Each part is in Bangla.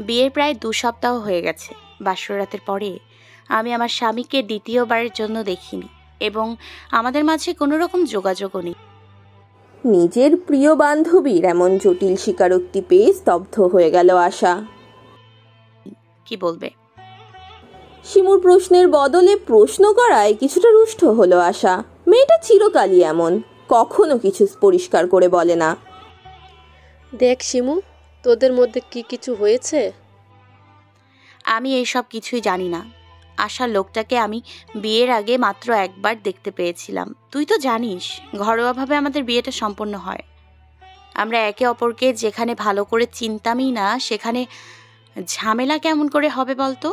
বিয়ের প্রায় ২ সপ্তাহ হয়ে গেছে। বাসর রাতের পরে আমি আমার স্বামীকে দ্বিতীয়বারের জন্য দেখিনি এবং আমাদের মাঝে কোনো রকম যোগাযোগও নেই। নিজের প্রিয় বান্ধবীর এমন জটিল স্বীকারোক্তি পেয়ে স্তব্ধ হয়ে গেল আশা। কি বলবে? শিমুর প্রশ্নের বদলে প্রশ্ন করায় কিছুটা রুষ্ট হলো আশা। মেয়েটা চিরকালই এমন, কখনো কিছু পরিষ্কার করে বলে না। দেখ শিমু, তোদের মধ্যে কি কিছু হয়েছে? আমি এইসব কিছুই জানি না। আশার লোকটাকে আমি বিয়ের আগে মাত্র একবার দেখতে পেয়েছিলাম। তুই তো জানিস ঘরোয়াভাবে আমাদের বিয়েটা সম্পন্ন হয়। আমরা একে অপরকে যেখানে ভালো করে চিনতামই না সেখানে ঝামেলা কেমন করে হবে বলতো?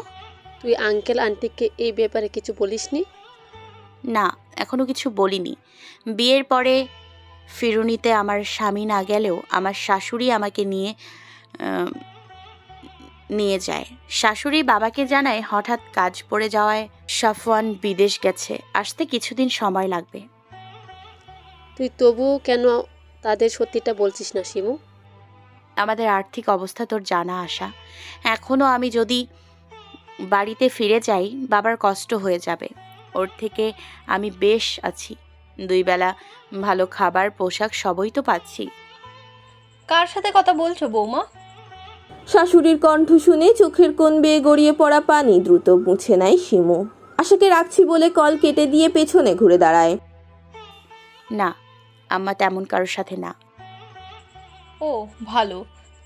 তুই আঙ্কেল আন্টিকে এই ব্যাপারে কিছু বলিসনি? না, এখনো কিছু বলিনি। বিয়ের পরে ফিরুনিতে আমার স্বামী না গেলেও আমার শাশুড়ি আমাকে নিয়ে যায়। শাশুড়ি বাবাকে জানায় হঠাৎ কাজ পড়ে যাওয়ায় সাফওয়ান বিদেশ গেছে, আসতে কিছুদিন সময় লাগবে। তুই তবুও কেন তাদের সত্যিটা বলছিস না শিমু? আমাদের আর্থিক অবস্থা তোর জানা আশা। এখনো আমি যদি বাড়িতে ফিরে যাই বাবার কষ্ট হয়ে যাবে। ওর থেকে আমি বেশ আছি, 2 বেলা ভালো খাবার পোশাক সবই তো পাচ্ছি। কার সাথে কথা বলছো বৌমা? শাশুড়ির কণ্ঠ শুনে চোখের কোণ বেয়ে গড়িয়ে পড়া পানি দ্রুত মুছে নেয় শিমু। আশাকে রাখছি বলে কল কেটে দিয়ে পেছনে ঘুরে দাঁড়ায়। না, আম্মা তেমন কারোর সাথে না। ও ভালো,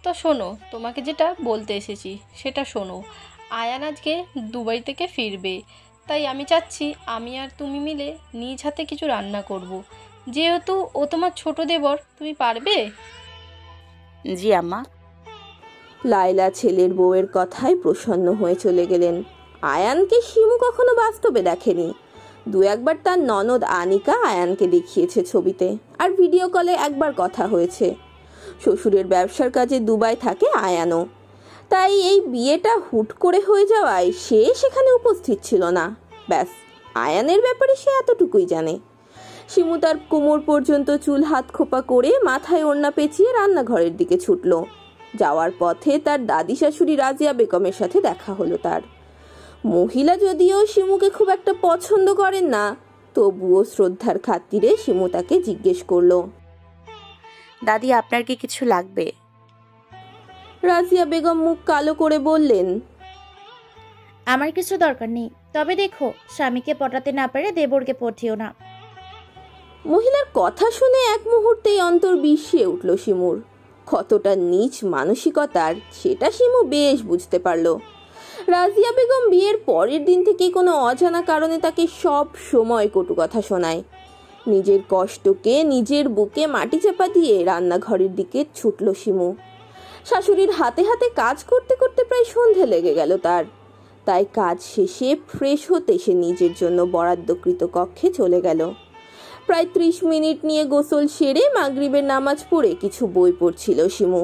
তো শোনো, তোমাকে যেটা বলতে এসেছি সেটা শোনো। আয়ান আজকে দুবাই থেকে ফিরবে, তাই আমি চাচ্ছি আমি আর তুমি মিলে নিজ হাতে কিছু রান্না করব। যেহেতু ও তোমার ছোট দেবর, তুমি পারবে? জি আম্মা। লায়লা ছেলের বউয়ের কথায় প্রসন্ন হয়ে চলে গেলেন। আয়ানকে শিমু কখনো বাস্তবে দেখেনি। 2-1বার তার ননদ আনিকা আয়ানকে দেখিয়েছে ছবিতে, আর ভিডিও কলে একবার কথা হয়েছে। শ্বশুরের ব্যবসার কাজে দুবাই থাকে আয়ানও, তাই এই বিয়েটা হুট করে হয়ে যাওয়ায় সে সেখানে উপস্থিত ছিল না। ব্যাস, আয়ানের ব্যাপারে সে এতটুকুই জানে। শিমু তার কোমর পর্যন্ত চুল হাত খোপা করে মাথায় ওড়না পেঁচিয়ে রান্নাঘরের দিকে ছুটল। যাওয়ার পথে তার দাদি শাশুড়ি রাজিয়া বেগমের সাথে দেখা হলো তার। মহিলা যদিও শিমুকে খুব একটা পছন্দ করেন না, তবুও শ্রদ্ধার খাতিরে শিমু তাকে জিজ্ঞেস করলো, দাদি আপনার কি কিছু লাগবে? রাজিয়া বেগম মুখ কালো করে বললেন, আমার কিছু দরকার নেই, তবে দেখো স্বামীকে পটাতে না পারে দেবরকে পটিও না। মহিলার কথা শুনে এক মুহূর্তেই অন্তর বিষিয়ে উঠল শিমুর। কতটা নীচ মানসিকতার সেটা শিমু বেশ বুঝতে পারল। রাজিয়া বেগম বিয়ের পরের দিন থেকে কোনো অজানা কারণে তাকে সব সময় কটু কথা শোনায়। নিজের কষ্টকে নিজের বুকে মাটি চাপা দিয়ে রান্নাঘরের দিকে ছুটল শিমু। শাশুড়ির হাতে হাতে কাজ করতে করতে প্রায় সন্ধে লেগে গেল তার। তাই কাজ শেষে ফ্রেশ হতে সে নিজের জন্য বরাদ্দকৃত কক্ষে চলে গেল। প্রায় 30 মিনিট নিয়ে গোসল সেরে মাগরিবের নামাজ পড়ে কিছু বই পড়ছিল শিমু।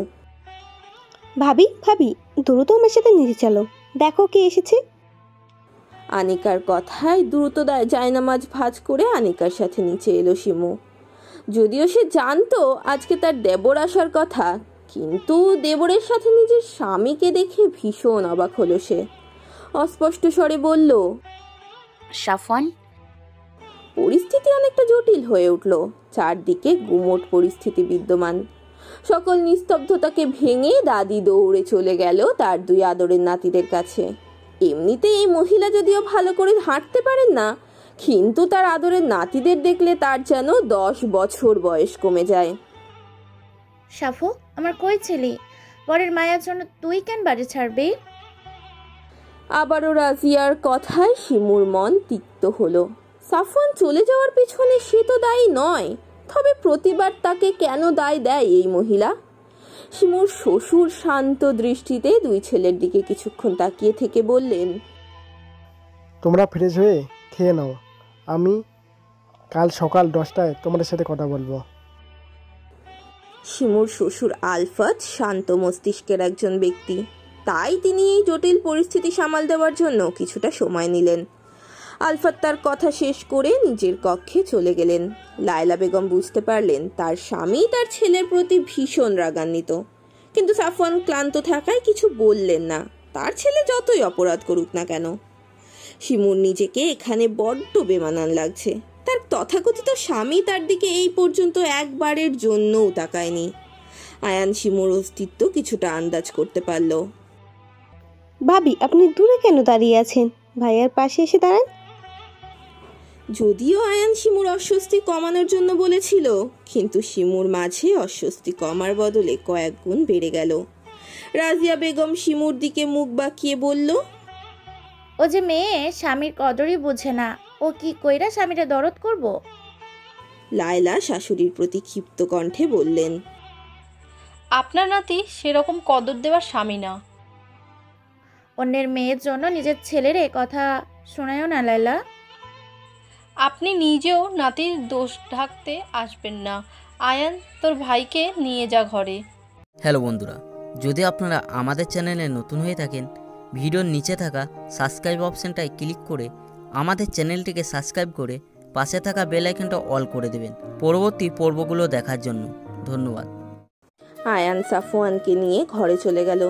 ভাবি ভাবি দ্রুত আমার সাথে নিচে চলো, দেখো কে এসেছে। আনিকার কথায় দ্রুত জায়নামাজ ভাঁজ করে আনিকার সাথে নিচে এলো শিমু। যদিও সে জানতো আজকে তার দেবর আসার কথা, কিন্তু দেবরের সাথে নিজের স্বামীকে দেখে ভীষণ অবাক হলো সে। অস্পষ্ট স্বরে বলল, সাফওয়ান। পরিস্থিতি অনেকটা জটিল হয়ে উঠল। চারদিকে গুমোট পরিস্থিতি বিদ্যমান। সকল নিস্তব্ধতাকে ভেঙে দাদি দৌড়ে চলে গেল তার 2 আদরের নাতিদের কাছে। এমনিতে এই মহিলা যদিও ভালো করে হাঁটতে পারেন না, কিন্তু তার আদরের নাতিদের দেখলে তার যেন 10 বছর বয়স কমে যায়। সাফু, আমার কই ছেলে? পরের মায়ার জন্য তুই কেন বাড়ি ছাড়বে? আবারও রাজিয়ার কথায় শিমুর মন তিক্ত হলো। সাফওয়ান চলে যাওয়ার পিছনে সে তো দায়ী নয়, তবে প্রতিবার তাকে কেন দায় দেয় এই মহিলা? শিমুর শ্বশুর শান্ত দৃষ্টিতে 2 ছেলের দিকে কিছুক্ষণ তাকিয়ে থেকে বললেন, তোমরা ফ্রেশ হয়ে খেয়ে নাও, আমি কাল সকাল 10টায় তোমাদের সাথে কথা বলবো। শিমুর শ্বশুর আলফাত শান্ত মস্তিষ্কের একজন ব্যক্তি, তাই তিনি এই জটিল পরিস্থিতি সামাল দেওয়ার জন্য কিছুটা সময় নিলেন। আলফাত তার কথা শেষ করে নিজের কক্ষে চলে গেলেন। লায়লা বেগম বুঝতে পারলেন তার স্বামী তার ছেলের প্রতি ভীষণ রাগান্বিত, কিন্তু সাফওয়ান ক্লান্ত থাকায় কিছু বললেন না, তার ছেলে যতই অপরাধ করুক না কেন। শিমুর নিজেকে এখানে বড্ড বেমানান লাগছে। তার তথাকথিত স্বামী তার দিকে এই পর্যন্ত একবারের জন্যও তাকায়নি। আয়ান শিমুর অস্তিত্ব কিছুটা আন্দাজ করতে পারল। ভাবি, আপনি দূরে কেন দাঁড়িয়ে আছেন? ভাইয়ার পাশে এসে দাঁড়ান। যদিও আয়ান শিমুর অস্বস্তি কমানোর জন্য বলেছিল, কিন্তু শিমুর মাঝে অস্বস্তি কমার বদলে কয়েক গুণ বেড়ে গেল। রাজিয়া বেগম শিমুর দিকে মুখ বাঁকিয়ে বলল, ও যে মেয়ে, স্বামীর কদরই বোঝে না। ও কি কইরা স্বামীরা দরদ করব? লায়লা শাশুড়ির প্রতি ক্ষিপ্ত কণ্ঠে বললেন, আপনার নাতি সেরকম কদর দেওয়ার স্বামী না। অন্যের মেয়ের জন্য নিজের ছেলের এ কথা শোনায়ও না লায়লা। আপনি নিজেও নাতির দোষ ঢাকতে আসবেন না। আয়ান, তোর ভাইকে নিয়ে যা ঘরে। হ্যালো বন্ধুরা, যদি আপনারা আমাদের চ্যানেলে নতুন হয়ে থাকেন, ভিডিওর নিচে থাকা সাবস্ক্রাইব অপশানটায় ক্লিক করে আমাদের চ্যানেলটিকে সাবস্ক্রাইব করে পাশে থাকা বেল আইকনটা অল করে দেবেন পরবর্তী পর্বগুলো দেখার জন্য। ধন্যবাদ। আয়ান সাফওয়ানকে নিয়ে ঘরে চলে গেল।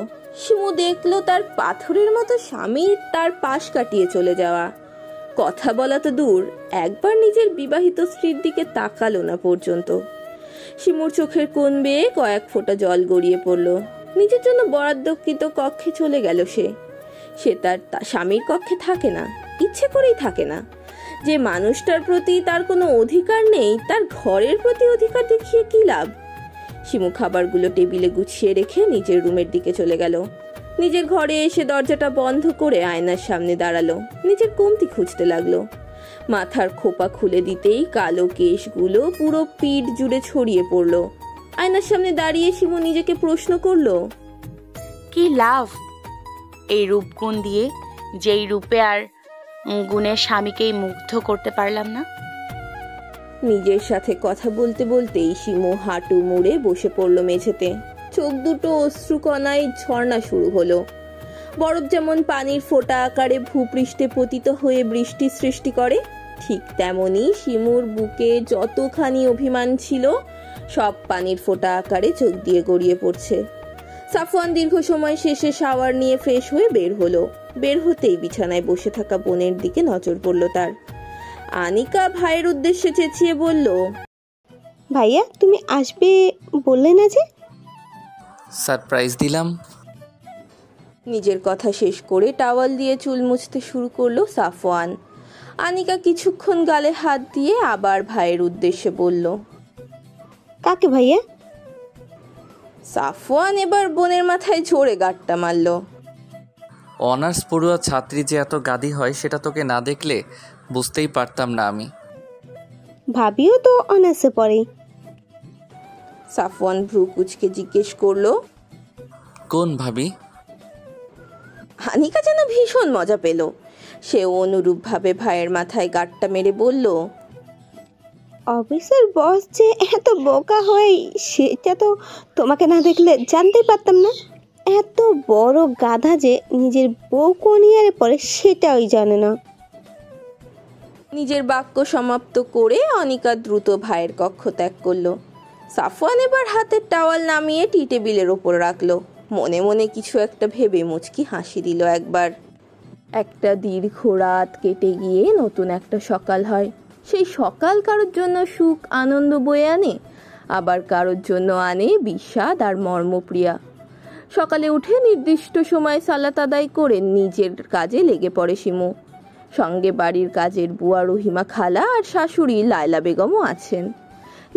শিমু দেখলো তার পাথরের মতো স্বামী তার পাশ কাটিয়ে চলে যাওয়া। কথা বলা তো দূর, একবার নিজের বিবাহিত স্ত্রীর দিকে তাকালো না পর্যন্ত। শিমুর চোখের কোণ বেয়ে কয়েক ফোঁটা জল গড়িয়ে পড়ল। নিজের জন্য বরাদ্দকৃত কক্ষে চলে গেল সে তার স্বামীর কক্ষে থাকে না, ইচ্ছে করেই থাকে না। যে মানুষটার প্রতি তার কোনো অধিকার নেই, তার ঘরের প্রতি অধিকার দেখিয়ে কি লাভ? শিমু খাবারগুলো টেবিলে গুছিয়ে রেখে নিজের রুমের দিকে চলে গেল। নিজের ঘরে এসে দরজাটা বন্ধ করে আয়নার সামনে দাঁড়ালো। নিজের কমতি খুঁজতে লাগলো। মাথার খোপা খুলে দিতেই কালো কেশগুলো পুরো পিঠ জুড়ে ছড়িয়ে পড়লো। আয়নার সামনে দাঁড়িয়ে শিমু নিজেকে প্রশ্ন করলো, কি লাভ এই রূপগুণ দিয়ে, যেই রূপে আর গুণের স্বামীকেই মুগ্ধ করতে পারলাম না? নিজের সাথে কথা বলতে বলতেই শিমু হাঁটু মুড়ে বসে পড়লো মেঝেতে। চোখ দুটো অশ্রুকণায় ঝর্ণা শুরু হলো। বরফ যেমন পানির ফোঁটা আকারে ভূপৃষ্ঠে পতিত হয়ে বৃষ্টি সৃষ্টি করে, ঠিক তেমনি শিমুর বুকে যতখানি অভিমান ছিল সব পানির ফোঁটা আকারে চোখ দিয়ে গড়িয়ে পড়ছে। সাফওয়ান দীর্ঘ সময় শেষে শাওয়ার নিয়ে ফ্রেশ হয়ে বের হলো। বের হতেই বিছানায় বসে থাকা বোনের দিকে নজর পড়ল তার। আনিকা ভাইয়ের উদ্দেশ্যে চেঁচিয়ে বলল, ভাইয়া, তুমি আসবে বললে না যে? সারপ্রাইজ দিলাম। নিজের কথা শেষ করে টাওয়াল দিয়ে চুল মুছতে শুরু করলো সাফওয়ান। আনিকা কিছুক্ষণ গালে হাত দিয়ে আবার ভাইয়ের উদ্দেশ্যে বলল, কাকে ভাইয়া? সাফওয়ান এবার বোনের মাথায় জোরে গাঁটটা মারল। অনার্স পড়ুয়া ছাত্রী যে এত গাদি হয় সেটা তোকে না দেখলে বুঝতেই পারতাম না আমি। ভাবিও তো অনার্সে পড়ে। সাফওয়ান ভ্রু কুচকে জিজ্ঞেস করলো, কোন ভাবি? আনিকা যেন ভীষণ মজা পেল। সে অনুরূপভাবে ভাইয়ের মাথায় গাঁটটা মেরে বলল, অফিসের বস যে এত বোকা হয় সেটা তো তোমাকে না দেখলে জানতেই পারতাম না। এত বড় গাধা যে নিজের বউ কোন ইয়ারে পড়ে সেটাই জানে না। নিজের বাক্য সমাপ্ত করে অনিকা দ্রুত ভাইয়ের কক্ষ ত্যাগ করলো। সাফওয়ান এবার হাতের টাওয়াল নামিয়ে টি টেবিলের ওপর রাখলো। মনে মনে কিছু একটা ভেবে মুচকি হাসি দিল একবার। একটা দীর্ঘ রাত কেটে গিয়ে নতুন একটা সকাল হয়। সেই সকাল কারোর জন্য সুখ আনন্দ বয়ে আনে, আবার কারোর জন্য আনে বিষাদ আর মর্মপ্রিয়া। সকালে উঠে নির্দিষ্ট সময় সালাত আদায় করে নিজের কাজে লেগে পড়ে শিমু। সঙ্গে বাড়ির কাজের বুয়া রহিমা খালা আর শাশুড়ি লায়লা বেগমও আছেন।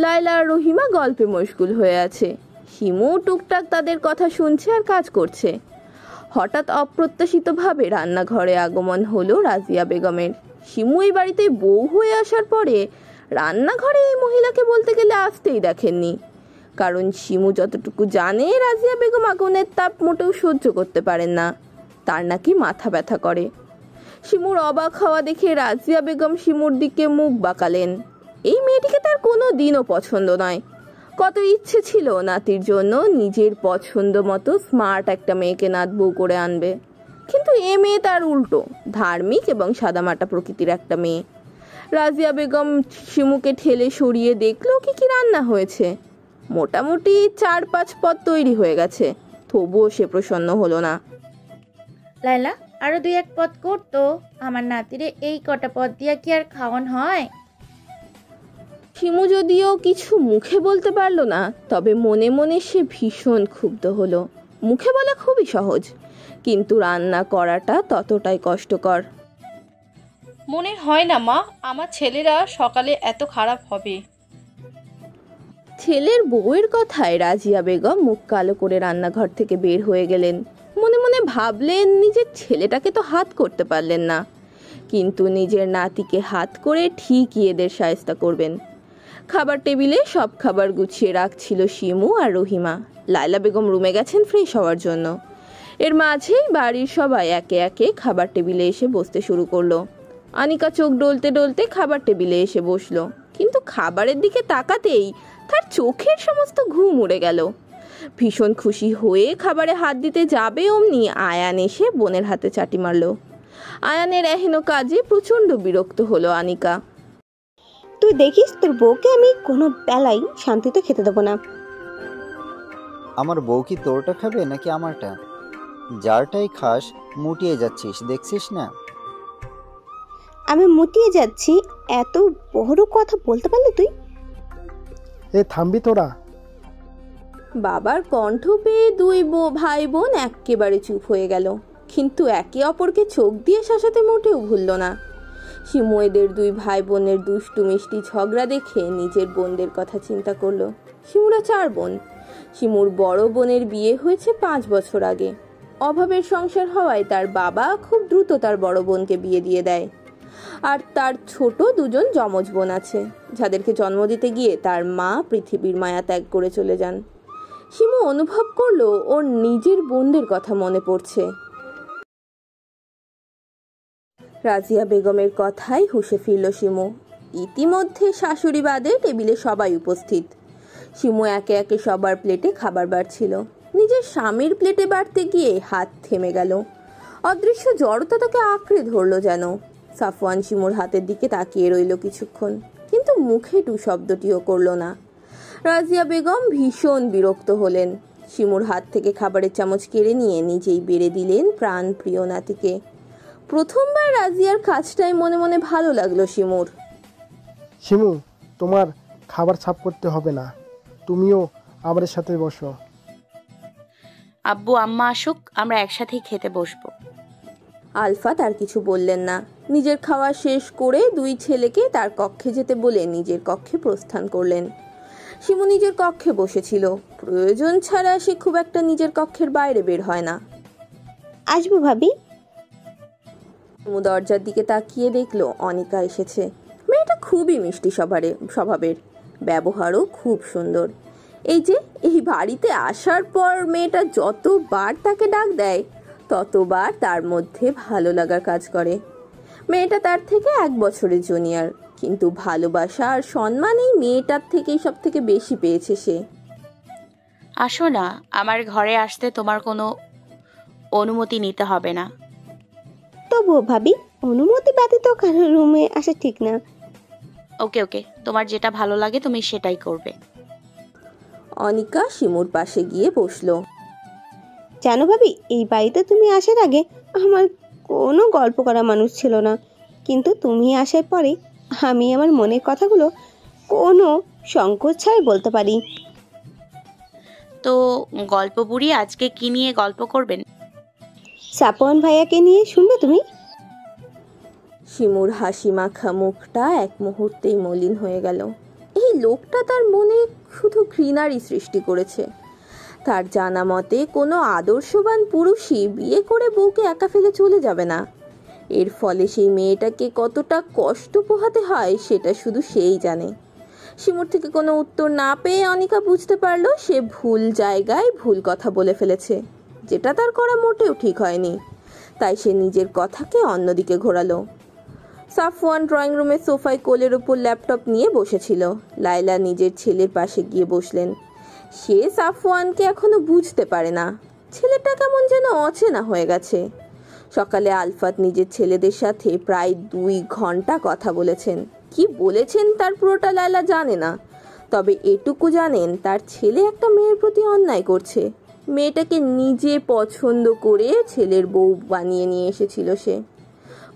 লায়লা আর রহিমা গল্পে মশগুল হয়ে আছে। শিমু টুকটাক তাদের কথা শুনছে আর কাজ করছে। হঠাৎ অপ্রত্যাশিতভাবে রান্নাঘরে আগমন হলো রাজিয়া বেগমের। শিমু এই বাড়িতে বউ হয়ে আসার পরে রান্নাঘরে এই মহিলাকে বলতে গেলে আসতেই দেখেননি। কারণ শিমু যতটুকু জানে, রাজিয়া বেগম আগুনের তাপ মোটেও সহ্য করতে পারেন না, তার নাকি মাথা ব্যথা করে। শিমুর অবাক হওয়া দেখে রাজিয়া বেগম শিমুর দিকে মুখ বাঁকালেন। এই মেয়েটিকে তার কোনো দিনও পছন্দ নয়। কত ইচ্ছে ছিল নাতির জন্য নিজের পছন্দ মতো স্মার্ট একটা মেয়েকে নাত বউ করে আনবে, কিন্তু এ মেয়ে তার উল্টো, ধার্মিক এবং সাদামাটা প্রকৃতির একটা মেয়ে। রাজিয়া বেগম শিমুকে ঠেলে সরিয়ে দেখলো কি কি রান্না হয়েছে। মোটামুটি 4-5 পদ তৈরি হয়ে গেছে, তবুও সে প্রসন্ন হলো না। লাইলা, আরো 2-1 পদ করতো। আমার নাতিরে এই কটা পদ দিয়া কি আর খাওয়ান হয়? শিমু যদিও কিছু মুখে বলতে পারলো না, তবে মনে মনে সে ভীষণ ক্ষুব্ধ হলো। মুখে বলা খুবই সহজ, কিন্তু রান্না করাটা ততটাই কষ্টকর। মনে হয় না মা, আমার ছেলেরা সকালে এত খারাপ হবে। ছেলের বউয়ের কথায় রাজিয়া বেগম মুখ কালো করে রান্নাঘর থেকে বের হয়ে গেলেন। মনে মনে ভাবলেন, নিজের ছেলেটাকে তো হাত করতে পারলেন না, কিন্তু নিজের নাতিকে হাত করে ঠিকই এদের শায়েস্তা করবেন। খাবার টেবিলে সব খাবার গুছিয়ে রাখছিল শিমু আর রহিমা। লায়লা বেগম রুমে গেছেন ফ্রেশ হওয়ার জন্য। এর মাঝেই বাড়ির সবাই একে একে খাবার টেবিলে এসে বসতে শুরু করলো। আনিকা চোখ ডলতে ডলতে খাবার টেবিলে এসে বসলো, কিন্তু খাবারের দিকে তাকাতেই তার চোখের সমস্ত ঘুম উড়ে গেল। ভীষণ খুশি হয়ে খাবারে হাত দিতে যাবে অমনি আয়ান এসে বোনের হাতে চাটি মারল। আয়ানের এহেন কাজে প্রচণ্ড বিরক্ত হলো আনিকা। তুই দেখিস তোর বউকে আমি কোনো বেলাই শান্তিতে খেতে দেবো না। আমার বউ কি তোরটা খাবে নাকি আমারটা? যারটাই খাস মুটিয়ে যাচ্ছিস, দেখছিস না? আমি মুটিয়ে যাচ্ছি, এত বড় কথা বলতে পারলি তুই? এ থামবি তোরা? বাবার কণ্ঠ পেয়ে দুই ভাই বোন একেবারে চুপ হয়ে গেল, কিন্তু একে অপরকে চোখ দিয়ে শাসাতে মোটেও ভুলল না। শিমু এদের দুই ভাই বোনের দুষ্টু মিষ্টি ঝগড়া দেখে নিজের বোনদের কথা চিন্তা করলো। শিমুরা 4 বোন। শিমুর বড় বোনের বিয়ে হয়েছে 5 বছর আগে। অভাবের সংসার হওয়ায় তার বাবা খুব দ্রুত তার বড় বোনকে বিয়ে দিয়ে দেয়। আর তার ছোট 2জন যমজ বোন আছে, যাদেরকে জন্ম দিতে গিয়ে তার মা পৃথিবীর মায়া ত্যাগ করে চলে যান। শিমু অনুভব করলো ওর নিজের বোনদের কথা মনে পড়ছে। রাজিয়া বেগমের কথাই হুঁশে ফিরল শিমু। ইতিমধ্যে শাশুড়ি বাদে টেবিলে সবাই উপস্থিত। শিমু একে একে সবার প্লেটে খাবার বাড়ছিল। নিজের স্বামীর প্লেটে বাড়তে গিয়ে হাত থেমে গেল। অদৃশ্য জড়তা তাকে আঁকড়ে ধরল যেন। সাফওয়ান শিমুর হাতের দিকে তাকিয়ে রইল কিছুক্ষণ, কিন্তু মুখে টু শব্দটিও করল না। রাজিয়া বেগম ভীষণ বিরক্ত হলেন। শিমুর হাত থেকে খাবারের চামচ কেড়ে নিয়ে নিজেই বেড়ে দিলেন প্রাণ প্রিয় নাতিকে। প্রথমবার রাজিয়ার কাজটাই মনে মনে ভালো লাগলো শিমুর। শিমু, তোমার খাবার সাফ করতে হবে না, তুমিও আমাদের সাথে বসো। আব্বু আম্মা আসুক, আমরা একসাথেই খেতে বসবো। আলফা তার কিছু বললেন না। নিজের খাওয়া শেষ করে 2 ছেলেকে তার কক্ষে যেতে বলে নিজের কক্ষে প্রস্থান করলেন। শিমু নিজের কক্ষে বসেছিল। প্রয়োজন ছাড়া সে খুব একটা নিজের কক্ষের বাইরে বের হয় না। আসবো ভাবি। শিমু দরজার দিকে তাকিয়ে দেখলো অনিকা এসেছে। মেয়েটা খুবই মিষ্টি স্বভাবের, ব্যবহারও খুব সুন্দর। এই বাড়িতে আসার পর মেয়েটা যতবার তাকে ডাক দেয় ততবার তার মধ্যে ভালো লাগার কাজ করে। মেয়েটা তার থেকে 1 বছরের জুনিয়র, কিন্তু ভালোবাসা আর সম্মান এই মেয়েটার থেকেই সব থেকে বেশি পেয়েছে সে। আসো না, আমার ঘরে আসতে তোমার কোনো অনুমতি নিতে হবে না। তবুও ভাবি, অনুমতি ব্যতীত কারোর রুমে আসা ঠিক না। ওকে, তোমার যেটা ভালো লাগে তুমি সেটাই করবে। অনিকা শিমুর পাশে গিয়ে বসলো। জানো ভাবি, এই বাড়িতে তুমি আসার আগে আমার কোনো গল্প করা মানুষ ছিল না, কিন্তু তুমি আসার পরে আমি আমার মনের কথাগুলো কোনো সংকোচ ছাড়াই বলতে পারি। তো গল্প বুড়ি, আজকে কি নিয়ে গল্প করবেন? সাপওয়ান ভাইয়াকে নিয়ে শুনবে তুমি? শিমুর হাসি মাখা মুখটা এক মুহূর্তেই মলিন হয়ে গেল। এই লোকটা তার মনে শুধু ঘৃণারই সৃষ্টি করেছে। তার জানা মতে কোনো আদর্শবান পুরুষই বিয়ে করে বউকে একা ফেলে চলে যাবে না। এর ফলে সেই মেয়েটাকে কতটা কষ্ট পোহাতে হয় সেটা শুধু সেই জানে। শিমুর থেকে কোনো উত্তর না পেয়ে অনিকা বুঝতে পারলো সে ভুল জায়গায় ভুল কথা বলে ফেলেছে, যেটা তার করা মোটেও ঠিক হয়নি। তাই সে নিজের কথাকে অন্যদিকে ঘোরালো। সাফওয়ান ড্রয়িং রুমের সোফায় কোলের ওপর ল্যাপটপ নিয়ে বসেছিল। লায়লা নিজের ছেলের পাশে গিয়ে বসলেন। সে সাফওয়ানকে এখনো বুঝতে পারে না। ছেলেটা কেমন যেন অচেনা হয়ে গেছে। সকালে আলফাত নিজের ছেলেদের সাথে প্রায় 2 ঘন্টা কথা বলেছেন। কি বলেছেন তার পুরোটা লায়লা জানে না, তবে এটুকু জানেন তার ছেলে একটা মেয়ের প্রতি অন্যায় করছে। মেয়েটাকে নিজে পছন্দ করে ছেলের বউ বানিয়ে নিয়ে এসেছিল সে।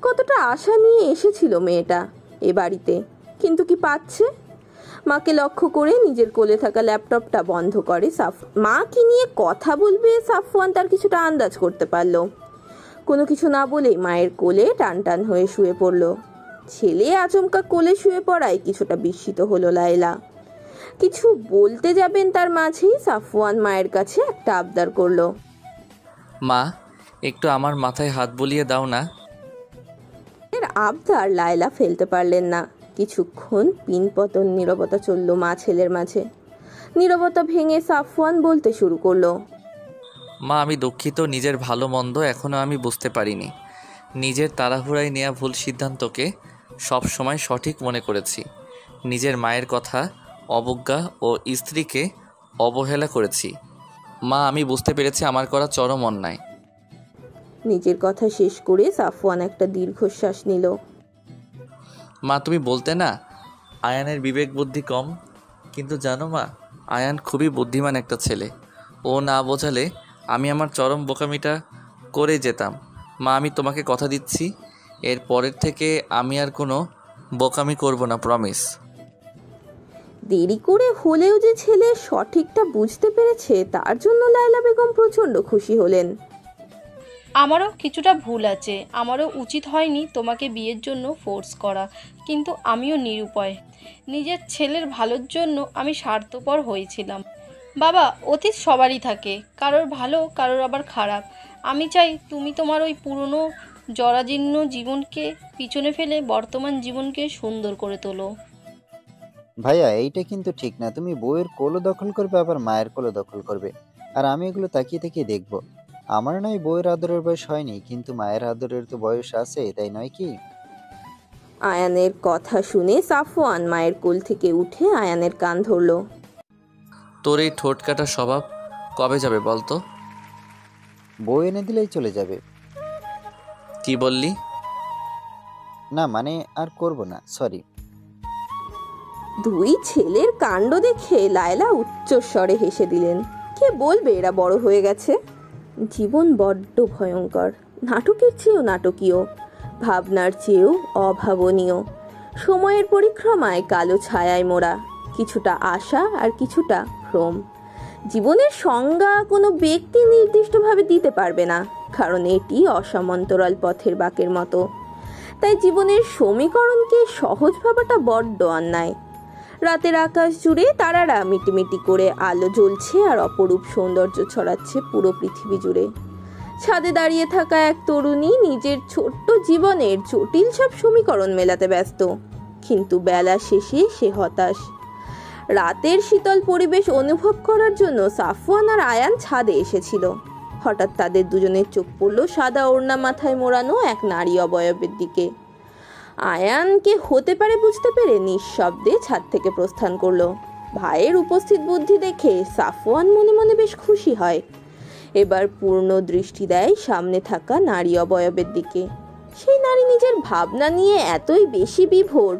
কতটা আশা নিয়ে এসেছিল মেয়েটা এ বাড়িতে, কিন্তু কি পাচ্ছে? মাকে লক্ষ্য করে নিজের কোলে থাকা ল্যাপটপটা বন্ধ করে মা কি নিয়ে কথা বলবে সাফওয়ান তার কিছুটা আন্দাজ করতে পারলো। কোনো কিছু না বলেই মায়ের কোলে টান টান হয়ে শুয়ে পড়ল। ছেলে আচমকা কোলে শুয়ে পড়ায় কিছুটা বিস্মিত হলো লায়লা। কিছু বলতে যাবেন তার মাঝেই সাফওয়ান মায়ের কাছে একটা আবদার করলো। মা, একটু আমার মাথায় হাত বুলিয়ে দাও না। এর আবদার লায়লা ফেলতে পারলেন না। কিছুক্ষণ পিনপতন নীরবতা চলল মা ছেলের মাঝে। নীরবতা ভেঙে সাফওয়ান বলতে শুরু করলো। মা, আমি দুঃখিত, নিজের ভালো মন্দ এখনও আমি বুঝতে পারিনি। নিজের তাড়াহুড়ায় নেওয়া ভুল সিদ্ধান্তকে সব সময় সঠিক মনে করেছি। নিজের মায়ের কথা অবজ্ঞা ও স্ত্রীকে অবহেলা করেছি। মা, আমি বুঝতে পেরেছি আমার করা চরম অন্যায়। নিজের কথা শেষ করে সাফওয়ান একটা দীর্ঘশ্বাস নিল। মা, তুমি বলতে না আয়ানের বিবেক বুদ্ধি কম, কিন্তু জানো মা, আয়ান খুবই বুদ্ধিমান একটা ছেলে। ও না বোঝালে আমি আমার চরম বোকামিটা করে যেতাম। মা, আমি তোমাকে কথা দিচ্ছি, এর পরের থেকে আমি আর কোনো বোকামি করব না, প্রমিস। দেরি করে হলেও যে ছেলে সঠিকটা বুঝতে পেরেছে তার জন্য লায়লা বেগম প্রচণ্ড খুশি হলেন। আমারও কিছুটা ভুল আছে, আমারও উচিত হয়নি তোমাকে বিয়ের জন্য ফোর্স করা, কিন্তু আমিও নিরুপায়। নিজের ছেলের ভালোর জন্য আমি স্বার্থপর হয়েছিলাম। বাবা, অতীত সবারই থাকে, কারোর ভালো কারোর আবার খারাপ। আমি চাই তুমি তোমার ওই পুরনো জরাজীর্ণ জীবনকে পিছনে ফেলে বর্তমান জীবনকে সুন্দর করে তোলো। ভাইয়া, এইটা কিন্তু ঠিক না। তুমি বউয়ের কোলও দখল করবে, আবার মায়ের কোলও দখল করবে, আর আমি এগুলো তাকিয়ে তাকিয়ে দেখবো। আমার নয় বউয়ের আদরের বয়স হয়নি, কিন্তু মায়ের আদরের তো বয়স আছে, তাই নয় কি? আয়ানের কথা শুনে সাফওয়ান মায়ের কোল থেকে উঠে আয়ানের কান ধরল। তোর এই ঠোঁট কাটা স্বভাব কবে যাবে বলতো? বউ এনে দিলেই চলে যাবে। কি বললি? না মানে আর করব না, সরি। 2 ছেলের কাণ্ড দেখে লায়লা উচ্চস্বরে হেসে দিলেন। কে বলবে এরা বড় হয়ে গেছে? জীবন বড্ড ভয়ঙ্কর, নাটকের চেয়েও নাটকীয়, ভাবনার চেয়েও অভাবনীয়। সময়ের পরিক্রমায় কালো ছায়ায় মোড়া, কিছুটা আশা আর কিছুটা ভ্রম। জীবনের সংজ্ঞা কোনো ব্যক্তি নির্দিষ্টভাবে দিতে পারবে না, কারণ এটি অসমান্তরাল পথের বাঁকের মতো। তাই জীবনের সমীকরণকে সহজ ভাবাটা বড্ড অন্যায়। রাতের আকাশ জুড়ে তারারা মিটিমিটি করে আলো জ্বলছে আর অপরূপ সৌন্দর্য ছড়াচ্ছে পুরো পৃথিবী জুড়ে। ছাদে দাঁড়িয়ে থাকা এক তরুণী নিজের ছোট্ট জীবনের জটিল সব সমীকরণ মেলাতে ব্যস্ত, কিন্তু বেলা শেষে সে হতাশ। রাতের শীতল পরিবেশ অনুভব করার জন্য সাফওয়ান আর আয়ান ছাদে এসেছিল। হঠাৎ তাদের দুজনের চোখ পড়ল সাদা ওড়না মাথায় মোড়ানো এক নারী অবয়বের দিকে। আয়ানকে হতে পারে বুঝতে পেরে নিঃশব্দে ছাদ থেকে প্রস্থান করলো। ভাইয়ের উপস্থিত বুদ্ধি দেখে সাফওয়ান মনে মনে বেশ খুশি হয়। এবার পূর্ণ দৃষ্টি দেয় সামনে থাকা নারী অবয়বের দিকে। সেই নারী নিজের ভাবনা নিয়ে এতই বেশি বিভোর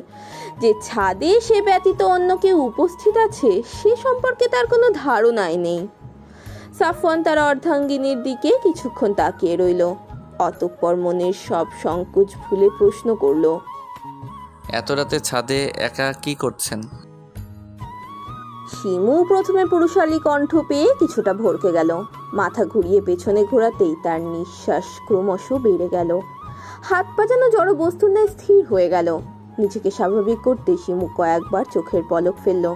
যে ছাদে সে ব্যতীত অন্য কেউ উপস্থিত আছে সে সম্পর্কে তার কোনো ধারণাই নেই। সাফওয়ান তার অর্ধাঙ্গিনীর দিকে কিছুক্ষণ তাকিয়ে রইল, অতঃপর মনের সব সংকোচ ভুলে প্রশ্ন করল, এত রাতে ছাদে একা কি করছেন? শিমু প্রথমে পুরুষালী কণ্ঠ পেয়ে কিছুটা ভরকে গেল। মাথা ঘুরিয়ে পেছনে ঘোরাতেই তার নিঃশ্বাস ক্রমশ বেড়ে গেল। হাত পা যেন জড় বস্তুর ন্যায় স্থির হয়ে গেল। নিজেকে স্বাভাবিক করতে শিমু কয়েকবার চোখের পলক ফেলল।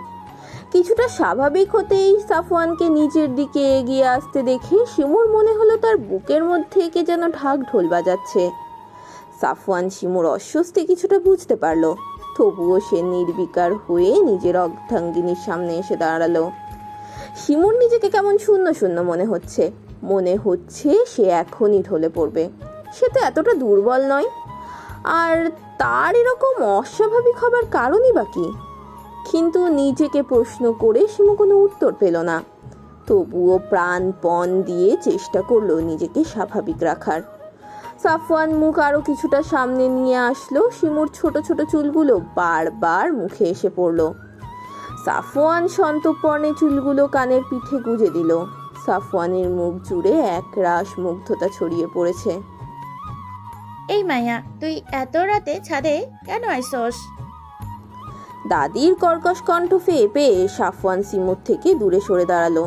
কিছুটা স্বাভাবিক হতেই সাফওয়ানকে নিজের দিকে এগিয়ে আসতে দেখে শিমুর মনে হলো তার বুকের মধ্যে কে যেন ঢাক ঢোল বাজাচ্ছে। সাফওয়ান শিমুর অস্বস্তি কিছুটা বুঝতে পারল, তবুও সে নির্বিকার হয়ে নিজের অর্ধাঙ্গিনীর সামনে এসে দাঁড়ালো। শিমুর নিজেকে কেমন শূন্য শূন্য মনে হচ্ছে সে এখনই ঢলে পড়বে। সে তো এতটা দুর্বল নয়, আর তার এরকম অস্বাভাবিক হবার কারণই বা কি? কিন্তু নিজেকে প্রশ্ন করে শিমু কোনো উত্তর পেল না। তবুও প্রাণপণ দিয়ে চেষ্টা করলো নিজেকে স্বাভাবিক রাখার। সাফওয়ান মুখ আরো কিছুটা সামনে নিয়ে আসলো। শিমুর ছোট ছোট চুলগুলো বারবার মুখে এসে পড়লো। সাফওয়ান সন্তর্পণে চুলগুলো কানের পিঠে গুজে দিল। সাফওয়ানের মুখ জুড়ে একরাশ মুগ্ধতা ছড়িয়ে পড়েছে। এই মায়া, তুই এত রাতে ছাদে কেন আইসস? দাদির কর্কশ কণ্ঠ পেয়ে পেয়ে সাফওয়ান শিমুর থেকে দূরে সরে দাঁড়ালো।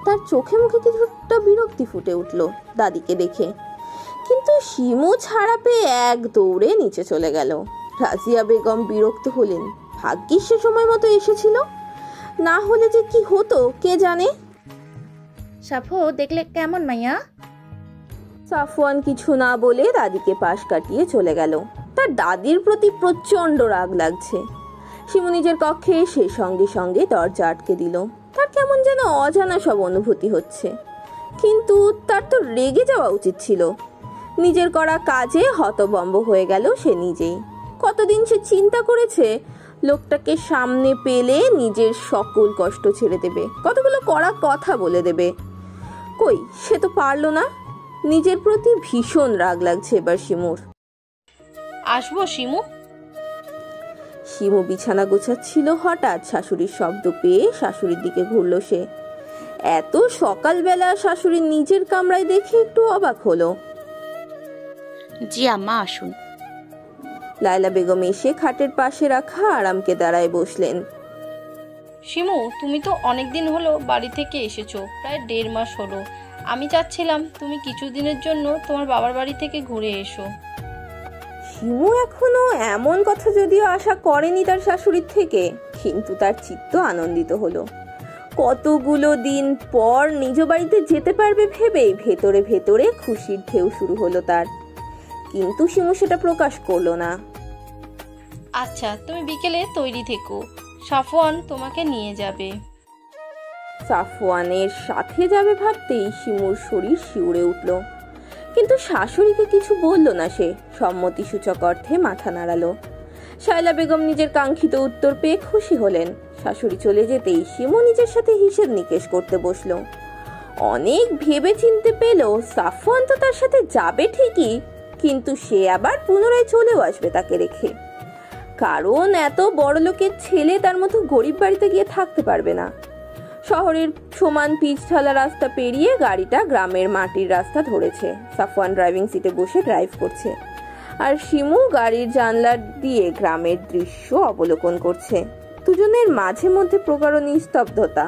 তার চোখে মুখে কিছুটা বিরক্তি ফুটে উঠল দাদিকে দেখে, কিন্তু শিমু ছাড়া পেয়ে এক দৌড়ে নিচে চলে গেল। রাজিয়া বেগম বিরক্ত হলেন। ভাগ্যিস সে সময় মতো এসেছিল, না হলে যে কি হতো কে জানে। সাফো দেখলে কেমন মাইয়া? সাফওয়ান কিছু না বলে দাদিকে পাশ কাটিয়ে চলে গেল। তার দাদির প্রতি প্রচন্ড রাগ লাগছে। শিমু নিজের কক্ষে এসে সঙ্গে সঙ্গে দরজা আটকে দিল। তার কেমন যেন অজানা সব অনুভূতি হচ্ছে, কিন্তু তার তো রেগে যাওয়া উচিত ছিল। নিজের করা কাজে হতভম্ব হয়ে গেল সে নিজেই। কতদিন সে চিন্তা করেছে লোকটাকে সামনে পেলে নিজের সকল কষ্ট ছেড়ে দেবে, কতগুলো কড়া কথা বলে দেবে। কই, সে তো পারল না। নিজের প্রতি ভীষণ রাগ লাগছে এবার শিমুর। আসবো শিমু? শিমু বিছানা গোছাচ্ছিল, হঠাৎ শাশুড়ির শব্দ পেয়ে শাশুড়ির দিকে ঘুরল সে। এত সকালবেলা শাশুড়ির নিজের কামরায় দেখে একটু অবাক হলো। জি আম্মা, আসুন। লায়লা বেগম এসে খাটের পাশে রাখা আরামকে দাঁড়ায় বসলেন। শিমু, তুমি তো অনেকদিন হলো বাড়ি থেকে এসেছো, প্রায় 1.5 মাস হলো। আমি চাচ্ছিলাম তুমি কিছুদিনের জন্য তোমার বাবার বাড়ি থেকে ঘুরে এসো। শিমু এখনো এমন কথা যদিও আশা করেনি তার শাশুড়ির থেকে, কিন্তু তার চিত্ত আনন্দিত হলো। কতগুলো দিন পর নিজ বাড়িতে যেতে পারবে ভেবে ভেতরে ভেতরে খুশির ঢেউ শুরু হলো তার, কিন্তু শিমু সেটা প্রকাশ করলো না। আচ্ছা, তুমি বিকেলে তৈরি থেকো, সাফওয়ান তোমাকে নিয়ে যাবে। সাফওয়ানের সাথে যাবে ভাবতেই শিমুর শরীর শিউরে উঠল, কিন্তু শাশুড়িকে কিছু বলল না সে। সম্মতি সূচক অর্থে মাথা নাড়ালো। শায়লা বেগম নিজের কাঙ্ক্ষিত উত্তর পেয়ে খুশি হলেন। শাশুড়ি চলে যেতেই শিমু নিজের সাথে হিসেব নিকেশ করতে বসলো। অনেক ভেবে চিনতে পেল সাফওয়ান তো তার সাথে যাবে ঠিকই, কিন্তু সে আবার পুনরায় চলেও আসবে তাকে রেখে। কারণ এত বড় লোকের ছেলে তার মতো গরিব বাড়িতে গিয়ে থাকতে পারবে না। শহরের সমান পিচ ঢালা রাস্তা পেরিয়ে গাড়িটা গ্রামের মাটির রাস্তা ধরেছে। সাফওয়ান ড্রাইভিং সিটে বসে ড্রাইভ করছে, আর শিমু গাড়ির জানলা দিয়ে গ্রামের দৃশ্য অবলোকন করছে। দুজনের মাঝে মধ্যে প্রগাঢ় নিস্তব্ধতা।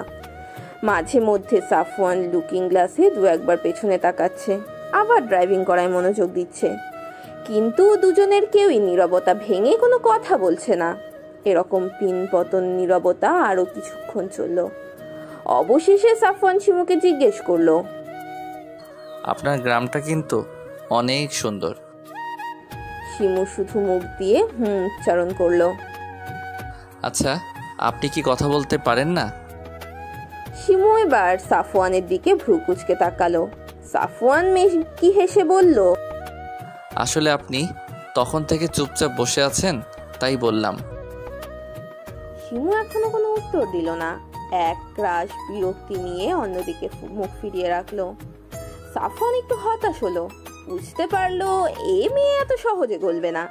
মাঝে মধ্যে সাফওয়ান লুকিং গ্লাসে 2-1 পেছনে তাকাচ্ছে, আবার ড্রাইভিং করায় মনোযোগ দিচ্ছে, কিন্তু দুজনের কেউই নীরবতা ভেঙে কোনো কথা বলছে না। এরকম পিনপতন নীরবতা আরো কিছুক্ষণ চলল। অবশেষে সাফওয়ান শিমুকে জিজ্ঞেস করলো, আপনার গ্রামটা কিন্তু অনেক সুন্দর। শিমু শুধু মুখ দিয়ে উচ্চারণ করলো। আচ্ছা, আপনি কি কথা বলতে পারেন না? শিমু এবার সাফওয়ানের দিকে ভ্রু কুঁচকে তাকালো। সাফওয়ান কি হেসে বলল, আসলে আপনি তখন থেকে চুপচাপ বসে আছেন, তাই বললাম। শিমু এখনো কোনো উত্তর দিল না। এক রাশ বিরক্তি নিয়ে অন্যদিকে মুখ ফিরিয়ে রাখলো। সাফওয়ান একটু হতাশ হলো, বুঝতে পারলো এ মেয়ে এত সহজে গলবে না।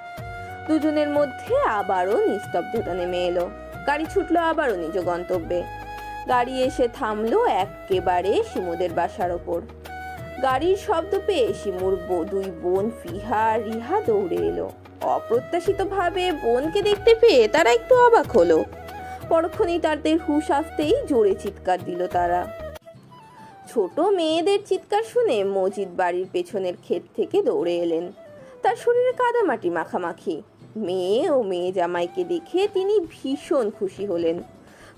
দুজনের মধ্যে আবারও নিস্তব্ধতা নেমে এলো। গাড়ি ছুটলো আবারও নিজ গন্তব্যে। গাড়ি এসে থামলো একেবারে শিমুদের বাসার ওপর। গাড়ির শব্দ পেয়ে শিমুর 2 বোন ফিহা আর রিহা দৌড়ে এলো। অপ্রত্যাশিত ভাবে বোনকে দেখতে পেয়ে তারা একটু অবাক হলো। পরক্ষণেই তাদের হুঁশ আসতেই জোরে চিৎকার দিল তারা। ছোট মেয়েদের চিৎকার শুনে মজিদ বাড়ির পেছনের ক্ষেত থেকে দৌড়ে এলেন। তার শরীরে কাদামাটি মাখামাখি। মেয়ে ও মেয়ে জামাইকে দেখে তিনি ভীষণ খুশি হলেন।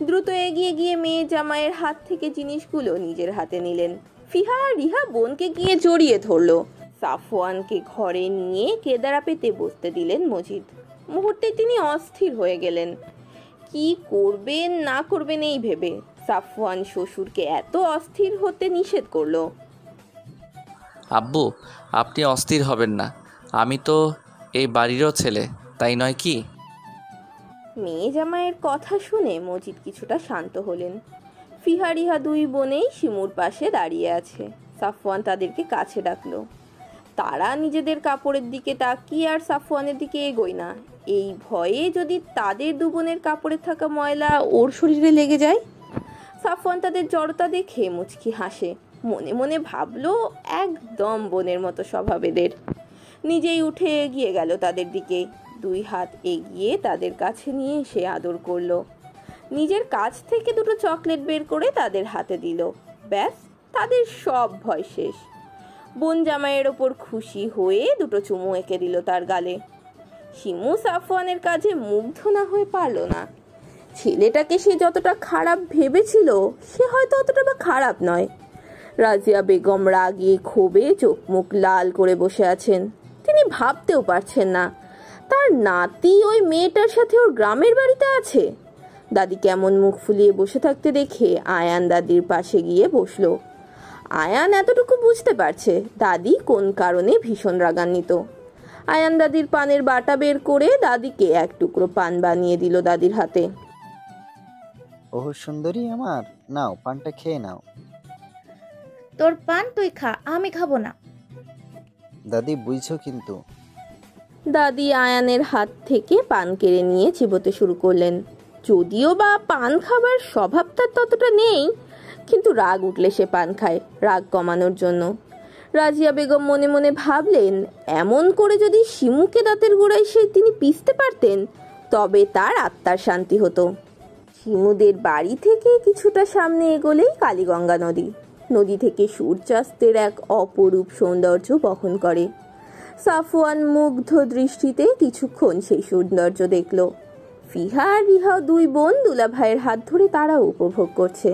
দ্রুত এগিয়ে গিয়ে মেয়ে জামাইয়ের হাত থেকে জিনিসগুলো নিজের হাতে নিলেন। ফিহা আর রিহা বোনকে গিয়ে জড়িয়ে ধরলো। সাফওয়ানকে ঘরে নিয়ে কেদারা পেতে বসতে দিলেন মজিদ। মুহূর্তে তিনি অস্থির হয়ে গেলেন। কি করবেন না করবেন এই ভেবে সাফওয়ান শ্বশুরকে এত অস্থির হতে নিষেধ করলো। আব্বু, আপনি অস্থির হবেন না, আমি তো এই বাড়িরও ছেলে, তাই নয় কি? মেয়ে জামাইয়ের কথা শুনে মজিদ কিছুটা শান্ত হলেন। ফিহা রিহা 2 বোনেই শিমুর পাশে দাঁড়িয়ে আছে। সাফওয়ান তাদেরকে কাছে ডাকলো। তারা নিজেদের কাপড়ের দিকে তাকিয়ে আর সাফওয়ানের দিকে এগোয় না, এই ভয়ে যদি তাদের দু বোনের কাপড়ে থাকা ময়লা ওর শরীরে লেগে যায়। সাফওয়ান তাদের জড়তা দেখে মুচকি হাসে, মনে মনে ভাবলো একদম বোনের মতো স্বভাব এদের। নিজেই উঠে এগিয়ে গেল তাদের দিকে, 2 হাত এগিয়ে তাদের কাছে নিয়ে এসে আদর করলো। নিজের কাছ থেকে 2টো চকলেট বের করে তাদের হাতে দিল। ব্যাস, তাদের সব ভয় শেষ। বোন জামাইয়ের ওপর খুশি হয়ে 2টো চুমু এঁকে দিল তার গালে। শিমু সাফওয়ানের কাজে মুগ্ধ না হয়ে পারল না। ছেলেটাকে সে যতটা খারাপ ভেবেছিল সে হয়তো অতটা বা খারাপ নয়। রাজিয়া বেগম রাগে ক্ষোভে চোখ মুখ লাল করে বসে আছেন। তিনি ভাবতেও পারছেন না তার নাতি ওই মেয়েটার সাথে ওর গ্রামের বাড়িতে আছে। দাদি কেমন মুখ ফুলিয়ে বসে থাকতে দেখে আয়ান দাদির পাশে গিয়ে বসলো। আয়ান এতটুকু বুঝতে পারছে দাদি কোন কারণে ভীষণ রাগান্বিত। আয়ান দাদির পানের বাটা বের করে দাদিকে 1 টুকরো পান বানিয়ে দিল দাদির হাতে। ওহ সুন্দরী আমার, নাও পানটা খেয়ে নাও। তোর পান তুই খা, আমি খাবো না। দাদি বুঝছো কিন্তু। দাদি আয়ানের হাত থেকে পান কেড়ে নিয়ে চিবোতে শুরু করলেন। যদিও বা পান খাবার স্বভাব তার ততটা নেই, কিন্তু রাগ উঠলে সে পান খায় রাগ কমানোর জন্য। রাজিয়া বেগম মনে মনে ভাবলেন এমন করে যদি শিমুকে দাঁতের গোড়ায় তিনি পিষতে পারতেন তবে তার আত্মার শান্তি হতো। শিমুদের বাড়ি থেকে কিছুটা সামনে এগোলেই কালীগঙ্গা নদী। নদী থেকে সূর্যাস্তের এক অপরূপ সৌন্দর্য বহন করে। সাফওয়ান মুগ্ধ দৃষ্টিতে কিছুক্ষণ সেই সৌন্দর্য দেখল। ফিহা আর রিহা 2 বোন দুলাভাইয়ের হাত ধরে তারাও উপভোগ করছে।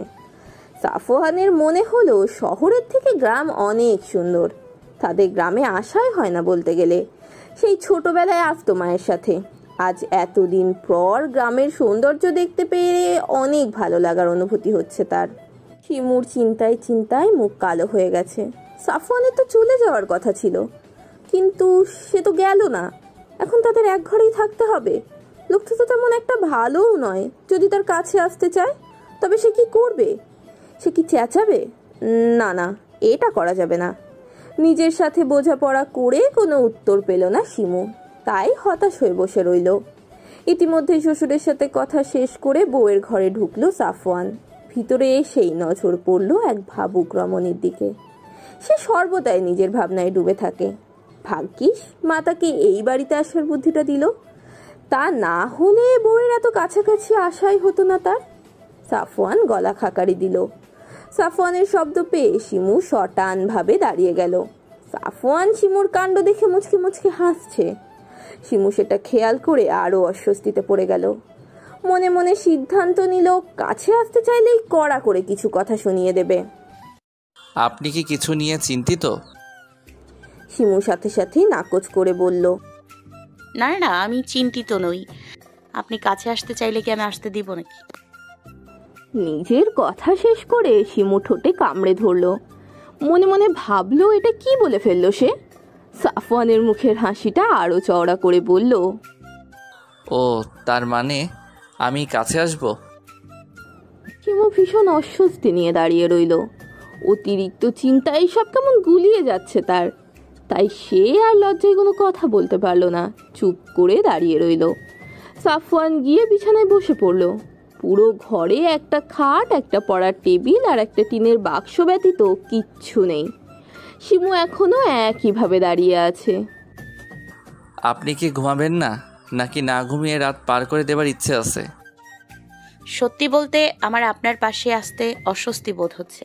সাফওয়ানের মনে হলো শহরের থেকে গ্রাম অনেক সুন্দর। তাদের গ্রামে আসাই হয় না বলতে গেলে। সেই ছোটবেলায় আসতো মায়ের সাথে। আজ এতদিন পর গ্রামের সৌন্দর্য দেখতে পেরে অনেক ভালো লাগার অনুভূতি হচ্ছে তার। শিমুর চিন্তায় চিন্তায় মুখ কালো হয়ে গেছে। সাফওয়ানের তো চলে যাওয়ার কথা ছিল, কিন্তু সে তো গেল না। এখন তাদের এক ঘরেই থাকতে হবে। লোকটা তো তেমন একটা ভালোও নয়। যদি তার কাছে আসতে চায় তবে সে কি করবে? সে কি চেঁচাবে? না না, এটা করা যাবে না। নিজের সাথে বোঝাপড়া করে কোনো উত্তর পেল না শিমু, তাই হতাশ হয়ে বসে রইল। ইতিমধ্যে শ্বশুরের সাথে কথা শেষ করে বউয়ের ঘরে ঢুকলো সাফওয়ান। ভিতরে এসেই নজর পড়ল এক ভাবুক রমণীর দিকে। সে সর্বদাই নিজের ভাবনায় ডুবে থাকে। ভাগ্যিস মা তাকে এই বাড়িতে আসার বুদ্ধিটা দিল, তা না হলে বউয়ের এত কাছাকাছি আসাই হতো না তার। সাফওয়ান গলা খাকারি দিল। সাফওয়ানের শব্দ পেয়ে শিমু শটান ভাবে দাঁড়িয়ে গেল। সাফওয়ান শিমুর কাণ্ড দেখে মুচকি মুচকি হাসছে। শিমু সেটা খেয়াল করে আরো অস্বস্তিতে পড়ে গেল। মনে মনে সিদ্ধান্ত নিল কাছে আসতে চাইলেই কড়া করে কিছু কথা শুনিয়ে দেবে। আপনি কি কিছু নিয়ে চিন্তিত? শিমু সাথে সাথে নাকচ করে বলল, না না, আমি চিন্তিত নই। আপনি কাছে আসতে চাইলে কি আমি আসতে দিব নাকি? নিজের কথা শেষ করে শিমু ঠোঁটে কামড়ে ধরল। মনে মনে ভাবলো এটা কি বলে ফেললো সে। সাফওয়ানের মুখের হাসিটা আরো চওড়া করে বলল, ও তার মানে আমি কাছে আসব? শিমু ভীষণ অস্বস্তি নিয়ে দাঁড়িয়ে রইল। অতিরিক্ত চিন্তায় সব কেমন গুলিয়ে যাচ্ছে তার। তাই সে আর লজ্জায় কোনো কথা বলতে পারল না, চুপ করে দাঁড়িয়ে রইল। সাফওয়ান গিয়ে বিছানায় বসে পড়ল। পুরো ঘরে একটা খাট, একটা পড়ার টেবিল আর একটা টিনের বাক্স ব্যতীত কিচ্ছু নেই। শিমু এখনো একইভাবে দাঁড়িয়ে আছে। আপনি কি ঘুমাবেন না, নাকি না ঘুমিয়ে রাত পার করে দেবার ইচ্ছে আছে? সত্যি বলতে আমার আপনার পাশে আসতে অস্বস্তি বোধ হচ্ছে।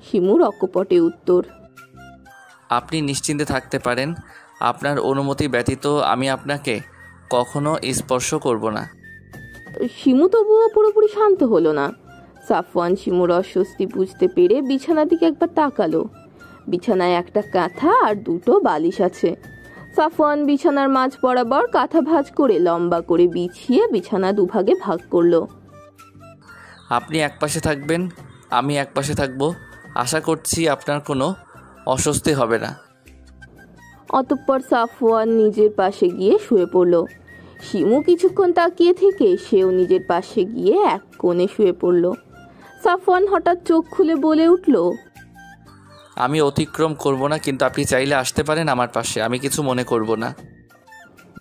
শিমুর অকপটে উত্তর। আপনি নিশ্চিন্তে থাকতে পারেন, আপনার অনুমতি ব্যতীত আমি আপনাকে কখনো স্পর্শ করব না। শিমু তবুও পুরোপুরি শান্ত হলো না। সাফওয়ান শিমুর অস্বস্তি বুঝতে পেরে বিছানার দিকে একবার তাকালো। বিছানায় একটা কাঁথা আর 2টো বালিশ আছে। সাফওয়ান বিছানার মাঝ বরাবর কাঁথা ভাঁজ করে লম্বা করে বিছিয়ে বিছানা দুভাগে ভাগ করলো। আপনি এক পাশে থাকবেন, আমি এক পাশে থাকব। আশা করছি আপনার কোনো অস্বস্তি হবে না। অতঃপর সাফওয়ান নিজের পাশে গিয়ে শুয়ে পড়ল। শিমু কিছুক্ষণ তাকিয়ে থেকে সেও নিজের পাশে গিয়ে এক কোণে শুয়ে পড়ল। সাফওয়ান হঠাৎ চোখ খুলে বলে উঠল, আমি অতিক্রম করব না, কিন্তু আপনি চাইলে আসতে পারেন আমার পাশে, আমি কিছু মনে করব না।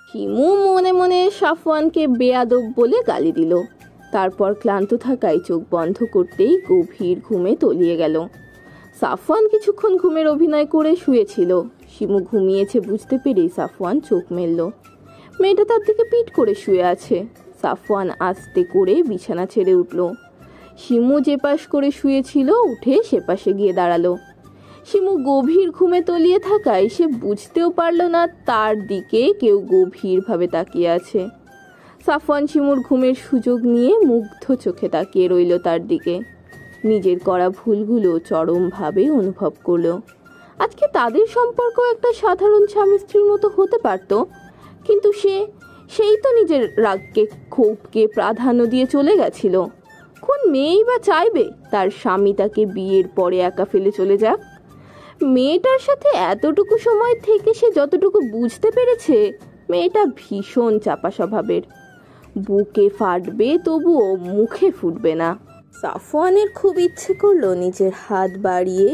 শিমু মনে মনে সাফওয়ানকে বেয়াদব বলে গালি দিল। তারপর ক্লান্ত থাকায় চোখ বন্ধ করতেই গভীর ঘুমে তলিয়ে গেল। সাফওয়ান কিছুক্ষণ ঘুমের অভিনয় করে শুয়েছিল। শিমু ঘুমিয়েছে বুঝতে পেরেই সাফওয়ান চোখ মেলল। মেয়েটা তার দিকে পিঠ করে শুয়ে আছে। সাফওয়ান আস্তে করে বিছানা ছেড়ে উঠল। শিমু যে পাশ করে শুয়েছিল উঠে সে পাশে গিয়ে দাঁড়ালো। শিমু গভীর ঘুমে তলিয়ে থাকায় সে বুঝতেও পারল না তার দিকে কেউ গভীরভাবে তাকিয়ে আছে। সাফওয়ান শিমুর ঘুমের সুযোগ নিয়ে মুগ্ধ চোখে তাকিয়ে রইল তার দিকে। নিজের করা ভুলগুলো চরমভাবে অনুভব করলো। আজকে তাদের সম্পর্ক একটা সাধারণ স্বামী স্ত্রীর মতো হতে পারত, কিন্তু সেই তো নিজের রাগকে ক্ষোভকে প্রাধান্য দিয়ে চলে গেছিল। কোন মেয়েই বা চাইবে তার স্বামী তাকে বিয়ের পরে একা ফেলে চলে যাক? মেয়েটার সাথে এতটুকু সময় থেকে সে যতটুকু বুঝতে পেরেছে, মেয়েটা ভীষণ চাপা স্বভাবের। বুকে ফাটবে তবুও মুখে ফুটবে না। সাফওয়ানের খুব ইচ্ছে করলো নিজের হাত বাড়িয়ে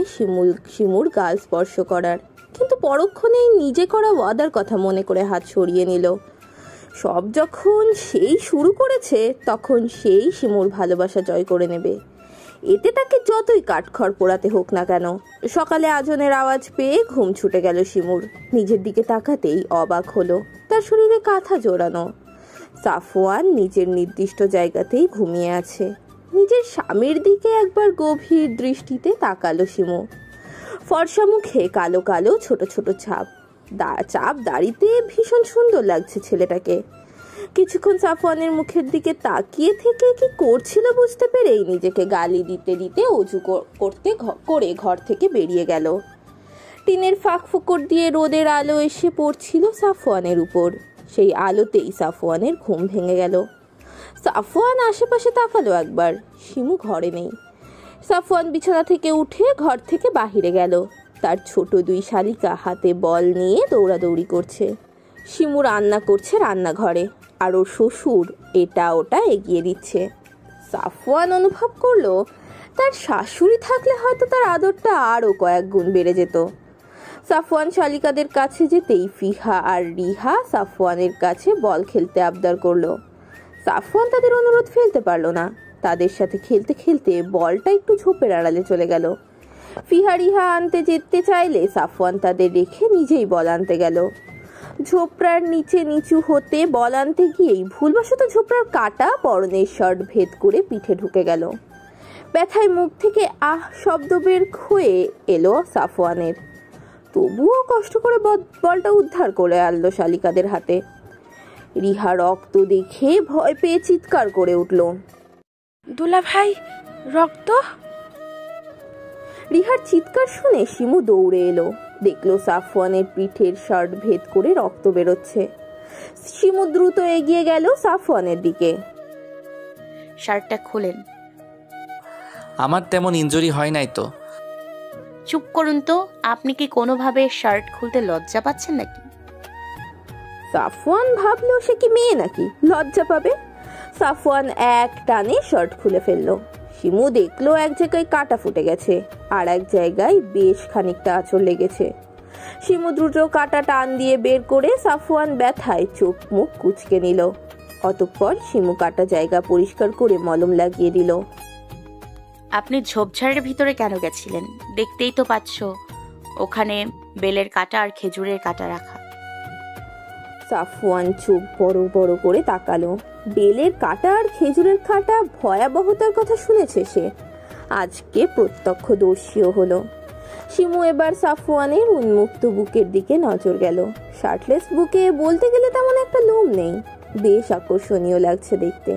শিমুর গাল স্পর্শ করার, কিন্তু পরক্ষণেই নিজে করা ওয়াদার কথা মনে করে হাত সরিয়ে নিল। সব যখন সেই শুরু করেছে, তখন সেই শিমুর ভালোবাসা জয় করে নেবে। এতে তাকে যতই কাঠখড় পোড়াতে হোক না কেন। সকালে আজনের আওয়াজ পেয়ে ঘুম ছুটে গেল শিমুর। নিজের দিকে তাকাতেই অবাক হলো, তার শরীরে কাঁথা জোড়ানো। সাফওয়ান নিজের নির্দিষ্ট জায়গাতেই ঘুমিয়ে আছে। নিজের স্বামীর দিকে একবার গভীর দৃষ্টিতে তাকালো শিমু। ফর্সা মুখে কালো কালো ছোট ছোট চাপ দাড়িতে ভীষণ সুন্দর লাগছে ছেলেটাকে। কিছুক্ষণ সাফওয়ানের মুখের দিকে তাকিয়ে থেকে কি করছিল বুঝতে পেরেই নিজেকে গালি দিতে দিতে অজু করে ঘর থেকে বেরিয়ে গেল। টিনের ফাঁক ফোকর দিয়ে রোদের আলো এসে পড়ছিল সাফওয়ানের উপর। সেই আলোতেই সাফওয়ানের ঘুম ভেঙে গেল। সাফওয়ান আশেপাশে তাকালো একবার, শিমু ঘরে নেই। সাফওয়ান বিছানা থেকে উঠে ঘর থেকে বাহিরে গেল। তার ছোট দুই শালিকা হাতে বল নিয়ে দৌড়াদৌড়ি করছে। শিমু রান্না করছে রান্নাঘরে, আর ওর শ্বশুর এটা ওটা এগিয়ে দিচ্ছে। সাফওয়ান অনুভব করলো তার শাশুড়ি থাকলে হয়তো তার আদরটা আরও কয়েক গুণ বেড়ে যেত। সাফওয়ান শালিকাদের কাছে যেতেই ফিহা আর রিহা সাফওয়ানের কাছে বল খেলতে আবদার করলো। সাফওয়ান তাদের অনুরোধ ফেলতে পারলো না। তাদের সাথে খেলতে খেলতে বলটা একটু ঝোপের আড়ালে চলে গেল। ফিহা রিহা আনতে যেতে চাইলে সাফওয়ান তাদের রেখে নিজেই বল আনতে গেল। ঝোপড়ার নিচে নিচু হতে বল আনতে গিয়েই ভুলবশত ঝোপড়ার কাটা পরনের শার্ট ভেদ করে পিঠে ঢুকে গেল। ব্যথায় মুখ থেকে আহ শব্দ বের হয়ে এলো সাফওয়ানের। তবুও কষ্ট করে বলটা উদ্ধার করে আনলো শালিকাদের হাতে। রিহা রক্ত দেখে ভয় পেয়ে চিৎকার করে উঠল, দুলা ভাই, রক্ত! রিহার চিৎকার শুনে শিমু দৌড়ে এলো। দেখলো সাফওয়ানের পিঠের শার্ট ভেদ করে রক্ত বেরোচ্ছে। শিমু দ্রুত এগিয়ে গেল সাফওয়ানের দিকে। শার্টটা খোলেন। আমার তেমন ইনজুরি হয় নাই তো। চুপ করুন তো, আপনি কি কোনোভাবে শার্ট খুলতে লজ্জা পাচ্ছেন নাকি? সাফওয়ান ভাবলো সে কি মেয়ে নাকি, লজ্জা পাবে। সাফওয়ান এক টানে শার্ট খুলে ফেললো। শিমু দেখলো এক জায়গায় কাটা ফুটে গেছে, আর এক জায়গায় বেশ খানিকটা আঁচড় লেগেছে। শিমু দ্রুত কাটা টান দিয়ে বের করে সাফওয়ান ব্যথায় চোখ মুখ কুঁচকে নিল। অতঃপর শিমু কাটা জায়গা পরিষ্কার করে মলম লাগিয়ে দিল। আপনি ঝোপঝাড়ের ভিতরে কেন গেছিলেন? দেখতেই তো পাচ্ছ ওখানে বেলের কাটা আর খেজুরের কাটা রাখা। সাফওয়ান চোখ বড় বড় করে তাকালো। বেলের কাটা আর খেজুরের কাটা ভয়াবহতার কথা শুনেছে সে, আজকে প্রত্যক্ষদর্শীও হলো। শিমু এবার সাফওয়ানের উন্মুক্ত বুকের দিকে নজর গেল। শার্টলেস বুকে বলতে গেলে তেমন একটা লোম নেই, বেশ আকর্ষণীয় লাগছে দেখতে।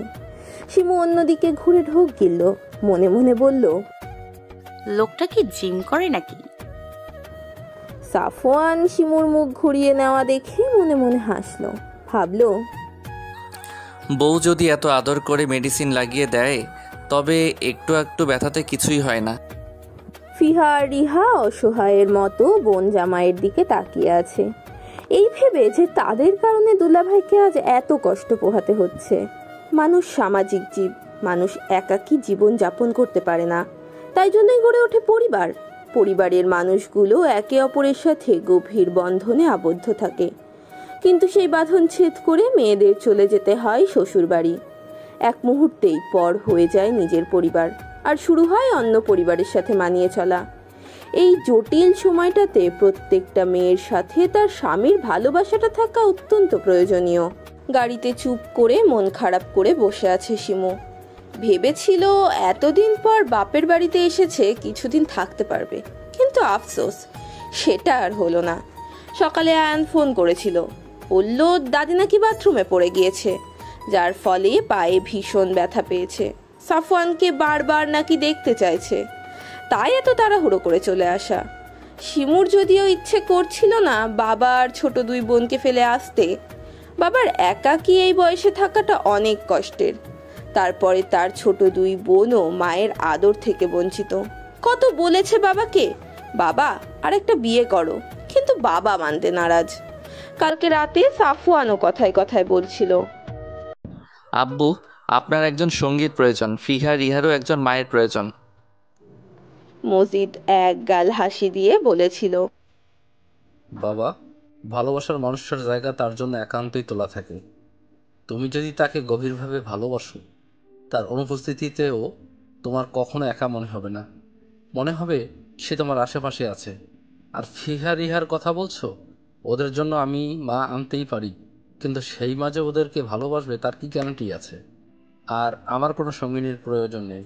শিমু অন্যদিকে ঘুরে ঢোক গিলল, মনে মনে বলল, লোকটা কি জিম করে নাকি? সাফওয়ান শিমুর মুখ ঘুরিয়ে নেওয়া দেখে মনে মনে হাসলো। ভাবলো, বউ যদি এত আদর করে মেডিসিন লাগিয়ে দেয় তবে একটু একটু ব্যথাতে কিছুই হয় না। ফিহা আর রিহা অসহায়ের মতো বোন জামাইয়ের দিকে তাকিয়ে আছে, এই ভেবে যে তাদের কারণে দুলাভাইকে আজ এত কষ্ট পোহাতে হচ্ছে। মানুষ সামাজিক জীব, মানুষ একাকী জীবন যাপন করতে পারে না, তাই জন্যই গড়ে ওঠে পরিবার। পরিবারের মানুষগুলো একে অপরের সাথে গভীর বন্ধনে আবদ্ধ থাকে, কিন্তু সেই বাঁধন ছেদ করে মেয়েদের চলে যেতে হয় শ্বশুরবাড়ি। এক মুহূর্তেই পর হয়ে যায় নিজের পরিবার, আর শুরু হয় অন্য পরিবারের সাথে মানিয়ে চলা। এই জটিল সময়টাতে প্রত্যেকটা মেয়ের সাথে তার স্বামীর ভালোবাসাটা থাকা অত্যন্ত প্রয়োজনীয়। গাড়িতে চুপ করে মন খারাপ করে বসে আছে শিমু। ভেবেছিল এতদিন পর বাপের বাড়িতে এসেছে কিছুদিন থাকতে পারবে, কিন্তু আফসোস সেটা আর হলো না। সকালে আয়ান ফোন করেছিল, বলল দাদি নাকি বাথরুমে পড়ে গিয়েছে, যার ফলে পায়ে ভীষণ ব্যথা পেয়েছে। সাফওয়ানকে বারবার নাকি দেখতে চাইছে, তাই এত তাড়াহুড়ো করে চলে আসা। শিমুর যদিও ইচ্ছে করছিল না বাবা আর ছোট দুই বোনকে ফেলে আসতে। বাবার একাকী এই বয়সে থাকাটা অনেক কষ্টের, তারপরে তার ছোট দুই বোনও মায়ের আদর থেকে বঞ্চিত। কত বলেছে বাবাকে, বাবা আর একটা বিয়ে করো, কিন্তু বাবা মানতে নারাজ। কালকে রাতে সাফওয়ানও কথায় কথায় বলছিল, আব্বু, আপনার একজন সঙ্গীত প্রয়োজন, ফিহা রিহারও একজন মায়ের প্রয়োজন। মজিদ এক গাল হাসি দিয়ে বলেছিল, বাবা, ভালোবাসার মানুষটার জায়গা তার জন্য একান্তই তোলা থাকে। তুমি যদি তাকে গভীরভাবে ভালোবাসো, তার অনুপস্থিতিতেও তোমার কখনো একা মনে হবে না, মনে হবে সে তোমার আশেপাশে আছে। আর ফিহা রিহার কথা বলছো, ওদের জন্য আমি মা আনতেই পারি, কিন্তু সেই মাঝে ওদেরকে ভালোবাসবে তার কি গ্যারান্টি আছে? আর আমার কোনো সঙ্গিনীর প্রয়োজন নেই।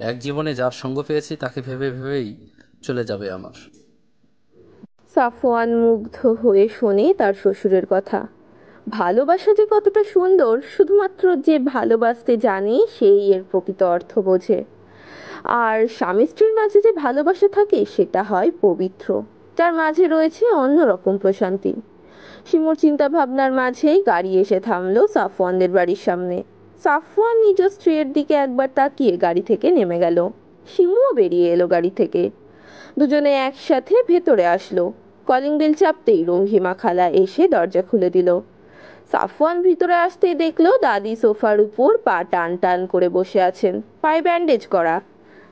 এক জীবনে যার সঙ্গ পেয়েছি তাকে ভেবে ভেবেই চলে যাবে আমার। সাফওয়ান মুগ্ধ হয়ে শোনে তার শ্বশুরের কথা। ভালোবাসা যে কতটা সুন্দর শুধুমাত্র যে ভালোবাসতে জানে সেই এর প্রকৃত অর্থ বোঝে। আর স্বামী স্ত্রীর মাঝে যে ভালোবাসা থাকে সেটা হয় পবিত্র, যার মাঝে রয়েছে অন্যরকম প্রশান্তি। শিমুর চিন্তা ভাবনার মাঝেই গাড়ি এসে থামলো সাফওয়ানদের বাড়ির সামনে। সাফওয়ান নিজ স্ত্রীর দিকে একবার তাকিয়ে গাড়ি থেকে নেমে গেল। শিমুও বেরিয়ে এলো গাড়ি থেকে। দুজনে একসাথে ভেতরে আসলো। কলিং বেল চাপতেই রহিমা খালা এসে দরজা খুলে দিল। সাফওয়ান ভিতরে আসতেই দেখলো দাদি সোফার উপর পা টান টান করে বসে আছেন, পায়ে ব্যান্ডেজ করা।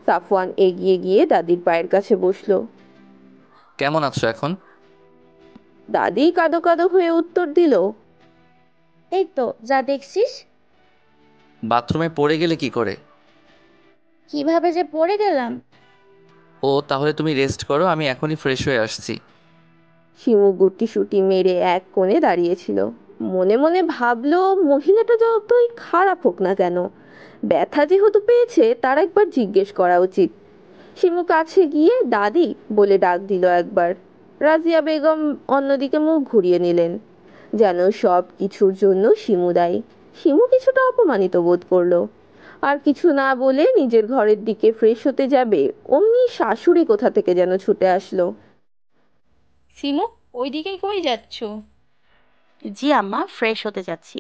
সাফওয়ান এগিয়ে গিয়ে দাদির পায়ের কাছে বসলো। কেমন আছো এখন? দাদি কাঁদো কাঁদো হয়ে উত্তর দিল, এই তো যা দেখছিস। বাথরুমে পড়ে গেলে কি করে? কিভাবে যে পড়ে গেলাম। ও, তাহলে তুমি রেস্ট করো, আমি এখনই ফ্রেশ হয়ে আসছি। শিমু গুটি সুটি মেরে এক কোণে দাঁড়িয়েছিল। মনে মনে ভাবলো মহিলাটা যতই খারাপ হোক না কেন, ব্যথা যেহেতু পেয়েছে তার একবার জিজ্ঞেস করা উচিত। শিমু কাছে গিয়ে দাদি বলে ডাক দিল একবার। রাজিয়া বেগম অন্যদিকে মুখ ঘুরিয়ে নিলেন, যেন সব কিছুর জন্য শিমু দায়ী। শিমু কিছুটা অপমানিত বোধ করলো। আর কিছু না বলে নিজের ঘরের দিকে ফ্রেশ হতে যাবে, অমনি শাশুড়ি কোথা থেকে যেন ছুটে আসলো। সিমু, ওইদিকে কই যাচ্ছ? জি আম্মা, ফ্রেশ হতে যাচ্ছি।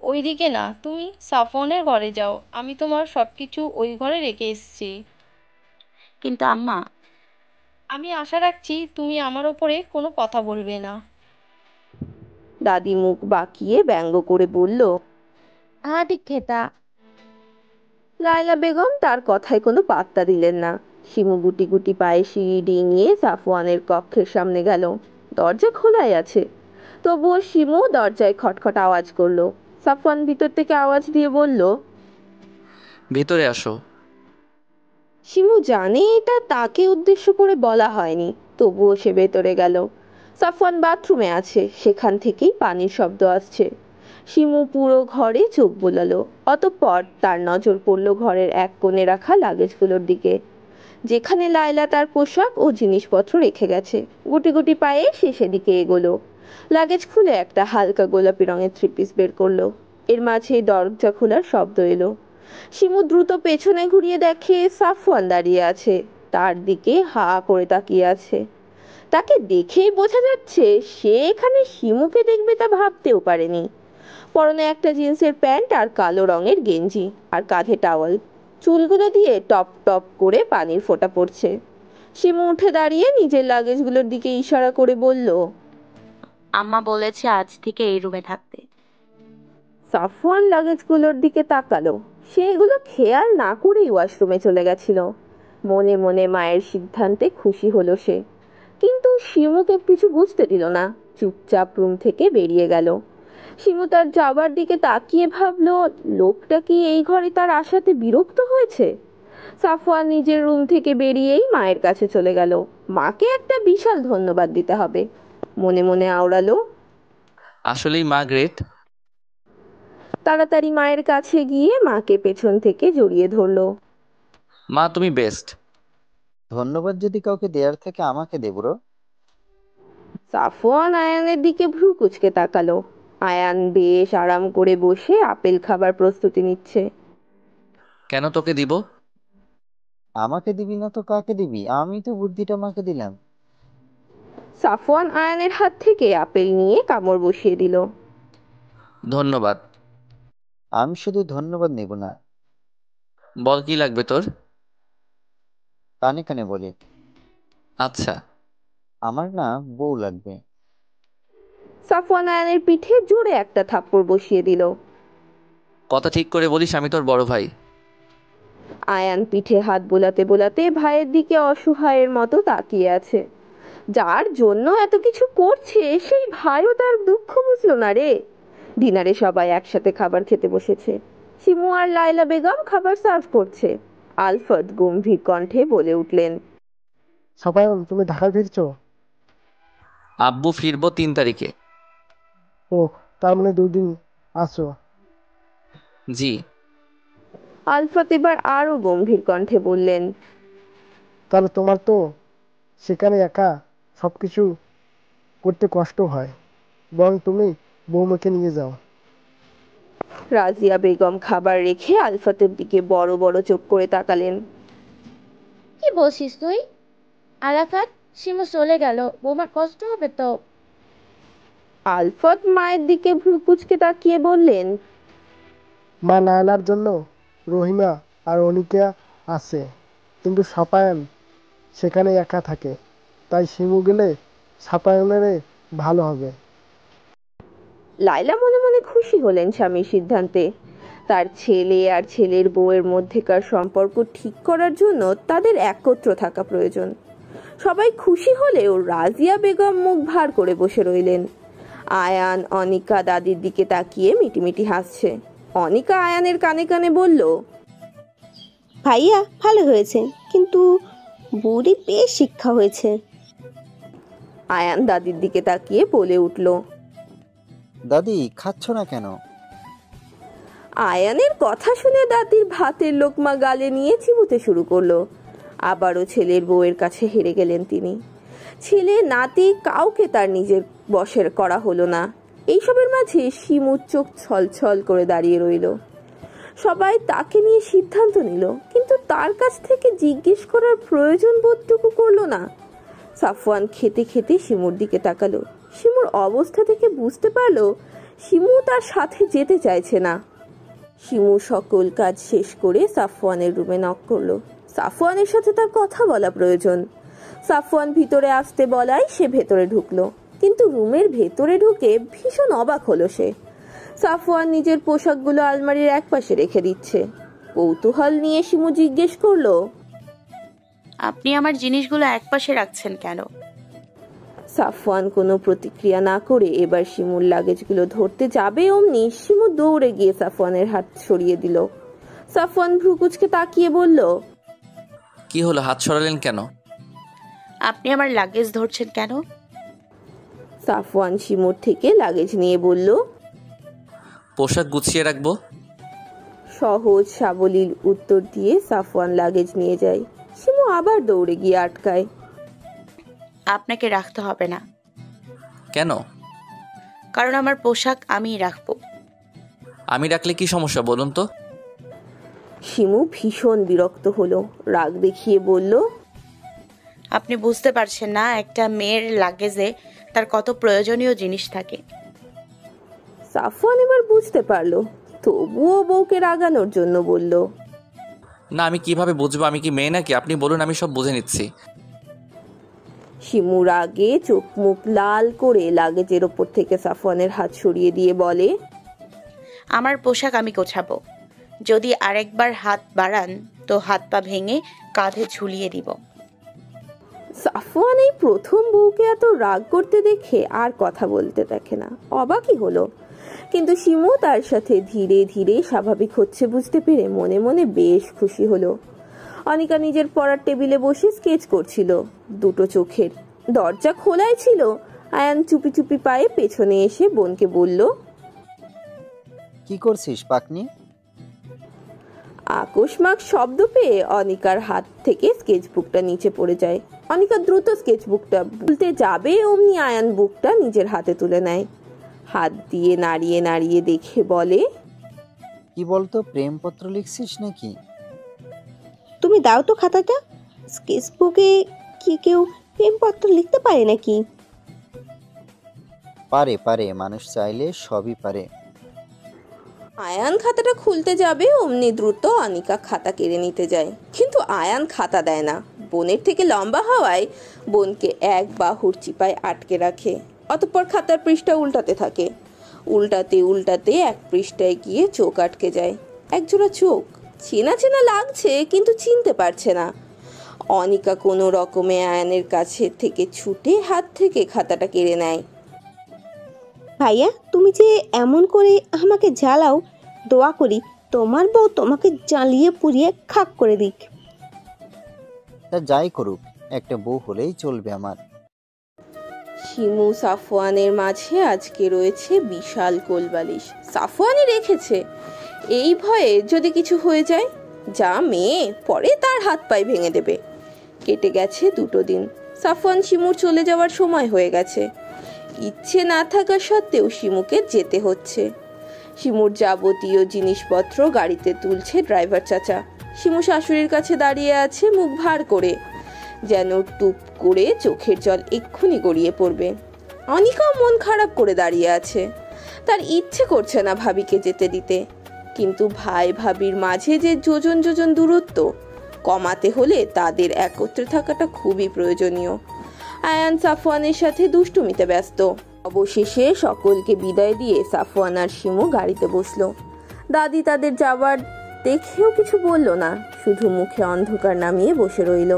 ওইদিকে না, তুমি সাফনের ঘরে যাও, আমি তোমার সব কিছু ওই ঘরে রেখে এসেছি। কিন্তু আম্মা, আমি আশা রাখছি তুমি আমার ওপরে কোনো কথা বলবে না। দাদি মুখ বাঁকিয়ে ব্যঙ্গ করে বলল, ঠিক খেতা। লায়লা বেগম তার কথায় কোনো পাত্তা দিলেন না। শিমু গুটি গুটি পায়ে সিঁড়ি ডিঙিয়ে সাফওয়ানের কক্ষের সামনে গেল। দরজা খোলাই আছে, তবুও শিমু দরজায় খটখট আওয়াজ করলো। সাফওয়ান ভিতর থেকে আওয়াজ দিয়ে বলল, ভেতরে আসো। শিমু জানে এটা তাকে উদ্দেশ্য করে বলা হয়নি, তবুও সে ভেতরে গেল। সাফওয়ান বাথরুমে আছে, সেখান থেকেই পানির শব্দ আসছে। শিমু পুরো ঘরে চোখ বোলালো। অতঃপর তার নজর পড়ল ঘরের এক কোণে রাখা লাগেজগুলোর দিকে, যেখানে লায়লা তার পোশাক ও জিনিসপত্র রেখে গেছে। গুটি গুটি পায়ে সে সেদিকে এগোলো। লাগেজ খুলে একটা হালকা গোলাপি রঙের থ্রি পিস বের করলো। এর মাঝেই দরজা খোলার শব্দ এলো। শিমু দ্রুত পেছনে ঘুরিয়ে দেখে সাফওয়ান দাঁড়িয়ে আছে, তার দিকে হা করে তাকিয়ে আছে। তাকে দেখেই বোঝা যাচ্ছে সে এখানে শিমুকে দেখবে তা ভাবতেও পারেনি। পরনে একটা জিন্সের প্যান্ট আর কালো রঙের গেঞ্জি, আর কাঁধে টাওয়াল। চুলগুলো দিয়ে টপ টপ করে পানির ফোঁটা পড়ছে। শিমু উঠে দাঁড়িয়ে নিজের লাগেজগুলোর দিকে ইশারা করে বলল, আম্মা বলেছে আজ থেকে এই রুমে থাকতে। সাফওয়ান লাগেজগুলোর দিকে তাকালো। সে এগুলো খেয়াল না করেই ওয়াশরুমে চলে গেছিল। মনে মনে মায়ের সিদ্ধান্তে খুশি হলো সে, কিন্তু শিমুকে কিছু বুঝতে দিল না। চুপচাপ রুম থেকে বেরিয়ে গেল। শিমু তার যাবার দিকে তাকিয়ে ভাবলো, লোকটা কি এই ঘরে তার আসাতে বিরক্ত হয়েছে? সাফওয়ান নিজের রুম থেকে বেরিয়েই মায়ের কাছে চলে গেল। মাকে একটা বিশাল ধন্যবাদ দিতে হবে, মনে মনে আওড়ালো। আসলেই মা গ্রেট। তাড়াতাড়ি মায়ের কাছে গিয়ে মাকে পেছন থেকে জড়িয়ে ধরলো। মা তুমি বেস্ট। ধন্যবাদ যদি কাউকে দেয়ার থেকে আমাকে দে ব্রো। সাফওয়ান আয়ানের দিকে ভ্রু কুঁচকে তাকালো। আয়ান বেশ আরাম করে বসে আপেল খাবার প্রস্তুতি নিচ্ছে। কেন তোকে দিব? আমাকে দিবি না তো কাকে দিবি? আমি তো বুদ্ধিটা মাকে দিলাম। সাফওয়ান আয়ানের হাত থেকে আপেল নিয়ে কামড় বসিয়ে দিল। ধন্যবাদ। আমি শুধু ধন্যবাদ নেব না, বল কি লাগবে তোর? কানে কানে বলি, আচ্ছা। আমার না বউ লাগবে। সাফওয়ান আয়ানের পিঠে জোরে একটা থাপ্পড় বসিয়ে দিল। কথা ঠিক করে বলিস, আমি তোর বড় ভাই। আয়ান পিঠে হাত বোলাতে বোলাতে ভাইয়ের দিকে অসহায়ের মতো তাকিয়ে আছে। যার জন্য এত কিছু করছে সেই ভাইও তার দুঃখ বুঝলো না রে। ডিনারে সবাই একসাথে খাবার খেতে বসেছে। শিমু আর লায়লা বেগম খাবার সার্ভ করছে। আলফাত গম্ভীর কণ্ঠে বলে উঠলেন, সাফায়ান, তুমি ঢাকায় ফিরছো? আব্বু ফিরবো 3 তারিখে। ও, তার মানে 2 দিন আছো? জি। আলফাত এবার আরো গম্ভীর কণ্ঠে বললেন, তাহলে তোমার তো সেখানে একা সব কিছু করতে কষ্ট হয়, বরং তুমি বৌমাকে নিয়ে যাও। রাজিয়া বেগম খাবার রেখে আলফাতের দিকে বড় বড় চোখ করে তাকালেন। কি বলছিস তুই? আরাফাত, শিমু চলে গেল, বৌমার কষ্ট হবে তো। আলফাত মায়ের দিকে ভ্রু কুঁচকে তাকিয়ে বললেন, মা নায়লার জন্য রহিমা আর অনিকা আছে, কিন্তু সাপায়ান সেখানে একা থাকে, তাই শিমু গেলে সাপায়ানের ভালো হবে। লায়লা মনে মনে খুশি হলেন স্বামীর সিদ্ধান্তে। তার ছেলে আর ছেলের বউয়ের মধ্যেকার সম্পর্ক ঠিক করার জন্য তাদের একত্র থাকা প্রয়োজন। সবাই খুশি হলেও রাজিয়া বেগম মুখ ভার করে বসে রইলেন। আয়ান অনিকা দাদির দিকে তাকিয়ে মিটিমিটি হাসছে। অনিকা আয়ানের কানে কানে বলল, ভাইয়া ভালো হয়েছে, কিন্তু বুড়ি বেশ শিক্ষা হয়েছে। আয়ান দাদির দিকে তাকিয়ে বলে উঠল, দাদি খাচ্ছ না কেন? আয়ানের কথা শুনে দাদির ভাতের লোকমা গালে নিয়ে চিবুতে শুরু করলো। আবারও ছেলের বউয়ের কাছে হেরে গেলেন তিনি। ছেলে নাতি কাউকে তার নিজের বশের করা হলো না। এইসবের মাঝে শিমুর চোখ ছলছল করে দাঁড়িয়ে রইল। সবাই তাকে নিয়ে সিদ্ধান্ত নিল, কিন্তু তার কাছ থেকে জিজ্ঞেস করার প্রয়োজন বোধটুকু করলো না। সাফওয়ান খেতে খেতে শিমুর দিকে তাকালো। শিমুর অবস্থা থেকে বুঝতে পারলো শিমু তার সাথে যেতে চাইছে না। শিমু সকল কাজ শেষ করে সাফওয়ানের রুমে নক করলো। সাফওয়ানের সাথে তার কথা বলা প্রয়োজন। সাফওয়ান ভিতরে আসতে বলায় সে ভেতরে ঢুকলো, কিন্তু রুমের ভেতরে ঢুকে ভীষণ অবাক হলো সে। সাফওয়ান নিজের পোশাকগুলো আলমারির একপাশে রেখে দিচ্ছে। কৌতূহল নিয়ে শিমু জিজ্ঞেস করলো, আপনি আমার জিনিসগুলো একপাশে রাখছেন কেন? সাফওয়ান কোনো প্রতিক্রিয়া না করে এবার শিমুর লাগেজগুলো ধরতে যাবে, অমনি শিমু দৌড়ে গিয়ে সাফওয়ানের হাত সরিয়ে দিল। সাফওয়ান ভ্রু কুঁচকে তাকিয়ে বলল, কি হলো, হাত সরালেন কেন? আপনি আমার লাগেজ ধরছেন কেন? সাফওয়ান শিমুর থেকে লাগেজ নিয়ে বলল, পোশাক গুছিয়ে রাখবো। সহজ সাবলীল উত্তর দিয়ে সাফওয়ান লাগেজ নিয়ে যায়। শিমু আবার দৌড়ে গিয়ে আটকায়। আপনাকে রাখতে হবে না। কেন? কারণ আমার পোশাক আমিই রাখবো। আমি রাখলে কি সমস্যা বলুন তো? শিমু ভীষণ বিরক্ত হলো, রাগ দেখিয়ে বলল, আপনি বুঝতে পারছেন না একটা মেয়ের লাগেজে তার কত প্রয়োজনীয় জিনিস থাকে। সাফওয়ান এবার বুঝতে পারলো, তবুও বউকে রাগানোর জন্য বলল, না, আমি কিভাবে বুঝবো? আমি কি মেয়ে নাকি? আপনি বলুন, আমি সব বুঝে নিচ্ছি। শিমু রাগে চোখ মুখ লাল করে লাগেজের ওপর থেকে সাফওয়ানের হাত সরিয়ে দিয়ে বলে, আমার পোশাক আমি গোছাবো। যদি আরেকবার হাত বাড়ান তো হাত পা ভেঙে কাঁধে ঝুলিয়ে দিব। সাফওয়ান এই প্রথম বউকে এত রাগ করতে দেখে আর কথা বলতে দেখে না, অবাকই হলো। কিন্তু শিমু তার সাথে ধীরে ধীরে স্বাভাবিক হচ্ছে বুঝতে পেরে মনে মনে বেশ খুশি হলো। অনিকা নিজের পড়ার টেবিলে বসে স্কেচ করছিল, দুটো চোখের। দরজা খোলাই ছিল। আয়ান চুপি চুপি পায়ে পেছনে এসে বোনকে বলল, কি করছিস পাকনি? আকস্মাক শব্দ পেয়ে অনিকার হাত থেকে স্কেচবুকটা নিচে পড়ে যায়। অনিকা দ্রুত স্কেচবুকটা ভুলতে যাবে অমনি আয়ান বুকটা নিজের হাতে তুলে নেয়। হাত দিয়ে নাড়িয়ে নাড়িয়ে দেখে বলে, কি বলতো, প্রেমপত্র লিখছিস নাকি? তুমি দাও তো খাতাটা। স্কেচবুকে কি কেউ প্রেমপত্র লিখতে পারে নাকি? পারে পারে, মানুষ চাইলে সবই পারে। আয়ান খাতাটা খুলতে যাবে অমনি দ্রুত অনিকা খাতা কেড়ে নিতে যায়। কিন্তু আয়ান খাতা দেয় না। বোনের থেকে লম্বা হওয়ায় বোনকে এক বাহুর চিপায় আটকে রাখে। অতঃপর খাতার পৃষ্ঠা উল্টাতে থাকে। উল্টাতে উল্টাতে এক পৃষ্ঠায় গিয়ে চোখ আটকে যায়। একজোড়া চোখ, চেনা চেনা লাগছে কিন্তু চিনতে পারছে না। অনিকা কোনো রকমে আয়ানের কাছে থেকে ছুটে হাত থেকে খাতাটা কেড়ে নেয়। ভাইয়া, তুমি যে এমন করে আমাকে জ্বালাও, দোয়া করি তোমার বউ তোমাকে জ্বালিয়ে পুড়িয়ে খাক করে দিক। তা যাই করুক, একটা বউ হলেই চলবে আমার। শিমু সাফওয়ানের মাঝে আজকে রয়েছে বিশাল কোলবালিশ। সাফওয়ানই রেখেছে, এই ভয়ে যদি কিছু হয়ে যায়। যা মেয়ে, পরে তার হাত পায়ে ভেঙে দেবে। কেটে গেছে 2 দিন। সাফওয়ান শিমুর চলে যাওয়ার সময় হয়ে গেছে। ইচ্ছে না থাকা সত্ত্বেও শিমুকে যেতে হচ্ছে। শিমুর যাবতীয় জিনিসপত্র গাড়িতে তুলছে ড্রাইভার চাচা। শিমু শাশুড়ির কাছে দাঁড়িয়ে আছে মুখ ভার করে, যেন টুপ করে চোখের জল এক্ষুনি গড়িয়ে পড়বে। অনিকাও মন খারাপ করে দাঁড়িয়ে আছে। তার ইচ্ছে করছে না ভাবিকে যেতে দিতে, কিন্তু ভাই ভাবির মাঝে যে যোজন যোজন দূরত্ব, কমাতে হলে তাদের একত্রে থাকাটা খুবই প্রয়োজনীয়। আয়ান সাফওয়ানের সাথে দুষ্টুমিতে ব্যস্ত। অবশেষে সকলকে বিদায় দিয়ে সাফওয়ান আর শিমু গাড়িতে বসলো। দাদি তাদের যাবার দেখেও কিছু বলল না, শুধু মুখে অন্ধকার নামিয়ে বসে রইল।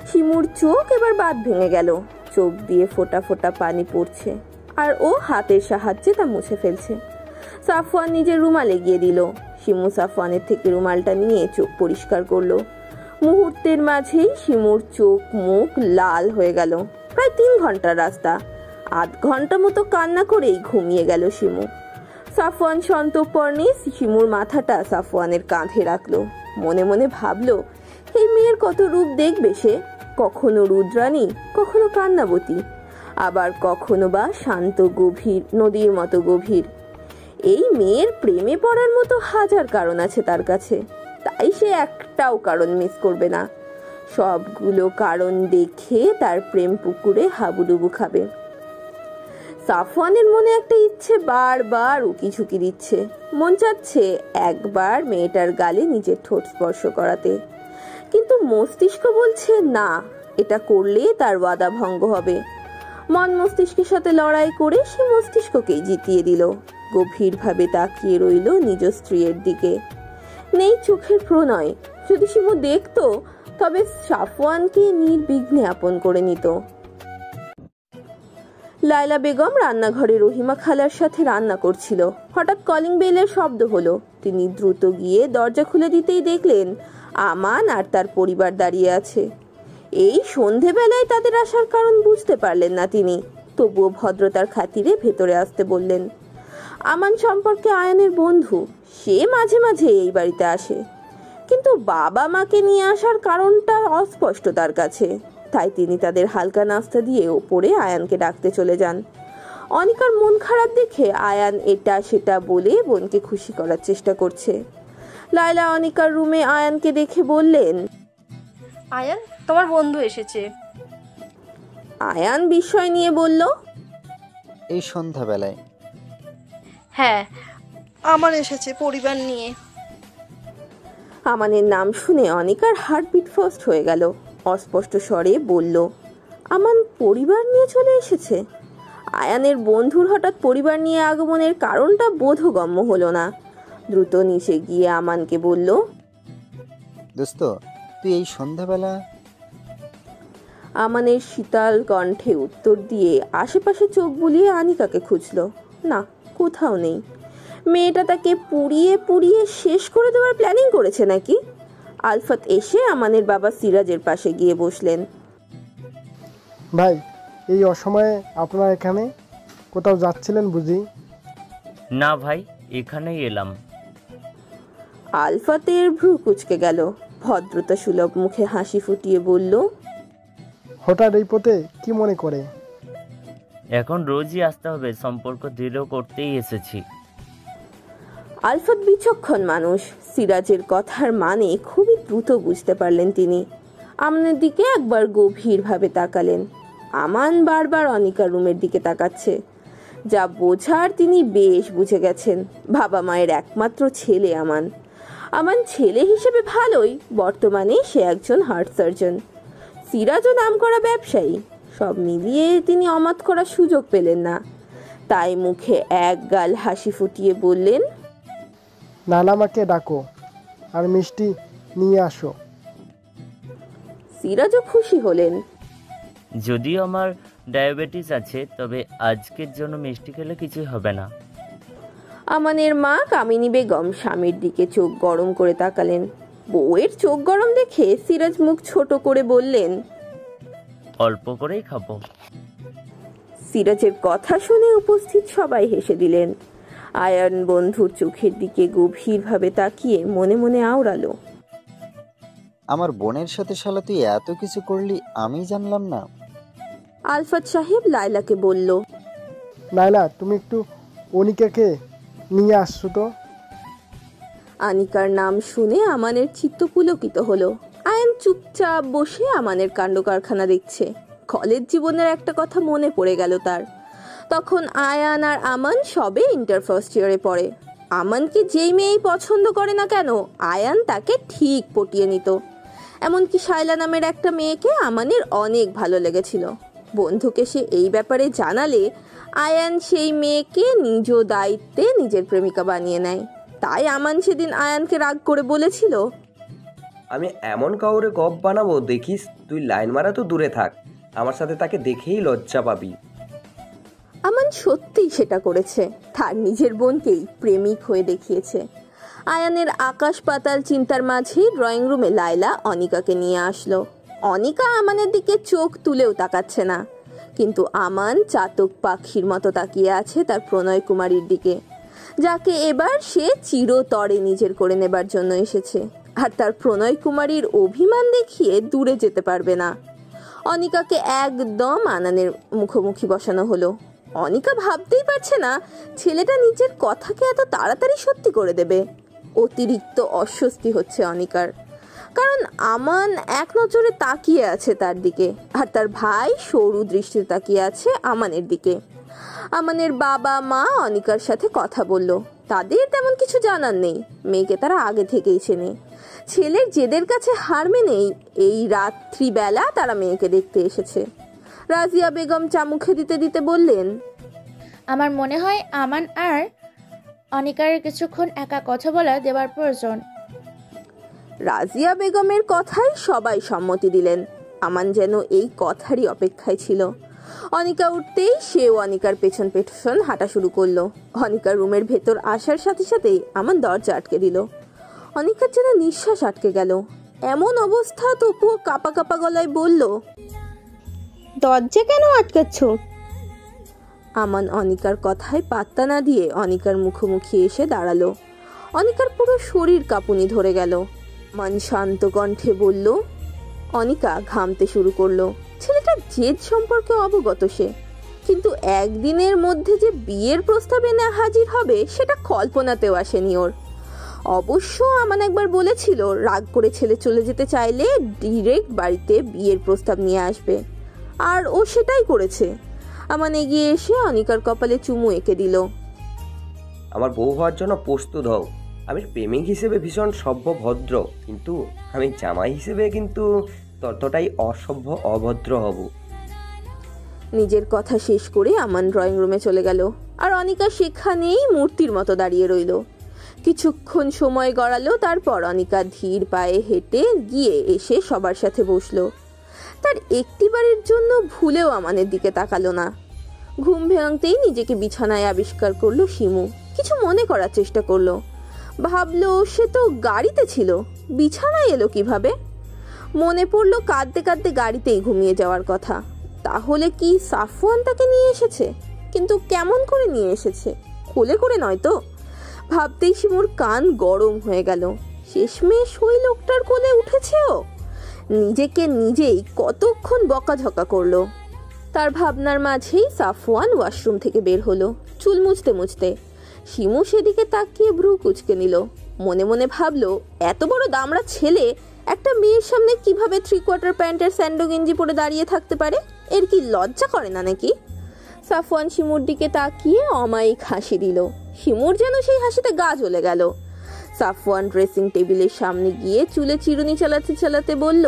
শিমুর চোখ এবার বাদ ভেঙে গেল, চোখ দিয়ে ফোঁটা ফোঁটা পানি পড়ছে, আর ও হাতের সাহায্যে তা মুছে ফেলছে। সাফওয়ান নিজের রুমাল এগিয়ে দিল। শিমু সাফওয়ানের থেকে রুমালটা নিয়ে চোখ পরিষ্কার করলো। মুহূর্তের মাঝেই শিমুর চোখ মুখ লাল হয়ে গেল। প্রায় 3 ঘন্টার রাস্তা। 8 ঘন্টা মতো কান্না করেই ঘুমিয়ে গেল শিমু। সাফওয়ান সন্তর্পণে শিমুর মাথাটা সাফওয়ানের কাঁধে রাখলো। মনে মনে ভাবলো, এই মেয়ের কত রূপ দেখবে সে। কখনো রুদ্রাণী, কখনো কান্নাবতী, আবার কখনো বা শান্ত গভীর নদীর মতো গভীর। এই মেয়ের প্রেমে পড়ার মতো হাজার কারণ আছে তার কাছে, তাই সে একটাও কারণ মিস করবে না। সবগুলো কারণ দেখে তার প্রেম পুকুরে হাবুডুবু খাবে। সাফওয়ানের মনে একটা ইচ্ছে বারবার উকি ঝুঁকি দিচ্ছে। মন চাচ্ছে একবার মেয়েটার গালে নিজের ঠোঁট স্পর্শ করাতে, কিন্তু মস্তিষ্ক বলছে না, এটা করলে তার ওয়াদা ভঙ্গ হবে। মন মস্তিষ্কের সাথে লড়াই করে সে মস্তিষ্ককেই জিতিয়ে দিল। গভীরভাবে তাকিয়ে রইল নিজ স্ত্রীর দিকে। নেই চোখের প্রণয়। যদি শিমু দেখতো তবে সাফওয়ানকে নির্বিঘ্নে আপন করে নিত। লায়লা বেগম রান্নাঘরে রহিমা খালার সাথে রান্না করছিল। হঠাৎ কলিং বেলের শব্দ হলো। তিনি দ্রুত গিয়ে দরজা খুলে দিতেই দেখলেন আমান আর তার পরিবার দাঁড়িয়ে আছে। এই সন্ধেবেলায় তাদের আসার কারণ বুঝতে পারলেন না তিনি, তবুও ভদ্রতার খাতিরে ভেতরে আসতে বললেন। আমান সম্পর্কে আয়ানের বন্ধু, সে মাঝে মাঝে এই বাড়িতে আসে, কিন্তু বাবা মাকে নিয়ে আসার কারণটা অস্পষ্ট তার কাছে। তাই তিনি তাদের হালকা নাস্তা দিয়ে ওপরে আয়ানকে ডাকতে চলে যান। অনিকার মন খারাপ দেখে আয়ান এটা সেটা বলে বোনকে খুশি করার চেষ্টা করছে। লায়লা অনিকার রুমে আয়ানকে দেখে বললেন, আয়ান, তোমার বন্ধু এসেছে। আয়ান বিস্ময় নিয়ে বলল, এই সন্ধ্যাবেলায়? হ্যাঁ, আমার এসেছে পরিবার নিয়ে। আমানের নাম শুনে অনিকার হার্টবিট ফাস্ট হয়ে গেল। অস্পষ্ট স্বরে বলল, আমান পরিবার নিয়ে চলে এসেছে? আয়ানের বন্ধুর হঠাৎ পরিবার নিয়ে আগমনের কারণটা বোধগম্য হলো না। দ্রুত নিচে গিয়ে আমানকে বলল, দোস্ত তুই এই সন্ধ্যাবেলা? আমানের শীতল কণ্ঠে উত্তর দিয়ে আশেপাশে চোখ বুলিয়ে আনিকাকে খুঁজল। না, কোথাও নেই। মেয়েটা তাকে পুড়িয়ে পুড়িয়ে শেষ করে দেওয়ার প্ল্যানিং করেছে নাকি? আলফাত এসে আমানের বাবা সিরাজের পাশে গিয়ে বসলেন। ভাই, এই অসময়ে আপনারা এখানে কোথাও যাচ্ছিলেন বুঝি? না ভাই, এখানেই এলাম। আলফাতের ভ্রু কুঁচকে গেল। ভদ্রতা সুলভ মুখে হাসি ফুটিয়ে বলল, হঠাৎ এই পথে কি মনে করে? এখন রোজই আসতে হবে, সম্পর্ক দৃঢ় করতেই এসেছি। আলফাত বিচক্ষণ মানুষ। সিরাজের কথার মানে খুবই দ্রুত বুঝতে পারলেন তিনি। আমানের দিকে একবার গভীরভাবে তাকালেন। আমান বারবার অনিকার রুমের দিকে তাকাচ্ছে। যা বোঝার তিনি বেশ বুঝে গেছেন। বাবা মায়ের একমাত্র ছেলে আমান। আমান ছেলে হিসেবে ভালোই, বর্তমানে সে একজন হার্ট সার্জন। সিরাজও নামকরা ব্যবসায়ী। সব মিলিয়ে তিনি অমত করার সুযোগ পেলেন না। তাই মুখে এক গাল হাসি ফুটিয়ে বললেন, নানামাকে ডাকো আর মিষ্টি নিয়ে আসো। সিরাজও খুশি হলেন। যদিও আমার ডায়াবেটিস আছে, তবে আজকের জন্য মিষ্টি খেলে কিছুই হবে না। আমানের মা কামিনী বেগম স্বামীর দিকে চোখ গরম করে তাকালেন। বউয়ের চোখ গরম দেখে সিরাজ মুখ ছোট করে বললেন, অল্প করেই খাবো। সিরাজের কথা শুনে উপস্থিত সবাই হেসে দিলেন। আয়ান বন্ধুর চোখের দিকে গভীরভাবে তাকিয়ে মনে মনে আওড়ালো, আমার বোনের সাথে শালা তুই এত কিছু করলি, আমি জানলাম না। আলফাত সাহেব লায়লাকে বলল, লায়লা, তুমি একটু অনিকাকে নিয়ে আসছো তো। আনিকার নাম শুনে আমানের চিত্ত পুলকিত হলো। আয়ান চুপচাপ বসে আমানের কাণ্ড কারখানা দেখছে। কলেজ জীবনের একটা কথা মনে পড়ে গেল তার। তখন আয়ান আর আমান সবে ইন্টার ফার্স্ট ইয়ারে পড়ে। আমানকে যেই মেয়েই পছন্দ করে না কেন, আয়ান তাকে ঠিক পটিয়ে নিত। এমনকি শায়লা নামের একটা মেয়েকে আমানের অনেক ভালো লেগেছিল। বন্ধুকে সে এই ব্যাপারে জানালে আয়ান সেই মেয়েকে নিজ দায়িত্বে নিজের প্রেমিকা বানিয়ে নেয়। তাই আমান সেদিন আয়ানকে রাগ করে বলেছিল, আমি এমন কাউরে গপ বানাবো দেখিস, তুই লাইন মারা তো দূরে থাক, আমার সাথে তাকে দেখেই লজ্জা পাবি। আমান সত্যিই সেটা করেছে। তার নিজের বোনকেই প্রেমিক হয়ে দেখিয়েছে। আয়ানের আকাশ পাতাল চিন্তার মাঝেই ড্রয়িং রুমে লায়লা অনিকাকে নিয়ে আসলো। অনিকা আমানের দিকে চোখ তুলেও তাকাচ্ছে না, কিন্তু আমান চাতক পাখির মতো তাকিয়ে আছে তার প্রণয় কুমারীর দিকে, যাকে এবার সে চিরতরে নিজের করে নেবার জন্য এসেছে। আর তার প্রণয় কুমারীর অভিমান দেখিয়ে দূরে যেতে পারবে না। অনিকাকে একদম আনানের মুখোমুখি বসানো হলো। অনিকা ভাবতেই পারছে না ছেলেটা নিজের কথাকে এত তাড়াতাড়ি সত্যি করে দেবে। অতিরিক্ত অস্বস্তি হচ্ছে অনিকার, কারণ আমান এক নজরে তাকিয়ে আছে তার দিকে, আর তার ভাই সরু দৃষ্টিতে তাকিয়ে আছে আমানের দিকে। আমানের বাবা মা অনিকার সাথে কথা বলল। তাদের তেমন কিছু জানার নেই, মেয়েকে তারা আগে থেকেই চেনে। ছেলের জেদের কাছে হার মেনেই এই রাত্রিবেলা তারা মেয়েকে দেখতে এসেছে। রাজিয়া বেগম চা মুখে দিতে দিতে বললেন, আমার মনে হয় আমান আর অনিকার কিছুক্ষণ একা কথা বলা দেওয়ার প্রয়োজন। রাজিয়া বেগমের কথাই সবাই সম্মতি দিলেন। আমান যেন এই কথারই অপেক্ষায় ছিল। অনিকা উঠতেই সেও অনিকার পেছন পেছন হাঁটা শুরু করলো। অনিকার রুমের ভেতর আসার সাথে সাথেই আমান দরজা আটকে দিল। অনিকার যেন নিঃশ্বাস আটকে গেল। এমন অবস্থা তপুও কাপা কাপা গলায় বলল, দরজা কেন আটকাচ্ছ? আমান অনিকার কথায় পাত্তা না দিয়ে অনিকার মুখোমুখি এসে দাঁড়ালো। অনিকার পুরো শরীর কাঁপুনি ধরে গেল। মান শান্ত কণ্ঠে বলল, অনিকা ঘামতে শুরু করলো। ছেলেটার জেদ সম্পর্কে অবগত সে, কিন্তু একদিনের মধ্যে যে বিয়ের প্রস্তাব এনে হাজির হবে সেটা কল্পনাতেও আসেনি ওর। অবশ্য আমান একবার বলেছিল রাগ করে ছেলে চলে যেতে চাইলে ডিরেক্ট বাড়িতে বিয়ের প্রস্তাব নিয়ে আসবে, আর ও সেটাই করেছে। আমান এগিয়ে এসে অনিকার কপালে চুমু এঁকে দিল। আমার বউ হওয়ার জন্য প্রস্তুত হও। আমি প্রেমিক হিসেবে ভীষণ সভ্য ভদ্র, কিন্তু আমি জামাই হিসেবে কিন্তু ততটাই অসভ্য অভদ্র হব। নিজের কথা শেষ করে আমান ড্রয়িং রুমে চলে গেল, আর অনিকা সেখানেই মূর্তির মতো দাঁড়িয়ে রইল। কিছুক্ষণ সময় গড়ালো, তারপর অনিকা ধীর পায়ে হেঁটে গিয়ে এসে সবার সাথে বসলো। তার একটিবারের জন্য ভুলেও আমানের দিকে তাকালো না। ঘুম ভাঙতেই নিজেকে বিছানায় আবিষ্কার করলো শিমু। কিছু মনে করার চেষ্টা করলো, ভাবলো সে তো গাড়িতে ছিল, বিছানায় এলো কিভাবে। মনে পড়লো কাঁদতে কাঁদতে গাড়িতেই ঘুমিয়ে যাওয়ার কথা। তাহলে কি সাফওয়ান তাকে নিয়ে এসেছে? কিন্তু কেমন করে নিয়ে এসেছে? কোলে করে নয় তো? ভাবতেই শিমুর কান গরম হয়ে গেল। শেষমেশ ওই লোকটার কোলে উঠেছেও। নিজেকে নিজেই কতক্ষণ বকাঝকা করলো। তার ভাবনার মাঝেই সাফওয়ান ওয়াশরুম থেকে বের হলো, চুল মুছতে মুছতে। শিমু সেদিকে তাকিয়ে ভ্রু কুঁচকে নিল। মনে মনে ভাবলো, এত বড় দামড়া ছেলে একটা মেয়ের সামনে কিভাবে 3/4 প্যান্টের স্যান্ডো গেঞ্জি পরে দাঁড়িয়ে থাকতে পারে? এর কি লজ্জা করে না নাকি? সাফওয়ান শিমুর দিকে তাকিয়ে অমায়িক হাসি দিল। শিমুর যেন সেই হাসিতে গা জ্বলে গেল। সাফওয়ান ড্রেসিং টেবিলের সামনে গিয়ে চুলে চিরুনি চালাতে চালাতে বলল।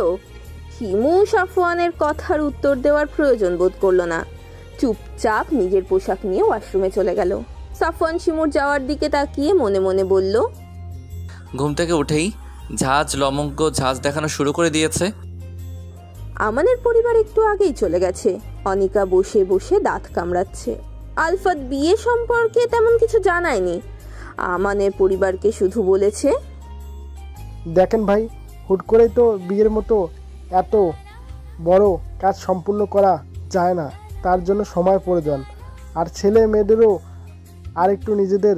শিমু সাফওয়ানের কথার উত্তর দেওয়ার প্রয়োজন বোধ করলো না। চুপচাপ নিজের পোশাক নিয়ে ওয়াশরুমে চলে গেল। সাফওয়ান শিমুর যাওয়ার দিকে তাকিয়ে মনে মনে বলল, ঘুম থেকে উঠেই ঝাঁজ লমঙ্গ ঝাঁজ দেখানো শুরু করে দিয়েছে। আমানের পরিবার একটু আগেই চলে গেছে। অনিকা বসে বসে দাঁত কামড়াচ্ছে। আলফাত বিয়ে সম্পর্কে তেমন কিছু জানায়নি। আমানের পরিবারকে শুধু বলেছে, দেখেন ভাই, হুট করেই তো বিয়ের মতো এত বড় কাজ সম্পূর্ণ করা যায় না, তার জন্য সময় প্রয়োজন। আর ছেলে মেয়েদেরও আর একটু নিজেদের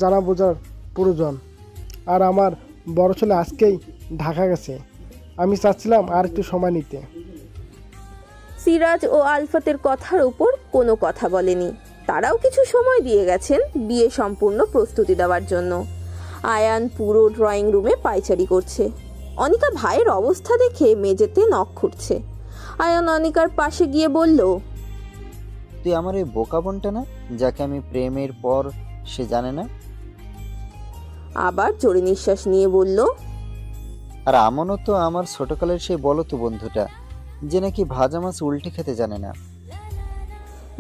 জানা বোঝার প্রয়োজন। আর আমার বড় ছেলে আজকেই ঢাকা গেছে, আমি চাচ্ছিলাম আর একটু সময় নিতে। সিরাজ ও আলফাতের কথার উপর কোনো কথা বলেনি। তারাও কিছু সময় দিয়ে গেছেন বিয়ে সম্পূর্ণ প্রস্তুতি দেওয়ার জন্য। আয়ান পুরো ড্রয়িং রুমে পায়চারি করছে। অনিকা ভাইয়ের অবস্থা দেখে মেঝেতে নখ খুঁড়ছে। আয়ান অনিকার পাশে গিয়ে বলল, তুই আমার ওই বোকা বোনটা না, যাকে আমি প্রেমের পর সে জানে না? আবার জোরে নিঃশ্বাস নিয়ে বলল, আর আমনও তো আমার ছোটকালের সেই বলতো বন্ধুটা, যে নাকি ভাজা মাছ উল্টে খেতে জানে না।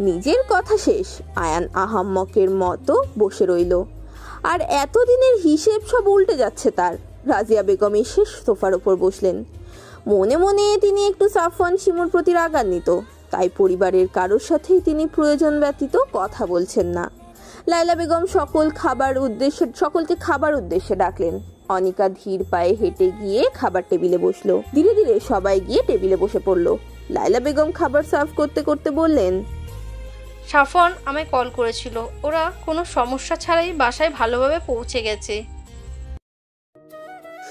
নিজের কথা শেষ, আয়ান আহাম্মকের মতো বসে রইল। আর এতদিনের হিসেব সব উল্টে যাচ্ছে তার। রাজিয়া বেগম এসে সোফার ওপর বসলেন। মনে মনে তিনি একটু সাফওয়ান শিমুর প্রতি রাগান্বিত, তাই পরিবারের কারোর সাথেই তিনি প্রয়োজন ব্যতীত কথা বলছেন না। লায়লা বেগম সকলকে খাবার উদ্দেশ্যে ডাকলেন। অনিকা ধীর পায়ে হেঁটে গিয়ে খাবার টেবিলে বসলো। ধীরে ধীরে সবাই গিয়ে টেবিলে বসে পড়লো। লায়লা বেগম খাবার সার্ভ করতে করতে বললেন, সাফওয়ান আমায় কল করেছিল, ওরা কোনো সমস্যা ছাড়াই বাসায় ভালোভাবে পৌঁছে গেছে।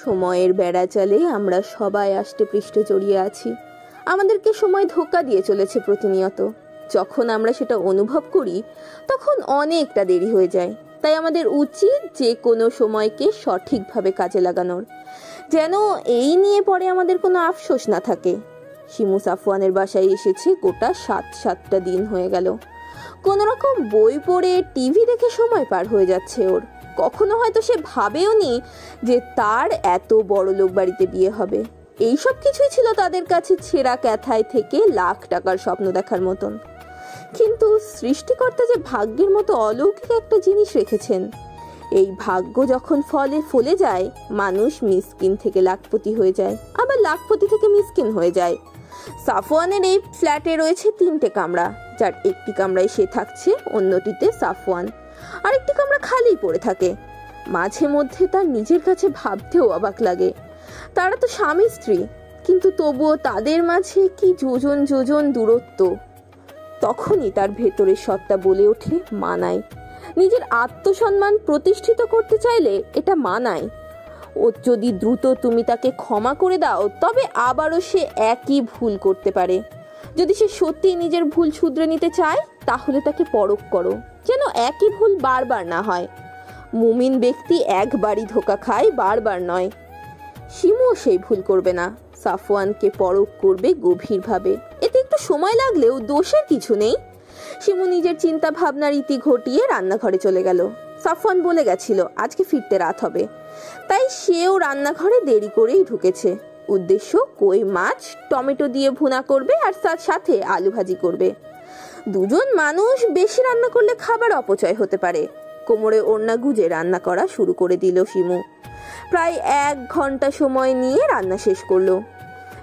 সময়ের বেড়াচালে আমরা সবাই আষ্টে পৃষ্ঠে জড়িয়ে আছি। আমাদেরকে সময় ধোঁকা দিয়ে চলেছে প্রতিনিয়ত। যখন আমরা সেটা অনুভব করি তখন অনেকটা দেরি হয়ে যায়। তাই আমাদের উচিত যে কোনো সময়কে সঠিকভাবে কাজে লাগানোর, যেন এই নিয়ে পরে আমাদের কোনো আফসোস না থাকে। শিমু সাফওয়ানের বাসায় এসেছে গোটা 7টা দিন হয়ে গেল। কোনো রকম বই পড়ে টিভি দেখে সময় পার হয়ে যাচ্ছে ওর। কখনো হয়তো সে ভাবেও নি যে তার এত বড় লোক বাড়িতে বিয়ে হবে। এইসব কিছুই ছিল তাদের কাছে ছেঁড়া ক্যাথায় থেকে লাখ টাকার স্বপ্ন দেখার মতন। কিন্তু সৃষ্টিকর্তা যে ভাগ্যের মতো অলৌকিক একটা জিনিস রেখেছেন, এই ভাগ্য যখন ফলে যায়, মানুষ মিসকিন থেকে লাখপতি হয়ে যায়, আবার লাখপতি থেকে মিসকিন হয়ে যায়। সাফওয়ানের এই ফ্ল্যাটে রয়েছে 3টে কামরা, যার একটি কামরায় সে থাকছে, অন্যটিতে সাফওয়ান। আরেকটি কামরা খালি পড়ে থাকে। মাঝে মধ্যে তার নিজের কাছে ভাবতেও অবাক লাগে। তারা তো স্বামী স্ত্রী, কিন্তু তবুও তাদের মাঝে কি যোজন যোজন দূরত্ব। তখনই তার ভেতরের সত্তা বলে ওঠে, মানায়। নিজের আত্মসম্মান প্রতিষ্ঠিত করতে চাইলে এটা মানায়। ও যদি দ্রুত তুমি তাকে ক্ষমা করে দাও, তবে আবারও সে একই ভুল করতে পারে। যদি সে সত্যি নিজের ভুল শুধরে নিতে চায়, তাহলে তাকে পরখ করো, যেন একই ভুল বারবার না হয়। মুমিন ব্যক্তি একবারই ধোঁকা খায়, বারবার নয়। শিমুও সেই ভুল করবে না। সাফওয়ানকে পরখ করবে গভীরভাবে। এতে একটু সময় লাগলেও দোষের কিছু নেই। শিমু নিজের চিন্তা ভাবনার ইতি ঘটিয়ে রান্নাঘরে চলে গেল। সাফওয়ান বলে গেছিল আজকে ফিরতে রাত হবে, তাই সেও রান্নাঘরে দেরি করেই ঢুকেছে। উদ্দেশ্য কই মাছ টমেটো দিয়ে ভুনা করবে আর তার সাথে আলু ভাজি করবে। দুজন মানুষ বেশি রান্না করলে খাবার অপচয় হতে পারে, কোমরে ওড়না গুজে রান্না করা শুরু করে দিল শিমু। প্রায় 1 ঘন্টা সময় নিয়ে রান্না শেষ করলো।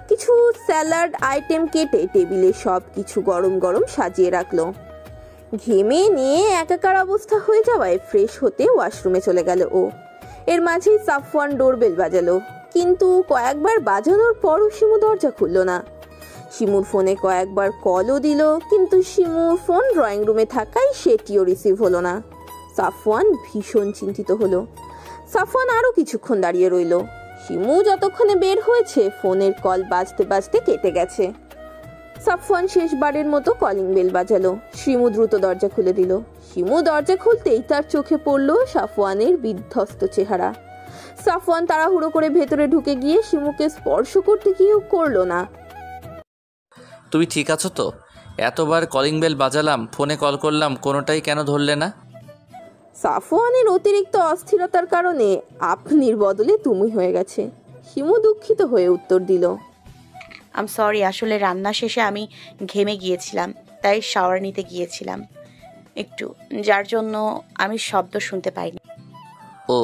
কিছু স্যালাড আইটেম কেটে টেবিলে সব কিছু গরম গরম সাজিয়ে রাখলো। ঘেমে নিয়ে একাকার অবস্থা হয়ে যাওয়ায় ফ্রেশ হতে ওয়াশরুমে চলে গেল ও। এর মাঝেই সাফওয়ান ডোরবেল বাজালো, কিন্তু কয়েকবার বাজানোর পরও শিমু দরজা খুলল না। শিমুর ফোনে কয়েকবার কলও দিল, কিন্তু শিমুর ফোন ড্রয়িং রুমে থাকায় সেটিও রিসিভ হলো না। সাফওয়ান ভীষণ চিন্তিত হলো। সাফওয়ান আরো কিছুক্ষণ দাঁড়িয়ে রইল। শিমু যতক্ষণে বের হয়েছে ফোনের কল বাজতে বাজতে কেটে গেছে। সাফওয়ান শেষবারের মতো কলিং বেল বাজালো। শিমু দ্রুত দরজা খুলে দিল। শিমু দরজা খুলতেই তার চোখে পড়ল সাফওয়ানের বিধ্বস্ত চেহারা। সাফওয়ান তাড়াহুড়ো করে ভেতরে ঢুকে গিয়ে শিমুকে স্পর্শ করতে গিয়েও করলো না। তুমি ঠিক আছো তো? এতবার কলিং বেল বাজালাম, ফোনে কল করলাম, কোনোটাই কেন ধরলে না? সাফওয়ানের অতিরিক্ত অস্থিরতার কারণে আপনির বদলে তুমি হয়ে গেছে। শিমু দুঃখিত হয়ে উত্তর দিল, আম সরি, আসলে রান্না শেষে আমি ঘেমে গিয়েছিলাম, তাই শাওয়ার নিতে গিয়েছিলাম একটু, যার জন্য আমি শব্দ শুনতে পাইনি। ও।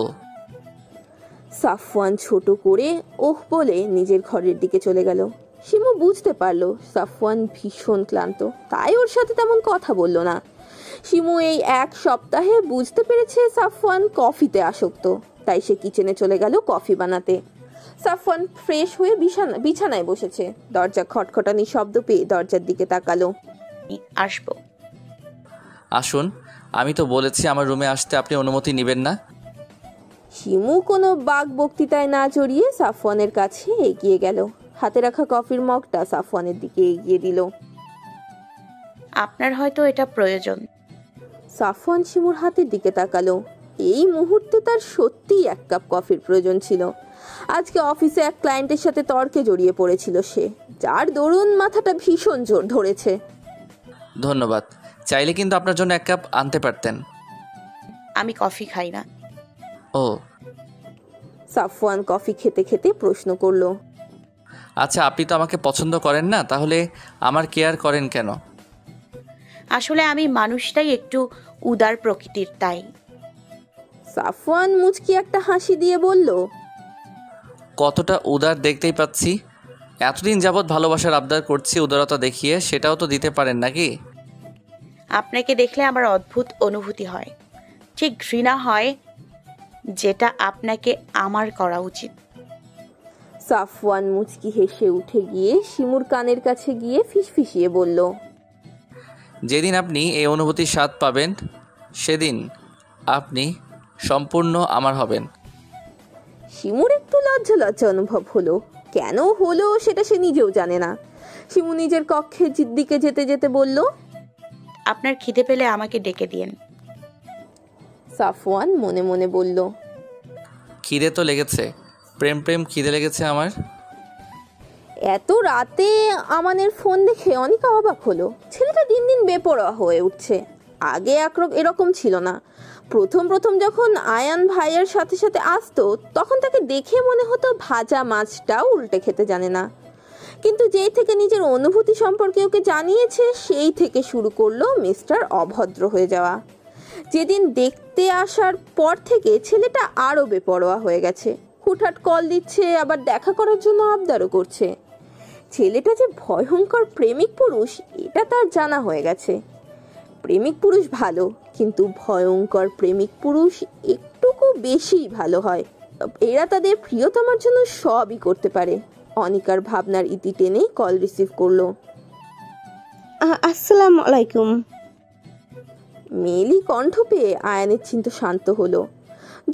সাফওয়ান ছোট করে ওহ বলে নিজের ঘরের দিকে চলে গেল। শিমু বুঝতে পারলো সাফওয়ান ভীষণ ক্লান্ত, তাই ওর সাথে তেমন কথা বলল না। শিমু এই 1 সপ্তাহে বুঝতে পেরেছে সাফওয়ান কফিতে আসক্ত, তাই সে কিচেনে চলে গেল কফি বানাতে। সাফওয়ান ফ্রেশ হয়ে বিছানায় বসেছে। দরজা খটখটানি শব্দ পেয়ে দরজার দিকে তাকালো। আসবো। আসুন, আমি তো বলেছি আমার রুমে আসতে আপনি অনুমতি নেবেন না। শিমু কোনো বাক বক্তৃতায় না জড়িয়ে সাফওয়ানের কাছে এগিয়ে গেল। হাতে রাখা কফির মগটা সাফওয়ানের দিকে এগিয়ে দিল। আপনার হয়তো এটা প্রয়োজন। সাফওয়ান শিমুর হাতের দিকে তাকালো। এই মুহূর্তে তার সত্যিই 1 কাপ কফির প্রয়োজন ছিল। আজকে অফিসে এক ক্লায়েন্টের সাথে তর্কে জড়িয়ে পড়েছিল সে, যার দরুন মাথাটা ভীষণ জোর ধরেছে। ধন্যবাদ, চাইলে কিন্তু আপনার জন্য 1 কাপ আনতে পারতেন। আমি কফি খাই না। ও। সাফওয়ান কফি খেতে খেতে প্রশ্ন করলো, আচ্ছা, আপনি তো আমাকে পছন্দ করেন না, তাহলে আমার কেয়ার করেন কেন? আসলে আমি মানুষটাই একটু উদার প্রকৃতির, তাই। সাফওয়ান মুচকি একটা হাসি দিয়ে বলল, কতটা উদার দেখতেই পাচ্ছি। এতদিন যাবৎ ভালোবাসার আবদার করছি, উদারতা দেখিয়ে সেটাও তো দিতে পারেন নাকি? আপনাকে দেখলে আমার অদ্ভুত অনুভূতি হয়, ঠিক ঘৃণা হয়, যেটা আপনাকে আমার করা উচিত। সাফওয়ান মুচকি হেসে উঠে গিয়ে শিমুর কানের কাছে গিয়ে ফিসফিসিয়ে বলল, যেদিন আপনি এই অনুভূতির স্বাদ পাবেন, সেদিন আপনি সম্পূর্ণ আমার হবেন। শিমুর একটু লজ্জা লজ্জা অনুভব হলো। কেন হলো সেটা সে নিজেও জানে না। শিমু নিজের কক্ষের দিকে যেতে যেতে বলল, আপনার খিদে পেলে আমাকে ডেকে দিয়েন। সাফওয়ান মনে মনে বলল, খিদে তো লেগেছে, প্রেম প্রেম খিদে লেগেছে আমার। এত রাতে আমানের ফোন দেখে অনিকা অবাক হলো। ছেলেটা দিন দিন বেপরোয়া হয়ে উঠছে। আগে এরকম ছিল না। প্রথম যখন আয়ান ভাইয়ের সাথে সাথে আসতো, তখন তাকে দেখে মনে হতো ভাজা মাছটাও উল্টে খেতে জানে না। কিন্তু যেই থেকে নিজের অনুভূতি সম্পর্কে ওকে জানিয়েছে, সেই থেকে শুরু করলো মিস্টার অভদ্র হয়ে যাওয়া। যেদিন দেখতে আসার পর থেকে ছেলেটা আরো বেপরোয়া হয়ে গেছে। হুটহাট কল দিচ্ছে, আবার দেখা করার জন্য আবদারও করছে। ছেলেটা যে ভয়ঙ্কর প্রেমিক পুরুষ, এটা তার জানা হয়ে গেছে। প্রেমিক পুরুষ ভালো, কিন্তু ভয়ঙ্কর প্রেমিক পুরুষ একটুকু বেশি ভালো হয়। এরা তাদের প্রিয়তমার জন্য সবই করতে পারে। অনিকার ভাবনার ইতি টেনে কল রিসিভ করলো। আসসালামু আলাইকুম। মেলি কণ্ঠ পেয়ে আয়ানের চিন্তা শান্ত হলো।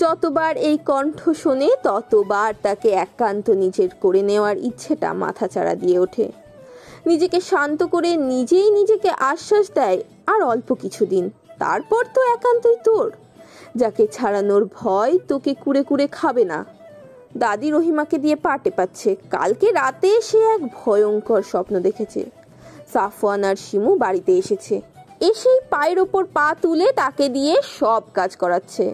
যতবার এই কণ্ঠ শোনে, ততবার তাকে একান্ত নিজের করে নেওয়ার ইচ্ছেটা মাথাচাড়া দিয়ে ওঠে। নিজেকে শান্ত করে নিজেই নিজেকে আশ্বাস দেয়, আর অল্প কিছুদিন, তারপর তো একান্তই তোর। যাকে ছাড়ানোর ভয় তোকে কুড়ে কুড়ে খাবে না। দাদি রহিমাকে দিয়ে পাটে পাচ্ছে। কালকে রাতে সে এক ভয়ঙ্কর স্বপ্ন দেখেছে। সাফওয়ান আর শিমু বাড়িতে এসেছে। এসেই পায়ের ওপর পা তুলে তাকে দিয়ে সব কাজ করাচ্ছে।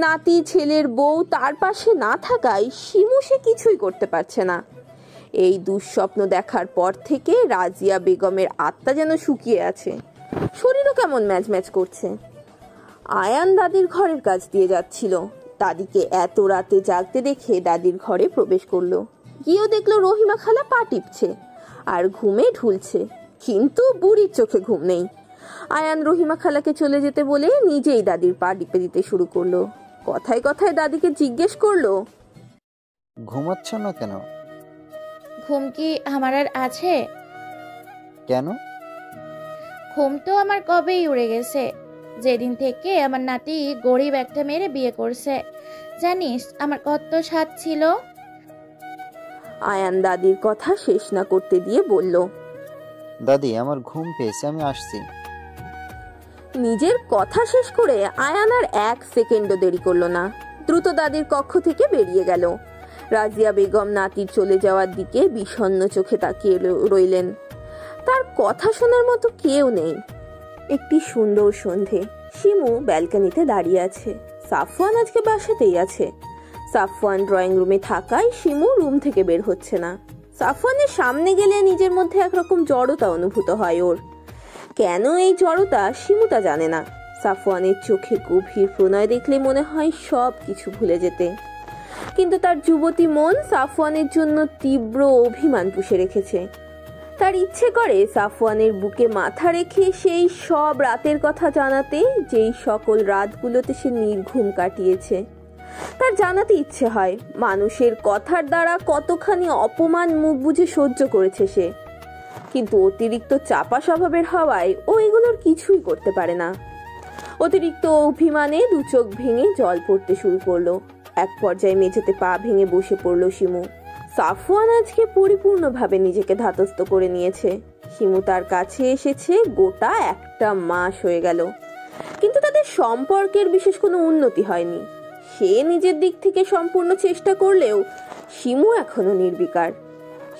নাতি ছেলের বউ তার পাশে না থাকায় শিমু সে কিছুই করতে পারছে না। এই দুঃস্বপ্ন দেখার পর থেকে রাজিয়া বেগমের আত্মা যেন শুকিয়ে আছে, শরীরও কেমন ম্যাচ ম্যাচ করছে। আয়ান দাদির ঘরের কাছ দিয়ে যাচ্ছিল। দাদিকে এত রাতে জাগতে দেখে দাদির ঘরে প্রবেশ করলো। গিয়েও দেখলো রহিমা খালা পা টিপছে আর ঘুমে ঢুলছে, কিন্তু বুড়ির চোখে ঘুম নেই। আয়ান রহিমা খালাকে চলে যেতে বলে নিজেই দাদির পা টিপে দিতে শুরু করলো। কথায় কথায় দাদিকে জিজ্ঞেস করলো, ঘুমাচ্ছ না কেন? ঘুম কি আমার আর আছে? কেন? ঘুম তো আমার কবেই উড়ে গেছে, যেদিন থেকে আমার নাতি গরিব একটা মেরে বিয়ে করছে। জানিস আমার কত স্বাদ ছিল। আয়ান দাদির কথা শেষ না করতে দিয়ে বলল, দাদি আমার ঘুম পেয়েছে, আমি আসছি। নিজের কথা শেষ করে আয়ান আর 1 সেকেন্ডও দেরি করলো না, দ্রুত দাদির কক্ষ থেকে বেরিয়ে গেল। রাজিয়া বেগম নাতির চলে যাওয়ার দিকে বিষণ্ণ চোখে তাকিয়ে রইলেন। তার কথা শোনার মতো কেউ নেই। একটি সুন্দর সন্ধে। শিমু ব্যালকনিতে দাঁড়িয়ে আছে। সাফওয়ান আজকে বাসাতেই আছে। সাফওয়ান ড্রয়িং রুমে থাকায় শিমু রুম থেকে বের হচ্ছে না। সাফওয়ানের সামনে গেলে নিজের মধ্যে একরকম জড়তা অনুভূত হয় ওর। কেন এই জড়তা শিমু তা জানে না। সাফওয়ানের চোখে গভীর প্রণয় দেখলে মনে হয় সব কিছু ভুলে যেতে, কিন্তু তার যুবতী মন সাফওয়ানের জন্য তীব্র অভিমান পুষে রেখেছে। তার ইচ্ছে করে সাফওয়ানের বুকে মাথা রেখে সেই সব রাতের কথা জানাতে, যেই সকল রাতগুলোতে সে নির্ঘুম কাটিয়েছে। তার জানাতে ইচ্ছে হয় মানুষের কথার দ্বারা কতখানি অপমান মুখ বুজে সহ্য করেছে সে, কিন্তু অতিরিক্ত চাপা স্বভাবের হওয়ায় ও এগুলোর কিছুই করতে পারে না। অতিরিক্ত অভিমানে 2 চোখ ভেঙে জল পড়তে শুরু করলো। এক পর্যায়ে মেঝেতে পা ভেঙে বসে পড়লো শিমু। সাফওয়ান আজকে পরিপূর্ণভাবে নিজেকে ধাতস্থ করে নিয়েছে। শিমু তার কাছে এসেছে গোটা 1 মাস হয়ে গেল, কিন্তু তাদের সম্পর্কের বিশেষ কোনো উন্নতি হয়নি। সে নিজের দিক থেকে সম্পূর্ণ চেষ্টা করলেও শিমু এখনো নির্বিকার।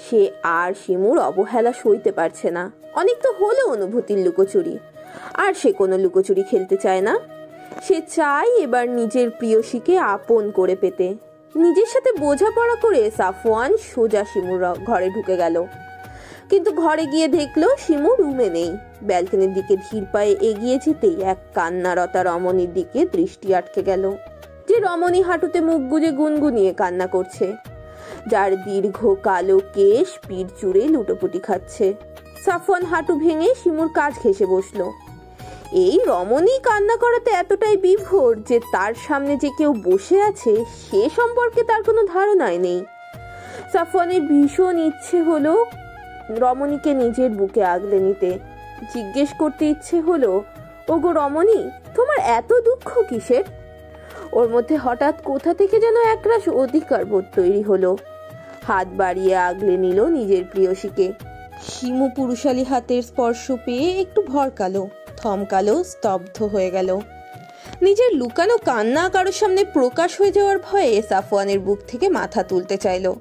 সে আর শিমুর অবহেলা সইতে পারছে না। অনেক তো হলো অনুভূতির লুকোচুরি, আর সে কোনো লুকোচুরি খেলতে চায় না। সে চায় এবার নিজের প্রিয়সীকে আপন করে পেতে। নিজের সাথে বোঝাপড়া করে সাফওয়ান সোজা শিমুর ঘরে ঢুকে গেল, কিন্তু ঘরে গিয়ে দেখলো শিমু রুমে নেই। ব্যালকনির দিকে ধীর পায়ে এগিয়ে যেতেই এক কান্নারতা রমণীর দিকে দৃষ্টি আটকে গেল, যে রমণী হাঁটুতে মুখ গুজে গুনগুনিয়ে কান্না করছে, যার দীর্ঘ কালো কেশ পিঠ জুড়ে লুটোপুটি খাচ্ছে। সাফওয়ান হাঁটু ভেঙে শিমুর কাজ ঘেঁষে বসলো। এই রমণী কান্না করাতে এতটাই বিভোর যে তার সামনে যে কেউ বসে আছে সে সম্পর্কে তার কোনো ধারণাই নেই। সাফওয়ানের ভীষণ ইচ্ছে হলো রমণীকে নিজের বুকে আগলে নিতে। জিজ্ঞেস করতে ইচ্ছে হলো, ওগো রমণী, তোমার এত দুঃখ কিসের? ওর মধ্যে হঠাৎ কোথা থেকে যেন একরাশ অধিকার বোধ তৈরি হলো। হাত বাড়িয়ে আগলে নিল নিজের প্রিয়সীকে। শিমু পুরুষালী হাতের স্পর্শ পেয়ে একটু ভরকালো, থমকালো, স্তব্ধ হয়ে গেল। নিজের লুকানো কান্না কারোর সামনে প্রকাশ হয়ে যাওয়ার ভয়ে সাফওয়ানের বুক থেকে মাথা তুলতে চাইলো,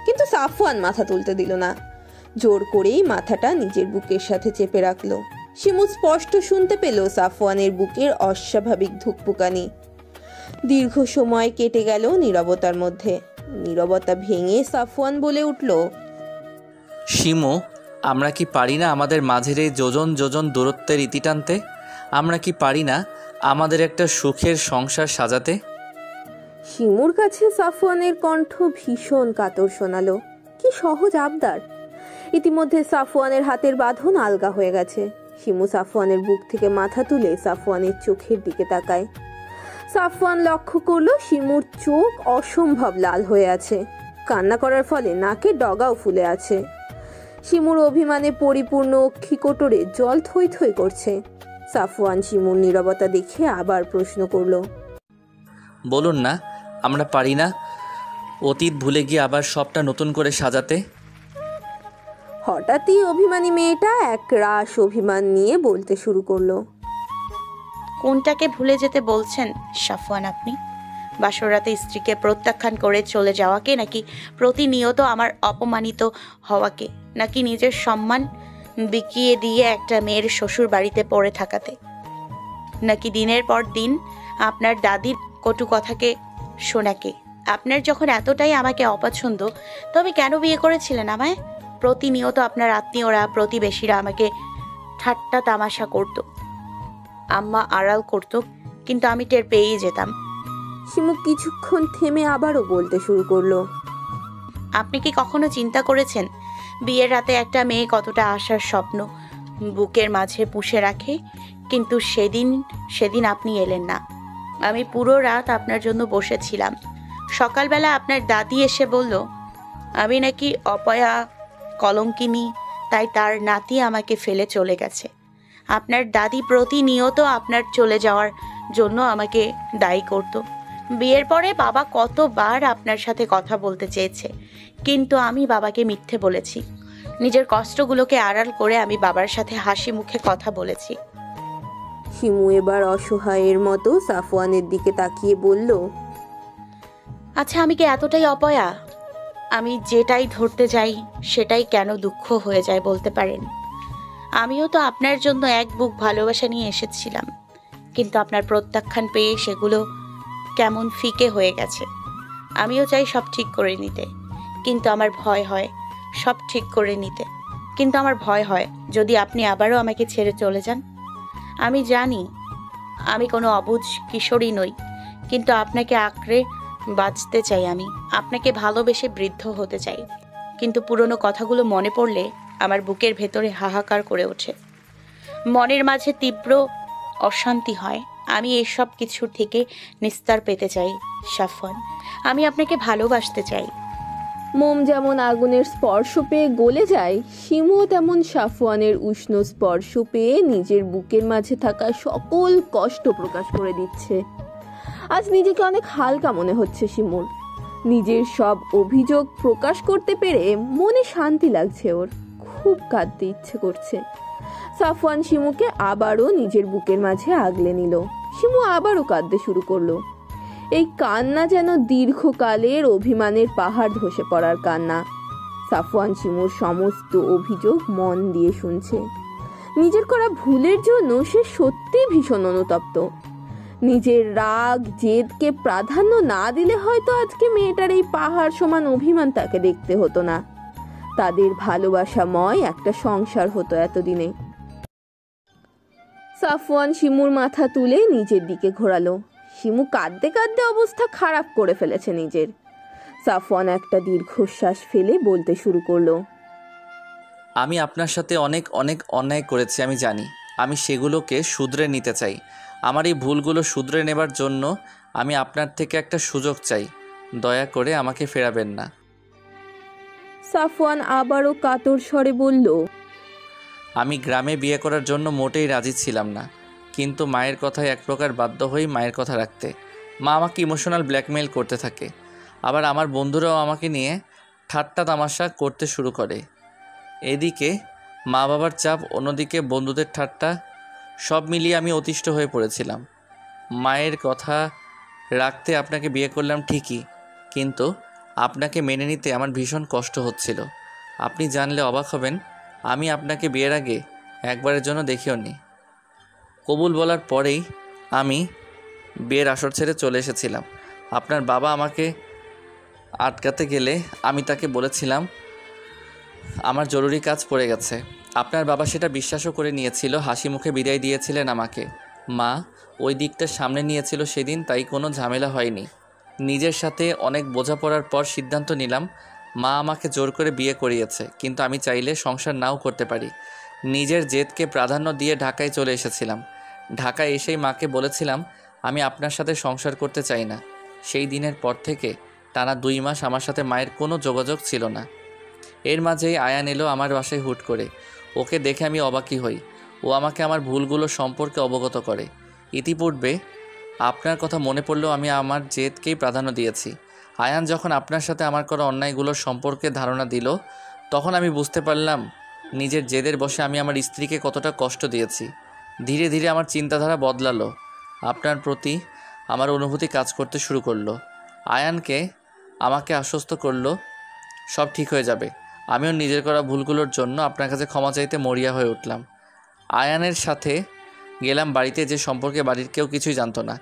কিন্তু সাফওয়ান মাথা তুলতে দিল না। জোর করেই মাথাটা নিজের বুকের সাথে চেপে রাখলো। শিমু স্পষ্ট শুনতে পেল সাফওয়ানের বুকের অস্বাভাবিক ধুকপুকানি। দীর্ঘ সময় কেটে গেল নীরবতার মধ্যে। নীরবতা ভেঙে সাফওয়ান বলে উঠল, শিমু, আমরা কি পারি না আমাদের মাঝের এই যোজন যোজন দূরত্বের ইতি টানতে? আমরা কি পারি না আমাদের একটা সুখের সংসার সাজাতে? শিমুর কাছে সাফওয়ানের কণ্ঠ ভীষণ কাতর শোনালো। কি সহজ আবদার! ইতিমধ্যে সাফওয়ানের হাতের বাঁধন আলগা হয়ে গেছে। শিমু সাফওয়ানের বুক থেকে মাথা তুলে সাফওয়ানের চোখের দিকে তাকায়। সাফওয়ান লক্ষ্য করলো শিমুর চোখ অসম্ভব লাল হয়ে আছে। কান্না করার ফলে নাকে ডগাও ফুলে আছে। শিমুর অভিমানে পরিপূর্ণ অক্ষিকোটরে জল থই থই করছে। সাফওয়ান শিমুর নীরবতা দেখে আবার প্রশ্ন করলো, বলুন না আমরা পারি না অতীত ভুলে গিয়ে আবার সবটা নতুন করে সাজাতে? হঠাৎই অভিমানী মেয়েটা এক রাশ অভিমান নিয়ে বলতে শুরু করলো, কোনটাকে ভুলে যেতে বলছেন সাফওয়ান আপনি? বাসরাতে স্ত্রীকে প্রত্যাখ্যান করে চলে যাওয়াকে, নাকি প্রতিনিয়ত আমার অপমানিত হওয়াকে, নাকি নিজের সম্মান বিকিয়ে দিয়ে একটা মেয়ের শ্বশুর বাড়িতে পড়ে থাকাতে, নাকি দিনের পর দিন আপনার দাদির কটু কথাকে শোনাকে? আপনার যখন এতটাই আমাকে অপছন্দ, তবে কেন বিয়ে করেছিলেন আমায়? প্রতিনিয়ত আপনার আত্মীয়রা, প্রতিবেশীরা আমাকে ঠাট্টা তামাশা করত, আম্মা আড়াল করত, কিন্তু আমি টের পেয়েই যেতাম। শিমু কিছুক্ষণ থেমে আবারও বলতে শুরু করলো। আপনি কি কখনো চিন্তা করেছেন বিয়ের রাতে একটা মেয়ে কতটা আশার স্বপ্ন বুকের মাঝে পুষে রাখে? কিন্তু সেদিন আপনি এলেন না। আমি পুরো রাত আপনার জন্য বসেছিলাম। সকালবেলা আপনার দাদি এসে বলল আমি নাকি অপয়া, কলঙ্কিনী, তাই তার নাতি আমাকে ফেলে চলে গেছে। আপনার দাদি প্রতিনিয়ত আপনার চলে যাওয়ার জন্য আমাকে দায়ী করত। বিয়ের পরে বাবা কতবার আপনার সাথে কথা বলতে চেয়েছে, কিন্তু আমি বাবাকে মিথ্যে বলেছি। নিজের কষ্টগুলোকে আড়াল করে আমি বাবার সাথে হাসি মুখে কথা বলেছি। শিমু এবার অসহায়ের মতো সাফওয়ানের দিকে তাকিয়ে বলল, আচ্ছা, আমি কি এতটাই অপয়া? আমি যেটাই ধরতে যাই সেটাই কেন দুঃখ হয়ে যায় বলতে পারেন? আমিও তো আপনার জন্য এক বুক ভালোবাসা নিয়ে এসেছিলাম, কিন্তু আপনার প্রত্যাখ্যান পেয়ে সেগুলো কেমন ফিকে হয়ে গেছে। আমিও চাই সব ঠিক করে নিতে, কিন্তু আমার ভয় হয় সব ঠিক করে নিতে, কিন্তু আমার ভয় হয় যদি আপনি আবারও আমাকে ছেড়ে চলে যান। আমি জানি আমি কোনো অবুঝ কিশোরী নই, কিন্তু আপনাকে আঁকড়ে বাঁচতে চাই। আমি আপনাকে ভালোবেসে বৃদ্ধ হতে চাই, কিন্তু পুরনো কথাগুলো মনে পড়লে আমার বুকের ভেতরে হাহাকার করে ওঠে, মনের মাঝে তীব্র অশান্তি হয়। আমি এসব কিছু থেকে নিস্তার পেতে চাই সাফওয়ান। আমি আপনাকে ভালোবাসতে চাই। মোম যেমন আগুনের স্পর্শ পেয়ে গলে যায়, শিমুও তেমন সাফওয়ানের উষ্ণ স্পর্শ পেয়ে নিজের বুকের মাঝে থাকা সকল কষ্ট প্রকাশ করে দিচ্ছে। আজ নিজেকে অনেক হালকা মনে হচ্ছে শিমুর। নিজের সব অভিযোগ প্রকাশ করতে পেরে মনে শান্তি লাগছে ওর। খুব কাঁদতে ইচ্ছে করছে। সাফওয়ান শিমুকে আবারও নিজের বুকের মাঝে আগলে নিল। শিমু আবারও কাঁদতে শুরু করলো। এই কান্না যেন দীর্ঘকালের অভিমানের পাহাড় ধসে পড়ার কান্না। সাফওয়ান শিমুর সমস্ত অভিযোগ মন দিয়ে শুনছে। নিজের করা ভুলের জন্য সে সত্যি ভীষণ অনুতপ্ত। নিজের রাগ জেদকে প্রাধান্য না দিলে হয়তো আজকে মেয়েটার এই পাহাড় সমান অভিমান তাকে দেখতে হতো না। তাদের ভালোবাসাময় একটা সংসার হতো এতদিনে। সাফওয়ান শিমুর মাথা তুলে নিজের দিকে ঘোরালো। শিমু কাঁদতে কাঁদতে অবস্থা খারাপ করে ফেলেছে নিজের। সাফওয়ান একটা দীর্ঘশ্বাস ফেলে বলতে শুরু করলো, আমি আপনার সাথে অনেক অনেক অন্যায় করেছি, আমি জানি। আমি সেগুলোকে শুধরে নিতে চাই। আমার এই ভুলগুলো শুধরে নেবার জন্য আমি আপনার থেকে একটা সুযোগ চাই। দয়া করে আমাকে ফেরাবেন না। সাফওয়ান আবারও কাতর স্বরে বলল, আমি গ্রামে বিয়ে করার জন্য মোটেই রাজি ছিলাম না, কিন্তু মায়ের কথায় এক প্রকার বাধ্য হই মায়ের কথা রাখতে। মা আমাকে ইমোশনাল ব্ল্যাকমেইল করতে থাকে, আবার আমার বন্ধুরাও আমাকে নিয়ে ঠাট্টা তামাশা করতে শুরু করে। এদিকে মা বাবার চাপ, অন্যদিকে বন্ধুদের ঠাট্টা, সব মিলিয়ে আমি অতিষ্ঠ হয়ে পড়েছিলাম। মায়ের কথা রাখতে আপনাকে বিয়ে করলাম ঠিকই, কিন্তু আপনাকে মেনে নিতে আমার ভীষণ কষ্ট হচ্ছিল। আপনি জানলে অবাক হবেন, আমি আপনাকে বিয়ের আগে একবারের জন্য দেখিও নি। কবুল বলার পরেই আমি বিয়ের আসর ছেড়ে চলে এসেছিলাম। আপনার বাবা আমাকে আটকাতে গেলে আমি তাকে বলেছিলাম আমার জরুরি কাজ পড়ে গেছে। আপনার বাবা সেটা বিশ্বাসও করে নিয়েছিল, হাসি মুখে বিদায় দিয়েছিলেন আমাকে। মা ওই দিকটা সামনে নিয়েছিল সেদিন, তাই কোনো ঝামেলা হয়নি। নিজের সাথে অনেক বোঝাপড়ার পর সিদ্ধান্ত নিলাম। মা আমাকে জোর করে বিয়ে করিয়েছে, কিন্তু আমি চাইলে সংসার নাও করতে পারি। নিজের জেদকে প্রাধান্য দিয়ে ঢাকায় চলে এসেছিলাম। ঢাকায় এসেই মাকে বলেছিলাম আমি আপনার সাথে সংসার করতে চাই না। সেই দিনের পর থেকে টানা 2 মাস আমার সাথে মায়ের কোনো যোগাযোগ ছিল না। এর মাঝেই আয়ান এলো আমার বাসায় হুট করে। ওকে দেখে আমি অবাকই হই। ও আমাকে আমার ভুলগুলো সম্পর্কে অবগত করে। ইতিপূর্বে আপনার কথা মনে পড়লেও আমি আমার জেদকেই প্রাধান্য দিয়েছি। আয়ান যখন আপনার সাথে আমার করা অন্যায়গুলোর সম্পর্কে ধারণা দিল, তখন আমি বুঝতে পারলাম নিজের জেদের বশে আমি আমার স্ত্রীকে কতটা কষ্ট দিয়েছি। ধীরে ধীরে আমার চিন্তাধারা বদলালো। আপনার প্রতি আমার অনুভূতি কাজ করতে শুরু করলো। আয়ানকে আমাকে আশ্বস্ত করলো সব ঠিক হয়ে যাবে। আমিও নিজের করা ভুলগুলোর জন্য আপনার কাছে ক্ষমা চাইতে মরিয়া হয়ে উঠলাম। আয়ানের সাথে গেলাম বাড়িতে, যে সম্পর্কে বাড়ির কেউ কিছুই জানতো না।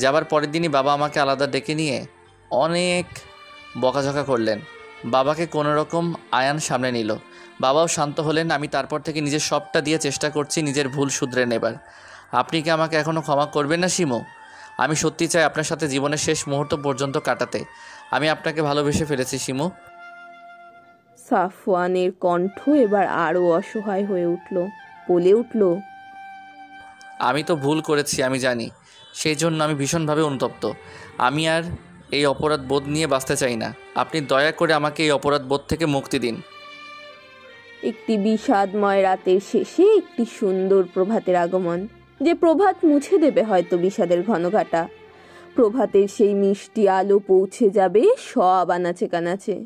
যাবার পরের দিনই বাবা আমাকে আলাদা ডেকে নিয়ে অনেক বকাঝকা করলেন। বাবাকে কোনো রকম আয়ান সামনে নিল। বাবাও শান্ত হলেন। আমি তারপর থেকে নিজের সবটা দিয়ে চেষ্টা করছি নিজের ভুল শুধরে নেবার। আপনি কি আমাকে এখনও ক্ষমা করবেন না শিমু? আমি সত্যি চাই আপনার সাথে জীবনের শেষ মুহূর্ত পর্যন্ত কাটাতে। আমি আপনাকে ভালোবেসে ফেলেছি শিমু। সাফওয়ানের কণ্ঠ এবার আরো অসহায় হয়ে উঠল, বলে উঠল, আমি তো ভুল করেছি, আমি জানি। সেই জন্য আমি ভীষণভাবে অনুতপ্ত। আমি আর এই অপরাধ বোধ নিয়ে বাঁচতে চাই না। আপনি দয়া করে আমাকে এই অপরাধ বোধ থেকে মুক্তি দিন। একটি বিষাদময় রাতের শেষে একটি সুন্দর প্রভাতের আগমন, যে প্রভাত মুছে দেবে হয়তো বিষাদের ঘনঘাটা। প্রভাতের সেই মিষ্টি আলো পৌঁছে যাবে সব আনাচে কানাচে,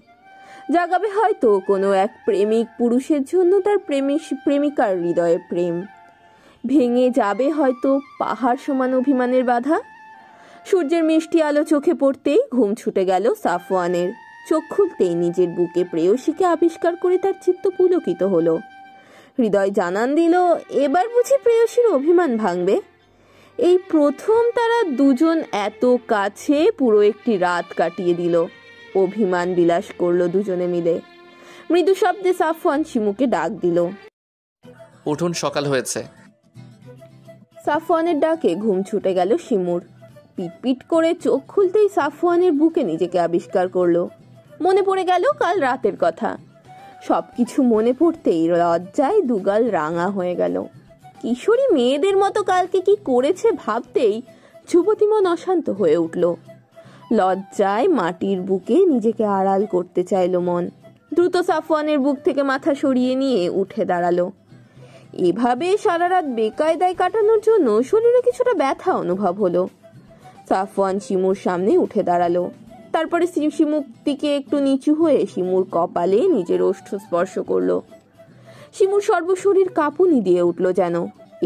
জাগাবে হয়তো কোনো এক প্রেমিক পুরুষের জন্য তার প্রেমিকার হৃদয়ে প্রেম। ভেঙে যাবে হয়তো পাহাড় সমান অভিমানের বাধা। সূর্যের মিষ্টি আলো চোখে পড়তেই ঘুম ছুটে গেল সাফওয়ানের। চোখ খুলতেই নিজের বুকে প্রেয়সীকে আবিষ্কার করে তার চিত্ত পুলকিত হলো। হৃদয় জানান দিল, এবার বুঝি প্রেয়সীর অভিমান ভাঙবে। এই প্রথম তারা দুজন এত কাছে পুরো একটি রাত কাটিয়ে দিল। অভিমান বিলাস করলো দুজনে মিলে। মৃদু শব্দে সাফওয়ান শিমুকে ডাক দিল। উঠুন, সকাল হয়েছে। সাফওয়ানের ডাকে ঘুম ছুটে গেল শিমুর। পিটপিট করে চোখ খুলতেই সাফওয়ানের বুকে নিজেকে আবিষ্কার করলো। মনে পড়ে গেল কাল রাতের কথা। সবকিছু মনে পড়তেই লজ্জায় দুগাল রাঙা হয়ে গেল। কিশোরী মেয়েদের মতো কালকে কি করেছে ভাবতেই যুবতী মন অশান্ত হয়ে উঠল। লজ্জায় মাটির বুকে নিজেকে আড়াল করতে চাইল মন। দ্রুত সাফওয়ানের বুক থেকে মাথা সরিয়ে নিয়ে উঠে দাঁড়ালো। এভাবে সারা রাত বেকায়দায় কাটানোর জন্য শরীরে কিছুটা ব্যথা অনুভব হলো। সাফওয়ান শিমুর সামনে উঠে দাঁড়ালো। তারপরে শিমুর দিকে একটু নিচু হয়ে শিমুর কপালে নিজের ওষ্ঠ স্পর্শ করলো। শিমুর সর্বশরীর কাঁপুনি দিয়ে উঠল যেন।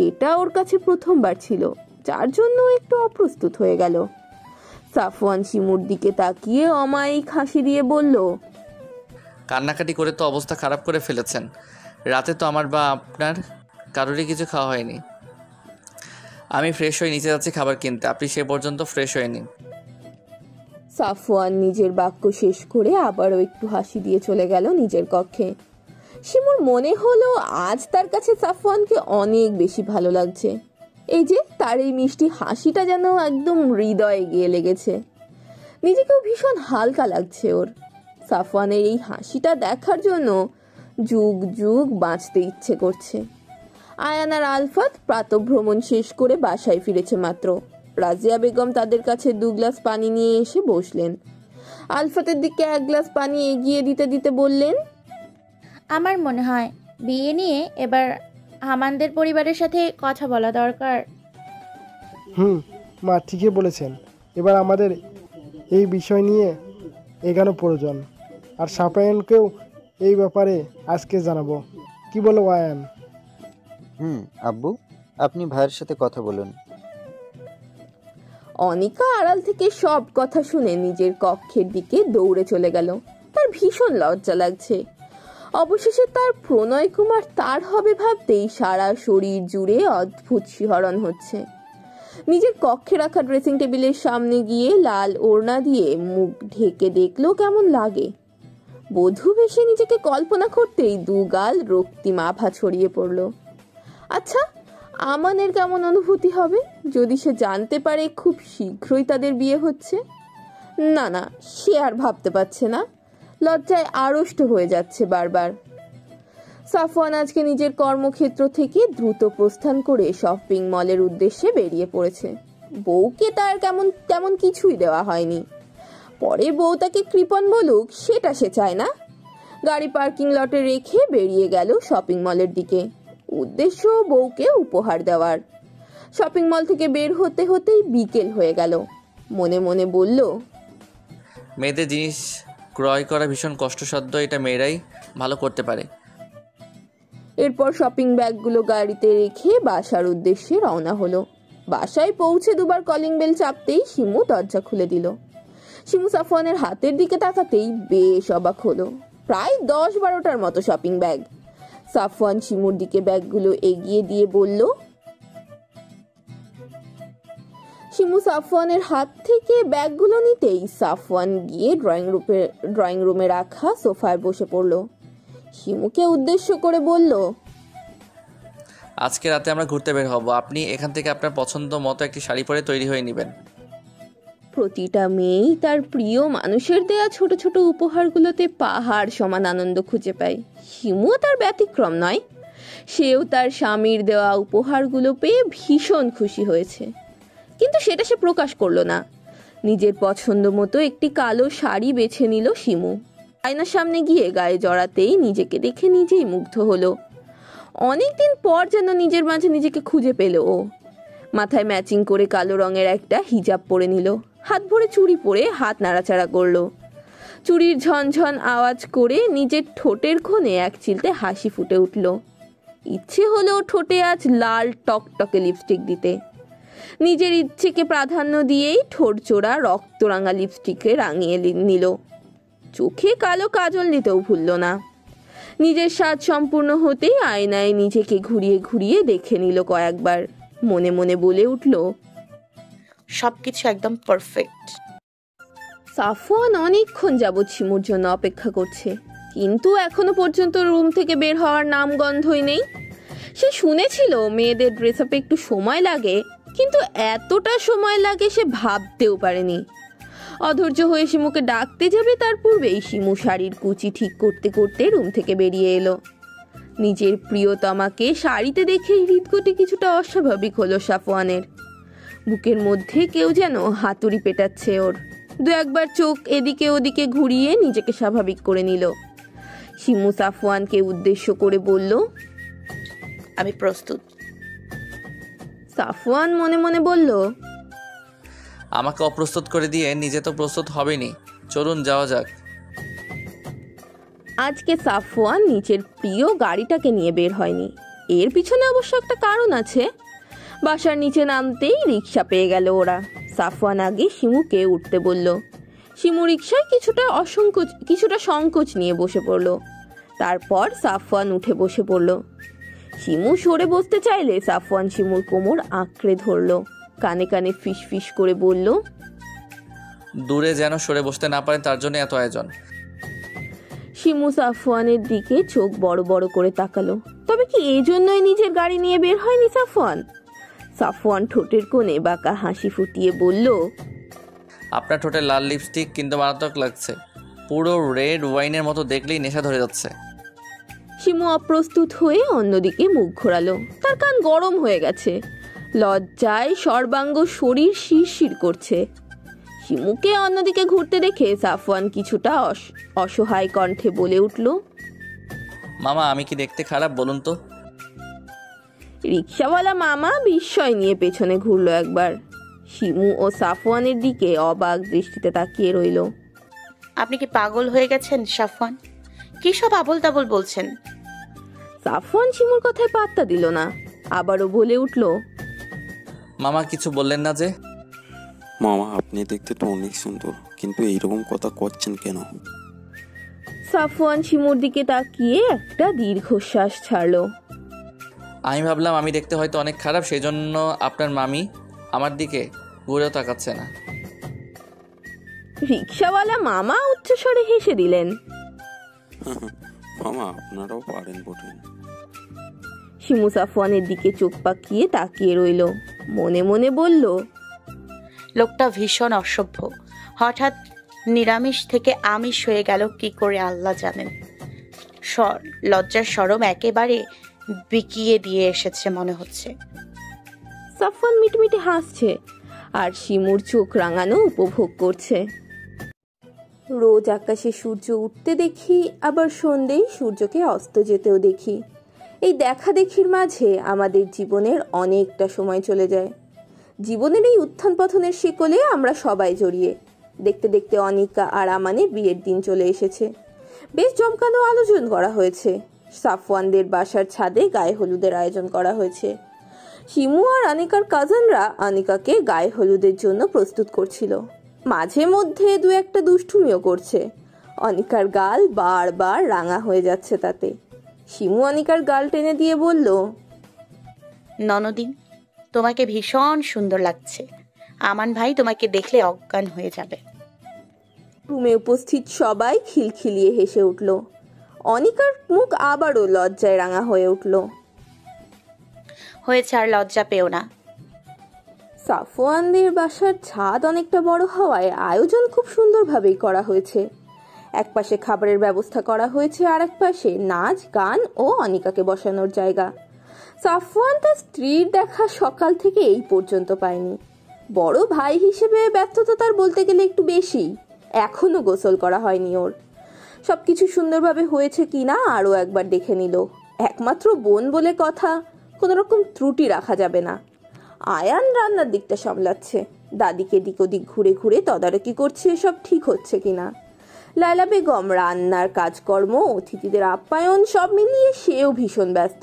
এটা ওর কাছে প্রথমবার ছিল, যার জন্য একটু অপ্রস্তুত হয়ে গেল। সাফওয়ান শিমুর দিকে তাকিয়ে অমায়িক হাসি দিয়ে বলল, কান্নাকাটি করে তো অবস্থা খারাপ করে ফেলেছেন। রাতে তো আমার বা আপনার কারোরই কিছু খাওয়া হয়নি। আমি ফ্রেশ হয়ে নিচে যাচ্ছি খাবার কিনতে, আপনি সে পর্যন্ত ফ্রেশ হয়ে নিন। সাফওয়ান নিজের বাক্য শেষ করে আবারও একটু হাসি দিয়ে চলে গেল নিজের কক্ষে। শিমুর মনে হলো আজ তার কাছে সাফওয়ানকে অনেক বেশি ভালো লাগছে। এই যে তার এই মিষ্টি হাসিটা যেন একদম হৃদয়ে গিয়ে লেগেছে। নিজেকেও ভীষণ হালকা লাগছে ওর। সাফওয়ানের এই হাসিটা দেখার জন্য যুগ যুগ বাঁচতে ইচ্ছে করছে। আয়ান আর আলফাত প্রাতঃভ্রমণ শেষ করে বাসায় ফিরেছে মাত্র। রাজিয়া বেগম তাদের কাছে 2 গ্লাস পানি নিয়ে এসে বসলেন। আলফাতের দিকে 1 গ্লাস পানি এগিয়ে দিতে দিতে বললেন, আমার মনে হয় বিয়ে নিয়ে এবার আমাদের পরিবারের সাথে কথা বলা দরকার। মা ঠিকই বলেছেন। এবার আমাদের এই বিষয় নিয়ে এগানো প্রয়োজন। আর সাপায়নকেও এই ব্যাপারে আজকে জানাবো। কি বলো আয়ান? আব্বু, আপনি ভাইয়ের সাথে কথা বলুন। অনিকা আড়াল থেকে সব কথা শুনে নিজের কক্ষের দিকে দৌড়ে চলে গেল। তার ভীষণ লজ্জা লাগছে। অবশেষে তার প্রণয় কুমার তার হবে ভাবতেই সারা শরীর জুড়ে অদ্ভুত শিহরণ হচ্ছে। নিজের কক্ষে রাখা ড্রেসিং টেবিলের সামনে গিয়ে লাল ওড়না দিয়ে মুখ ঢেকে দেখলো কেমন লাগে। বধূ বেশে নিজেকে কল্পনা করতেই 2 গাল রক্তিম আভা ছড়িয়ে পড়ল। আচ্ছা, আমানের কেমন অনুভূতি হবে যদি সে জানতে পারে খুব শীঘ্রই তাদের বিয়ে হচ্ছে? না না, সে আর ভাবতে পারছে না। লজ্জায় আড়ষ্ট হয়ে যাচ্ছে বারবার। সাফওয়ান আজকে নিজের কর্মক্ষেত্র থেকে দ্রুত প্রস্থান করে শপিং মলের উদ্দেশ্যে বেরিয়ে পড়েছে। বউকে তার তেমন কিছুই দেওয়া হয়নি। পরে বউ তাকে কৃপণ বলুক সেটা সে চায় না। গাড়ি পার্কিং লটে রেখে বেরিয়ে গেল শপিং মলের দিকে। উদ্দেশ্য বউকে উপহার দেওয়ার। শপিং মল থেকে বের হতে হতেই বিকেল হয়ে গেল। মনে মনে বলল, মেয়েদের জিনিস ক্রয় করা ভীষণ কষ্টসাধ্য, এটা মেয়েরাই ভালো করতে পারে। এরপর শপিং ব্যাগগুলো গাড়িতে রেখে বাসার উদ্দেশ্যে রওনা হলো। বাসায় পৌঁছে 2 বার কলিং বেল চাপতেই শিমু দরজা খুলে দিল। শিমু সাফওয়ানের হাতের দিকে তাকাতেই বেশ অবাক হলো। প্রায় 10-12টার মতো শপিং ব্যাগ। সাফওয়ান শিমুর দিকে ব্যাগগুলো এগিয়ে দিয়ে বলল। শিমু সাফওয়ানের হাত থেকে ব্যাগগুলো নিতেই সাফওয়ান গিয়ে ড্রয়িং রুমে রাখা সোফায় বসে পড়ল। শিমুকে উদ্দেশ্য করে বলল, আজকে রাতে আমরা ঘুরতে বের হব। আপনি এখান থেকে আপনার পছন্দ মতো একটি শাড়ি পরে তৈরি হয়ে নেবেন। প্রতিটা মেয়েই তার প্রিয় মানুষের দেয়া ছোট ছোট উপহারগুলোতে পাহাড় সমান আনন্দ খুঁজে পায়। শিমুও তার ব্যতিক্রম নয়। সেও তার স্বামীর দেওয়া উপহারগুলো পেয়ে ভীষণ খুশি হয়েছে, কিন্তু সেটা সে প্রকাশ করলো না। নিজের পছন্দ মতো একটি কালো শাড়ি বেছে নিল শিমু। আয়নার সামনে গিয়ে গায়ে জড়াতেই নিজেকে দেখে নিজেই মুগ্ধ হলো। অনেকদিন পর যেন নিজের মাঝে নিজেকে খুঁজে পেল ও। মাথায় ম্যাচিং করে কালো রঙের একটা হিজাব পরে নিল, হাত ভরে চুড়ি পরে হাত নাড়াচাড়া করলো। চুড়ির ঝনঝন আওয়াজ করে নিজের ঠোঁটের কোণে এক চিলতে হাসি ফুটে উঠল। ইচ্ছে হলো ঠোঁটে আজ লাল টকটকে লিপস্টিক দিতে। নিজের ইচ্ছেকে প্রাধান্য দিয়েই ঠোঁট জোড়া রক্তরাঙা লিপস্টিকে রাঙিয়ে নিল। চোখে কালো কাজল দিতেও ভুলল না। নিজের স্বাদ সম্পূর্ণ হতেই আয়নায় নিজেকে ঘুরিয়ে ঘুরিয়ে দেখে নিল কয়েকবার। মনে মনে বলে উঠল, সবকিছু একদম পারফেক্ট। সাফওয়ান অনেকক্ষণ যাবৎ শিমুর জন্য অপেক্ষা করছে, কিন্তু এখনো পর্যন্ত রুম থেকে বের হওয়ার নাম গন্ধই নেই। সে শুনেছিল মেয়েদের ড্রেস আপে একটু সময় লাগে, কিন্তু এতটা সময় লাগে সে ভাবতেও পারেনি। অধৈর্য হয়ে শিমুকে ডাকতে যাবে তার পূর্বেই শিমু শাড়ির কুচি ঠিক করতে করতে রুম থেকে বেরিয়ে এলো। নিজের প্রিয়তমাকে শাড়িতে দেখে হৃদগতি কিছুটা অস্বাভাবিক হলো সাফওয়ানের। বুকের মধ্যে কেউ যেন হাতুড়ি পেটাচ্ছে ওর। দু একবার চোখ এদিকে ওদিকে ঘুরিয়ে নিজেকে স্বাভাবিক করে নিল। শিমু সাফওয়ানকে উদ্দেশ্য করে বলল, আমি প্রস্তুত। সাফওয়ান মনে মনে বলল, আমাকে অপ্রস্তুত করে দিয়ে নিজে তো প্রস্তুত হবেনি, চলুন যাওয়া যাক। আজকে সাফওয়ান নিজের প্রিয় গাড়িটাকে নিয়ে বের হয়নি। এর পিছনে অবশ্য একটা কারণ আছে। বাসার নিচে নামতেই রিক্সা পেয়ে গেল ওরা। সাফওয়ান আগে শিমুকে উঠতে বলল। শিমু রিক্সায় কিছুটা সংকোচ নিয়ে বসে পড়ল। তারপর সাফওয়ান উঠে বসে পড়ল। শিমু সরে বসতে চাইলে সাফওয়ান শিমুর কোমর আঁকড়ে ধরল। কানে কানে ফিস ফিস করে বলল, দূরে যেন সরে বসতে না পারেন, তার জন্য এত আয়োজন। শিমু সাফওয়ানের দিকে চোখ বড় বড় করে তাকালো। তবে কি এই জন্যই নিজের গাড়ি নিয়ে বের হয়নি সাফওয়ান? সাফওয়ান ঠোঁটের কোণে বাঁকা হাসি ফুটিয়ে বলল, আপনার ঠোঁটে লাল লিপস্টিক কিন্তু মারাত্মক লাগছে, পুরো রেড ওয়াইনের মতো, দেখলেই নেশা ধরে যাচ্ছে। শিমু অপ্রস্তুত হয়ে অন্যদিকে মুখ ঘোরালো। তার কান গরম হয়ে গেছে, লজ্জায় সর্বাঙ্গ শরীর শিরশির করছে। শিমুকে অন্যদিকে ঘুরতে দেখে সাফওয়ান কিছুটা অসহায় কণ্ঠে বলে উঠল, মামা আমি কি দেখতে খারাপ বলুন তো? রিক্সাওয়ালা মামা বিস্ময় নিয়ে পেছনে ঘুরলো একবার। শিমু ও সাফওয়ানের দিকে অবাক দৃষ্টিতে তাকিয়ে রইল। আপনি কি পাগল হয়ে গেছেন সাফওয়ান? কি সব আবোল তাবোল বলছেন? সাফওয়ান শিমুর কথায় পাত্তা দিল না, আবারও বলে উঠল, মামা কিছু বললেন না যে? মামা আপনি দেখতে তো অনেক সুন্দর, কিন্তু এইরকম কথা করছেন কেন? সাফওয়ান শিমুর দিকে তাকিয়ে একটা দীর্ঘশ্বাস ছাড়লো। আমি ভাবলাম আমি দেখতে হয়তো অনেক খারাপ, সেই জন্য আপনার মামি আমার দিকে ঘুরেও তাকাচ্ছে না। রিক্সাওয়ালা মামা উচ্চস্বরে হেসে দিলেন। মামা আপনারাও পারেন বটে। শিমু সাফওয়ানের দিকে চোখ পাকিয়ে তাকিয়ে রইল। মনে মনে বলল, লোকটা ভীষণ অসভ্য। হঠাৎ নিরামিষ থেকে আমিষ হয়ে গেল কি করে আল্লাহ জানেন। লজ্জার শরম একেবারে বিকিয়ে দিয়ে এসেছে মনে হচ্ছে। সাফওয়ান মিটমিটে হাসছে আর শিমুর চোখ রাঙানো উপভোগ করছে। রোজ আকাশে সূর্য উঠতে দেখি, আবার সন্ধ্যেই সূর্যকে অস্ত যেতেও দেখি। এই দেখা দেখির মাঝে আমাদের জীবনের অনেকটা সময় চলে যায়। জীবনের এই উত্থান পতনের শিকলে আমরা সবাই জড়িয়ে। দেখতে দেখতে অনিকা আর আমানের বিয়ের দিন চলে এসেছে। বেশ জমকানো আয়োজন করা হয়েছে। সাফওয়ানদের বাসার ছাদে গায়ে হলুদের আয়োজন করা হয়েছে। শিমু আর অনিকার কাজিনরা অনিকাকে গায়ে হলুদের জন্য প্রস্তুত করছিল। মাঝে মধ্যে দু একটা দুষ্টুমিও করছে। অনিকার গাল বারবার রাঙা হয়ে যাচ্ছে তাতে। শিমু অনিকার গাল টেনে দিয়ে বলল, ননদিন তোমাকে ভীষণ সুন্দর লাগছে। আমান ভাই তোমাকে দেখলে অজ্ঞান হয়ে যাবে। রুমে উপস্থিত সবাই খিলখিলিয়ে হেসে উঠল। অনিকার মুখ আবারও লজ্জায় রাঙা হয়ে উঠল। হয়েছে, আর লজ্জা পেও না। সাফওয়ানদের বাসার ছাদ অনেকটা বড় হওয়ায় আয়োজন খুব সুন্দরভাবেই করা হয়েছে। এক পাশে খাবারের ব্যবস্থা করা হয়েছে, আর এক পাশে নাচ গান ও অনিকাকে বসানোর জায়গা। সাফওয়ান তার স্ত্রীর দেখা সকাল থেকে এই পর্যন্ত পায়নি। বড় ভাই হিসেবে ব্যর্থতা তার বলতে গেলে একটু বেশি। এখনো গোসল করা হয়নি ওর। সবকিছু সুন্দরভাবে হয়েছে কিনা আরও একবার দেখে নিল। একমাত্র বোন বলে কথা, কোনো রকম ত্রুটি রাখা যাবে না। আয়ান রান্নার দিকটা সামলাচ্ছে, দাদিকে দিক ওদিক ঘুরে ঘুরে তদারকি করছে সব ঠিক হচ্ছে কিনা। লায়লা বেগম রান্নার কাজকর্ম, অতিথিদের আপ্যায়ন সব মিলিয়ে সেও ভীষণ ব্যস্ত।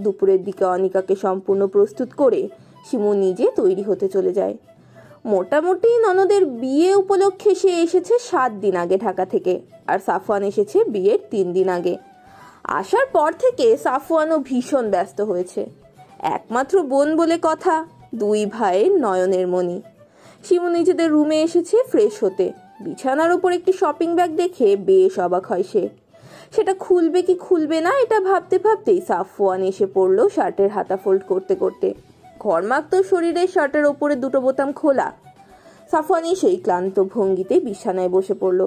দুপুরের দিকে অনিকাকে সম্পূর্ণ প্রস্তুত করে শিমু নিজে তৈরি হতে চলে যায়। মোটামুটি ননদের বিয়ে উপলক্ষে সে এসেছে 7 দিন আগে ঢাকা থেকে, আর সাফওয়ান এসেছে বিয়ের 3 দিন আগে। আসার পর থেকে সাফওয়ানও ভীষণ ব্যস্ত হয়েছে। একমাত্র বোন বলে কথা, 2 ভাইয়ের নয়নের মণি। শিমু নিজেদের রুমে এসেছে ফ্রেশ হতে। বিছানার উপর একটি শপিং ব্যাগ দেখে বেশ অবাক হয় সে। সেটা খুলবে কি খুলবে না এটা ভাবতে ভাবতেই সাফওয়ান এসে পড়লো শার্টের হাতা ফোল্ড করতে করতে। ঘরমাক্ত শরীরে শার্টের ওপরে 2টো বোতাম খোলা। সাফওয়ান সেই ক্লান্ত ভঙ্গিতে বিছানায় বসে পড়লো।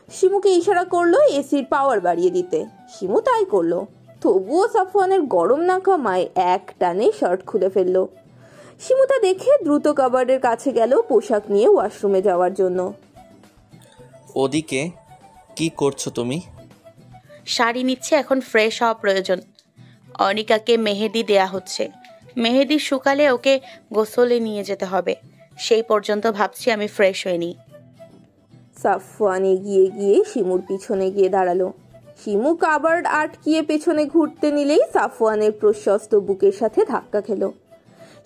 শিমুকে ইশারা করলো এসির পাওয়ার বাড়িয়ে দিতে। শিমু তাই করলো। তবুও সাফওয়ানের গরম না কমায় এক টানে শার্ট খুলে ফেললো। শিমু তা দেখে দ্রুত কাবার্ডের কাছে গেল পোশাক নিয়ে ওয়াশরুমে যাওয়ার জন্য। ওদিকে কি করছো তুমি? শাড়ি নিচ্ছে, এখন ফ্রেশ হওয়া প্রয়োজন। অনিকাকে মেহেদি দেয়া হচ্ছে। মেহেদি শুকালে ওকে গোসলে নিয়ে যেতে হবে। সেই পর্যন্ত ভাবছি আমি ফ্রেশ হয়ে নিই। সাফওয়ান এগিয়ে গিয়ে শিমুর পিছনে গিয়ে দাঁড়ালো। শিমু কাবার্ড আটকিয়ে পেছনে ঘুরতে নিলেই সাফওয়ানের প্রশস্ত বুকের সাথে ধাক্কা খেলো।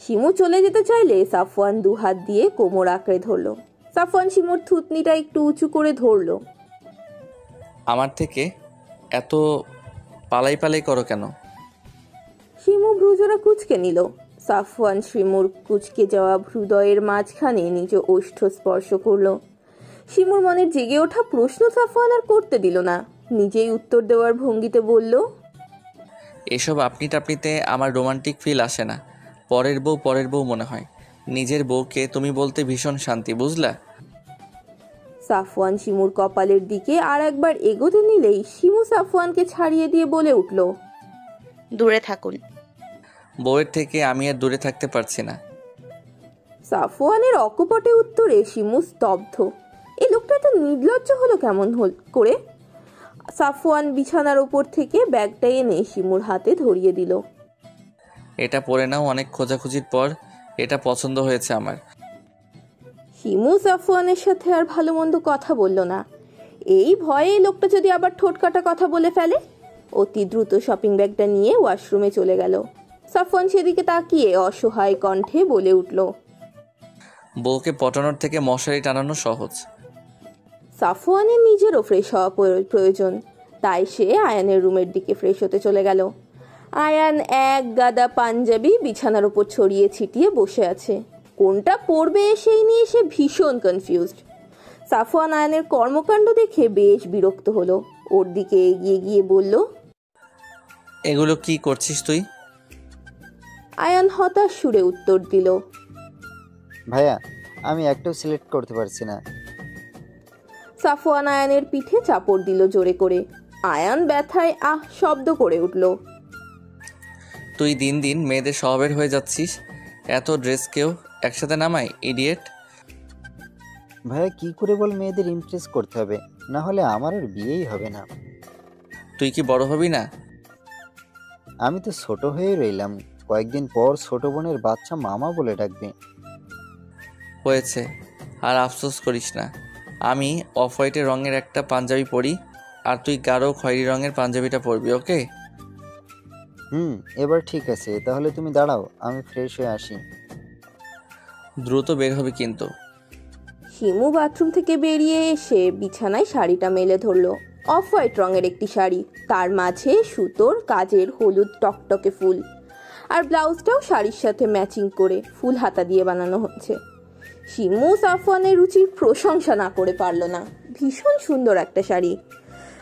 শিমু চলে যেতে চাইলে সাফওয়ান 2 হাত দিয়ে কোমর আঁকড়ে ধরলো। সাফওয়ান শিমুর থুতনিটা একটু উঁচু করে ধরলো। আমার থেকে এত পালাই পালাই করো কেন? শিমু ভ্রুজোড়া কুঁচকে নিল। সাফওয়ান শিমুর কুঁচকে যাওয়া হৃদয়ের মাঝখানে নিজ ওষ্ঠ স্পর্শ করলো। শিমুর মনে জেগে ওঠা প্রশ্ন সাফওয়ান আর করতে দিল না, নিজেই উত্তর দেওয়ার ভঙ্গিতে বলল, এসব আপনি টাপনিতে আমার রোমান্টিক ফিল আসে না। পরের বউ মনে হয়। নিজের বউকে তুমি বলতে ভীষণ শান্তি, বুঝলা? সাফওয়ান শিমুর কপালের দিকে আর একবার এগোতে নিলেই শিমু সাফওয়ানকে ছাড়িয়ে দিয়ে বলে উঠল, দূরে থাকুন। বউয়ের থেকে আমি আর দূরে থাকতে পারছি না। সাফওয়ানের অকপটে উত্তরে শিমু স্তব্ধ। এই লোকটা তো নির্লজ্জ হলো কেমন করে। সাফওয়ান বিছানার ওপর থেকে ব্যাগটা এনে শিমুর হাতে ধরিয়ে দিল। এটা পরে নাও, অনেক খোঁজাখুঁজির পর এটা পছন্দ হয়েছে আমার। শিমু সাফওয়ানের সাথে আর ভালো মন্দ কথা বলল না। এই ভয়ে লোকটা যদি আবার ঠোঁটকাটা কথা বলে ফেলে। অতি দ্রুত শপিং ব্যাগটা নিয়ে ওয়াশরুমে চলে গেল। সাফওয়ান সেদিকে তাকিয়ে অসহায় কণ্ঠে বলে উঠল, বউকে পটানোর থেকে মশারি টানানো সহজ। সাফওয়ানের নিজেরও ফ্রেশ হওয়া প্রয়োজন, তাই সে আয়ানের রুমের দিকে ফ্রেশ হতে চলে গেল। আয়ান এক গাদা পাঞ্জাবি বিছানার উপর ছড়িয়ে ছিটিয়ে বসে আছে। কোনটা পরবে সেই নিয়ে সে ভীষণ কনফিউজড। সাফওয়ান আয়ানের কর্মকাণ্ড দেখে বেশ বিরক্ত হলো। ওর দিকে এগিয়ে গিয়ে বলল, এগুলো কি করছিস তুই? আয়ান হতাশ সুরে উত্তর দিল, ভাইয়া আমি একটাও সিলেক্ট করতে পারছি না। সাফওয়ান আয়ানের পিঠে চাপড় দিল জোরে করে। আয়ান ব্যথায় আহ শব্দ করে উঠল। তুই দিন দিন মেয়েদের স্বভাবের হয়ে যাচ্ছিস। এত ড্রেস কেউ একসাথে নামায়, ইডিয়েট। ভাইয়া কি করে বল মেয়েদের ইমপ্রেস করতে হবে, না হলে আমার আর বিয়েই হবে না। তুই কি বড় হবি না? আমি তো ছোট হয়ে রইলাম, কয়েকদিন পর ছোট বোনের বাচ্চা মামা বলে ডাকবে। হয়েছে, আর আফসোস করিস না। আমি অফ হোয়াইটের রঙের একটা পাঞ্জাবি পরি, আর তুই গাঢ় খয়েরি রঙের পাঞ্জাবিটা পরবি, ওকে? এবার ঠিক আছে, তাহলে তুমি দাঁড়াও, আমি ফ্রেশ হয়ে আসি। দ্রুত বের হবে কিন্তু। শিমু বাথরুম থেকে বেরিয়ে এসে বিছানায় শাড়িটা মেলে ধরলো। অফ হোয়াইট রঙের একটি শাড়ি, তার মাঝে সুতোর কাজের হলুদ টকটকে ফুল, আর ব্লাউজটাও শাড়ির সাথে ম্যাচিং করে ফুল হাতা দিয়ে বানানো হচ্ছে। শিমু সাফওয়ানের রুচির প্রশংসা না করে পারল না। ভীষণ সুন্দর একটা শাড়ি।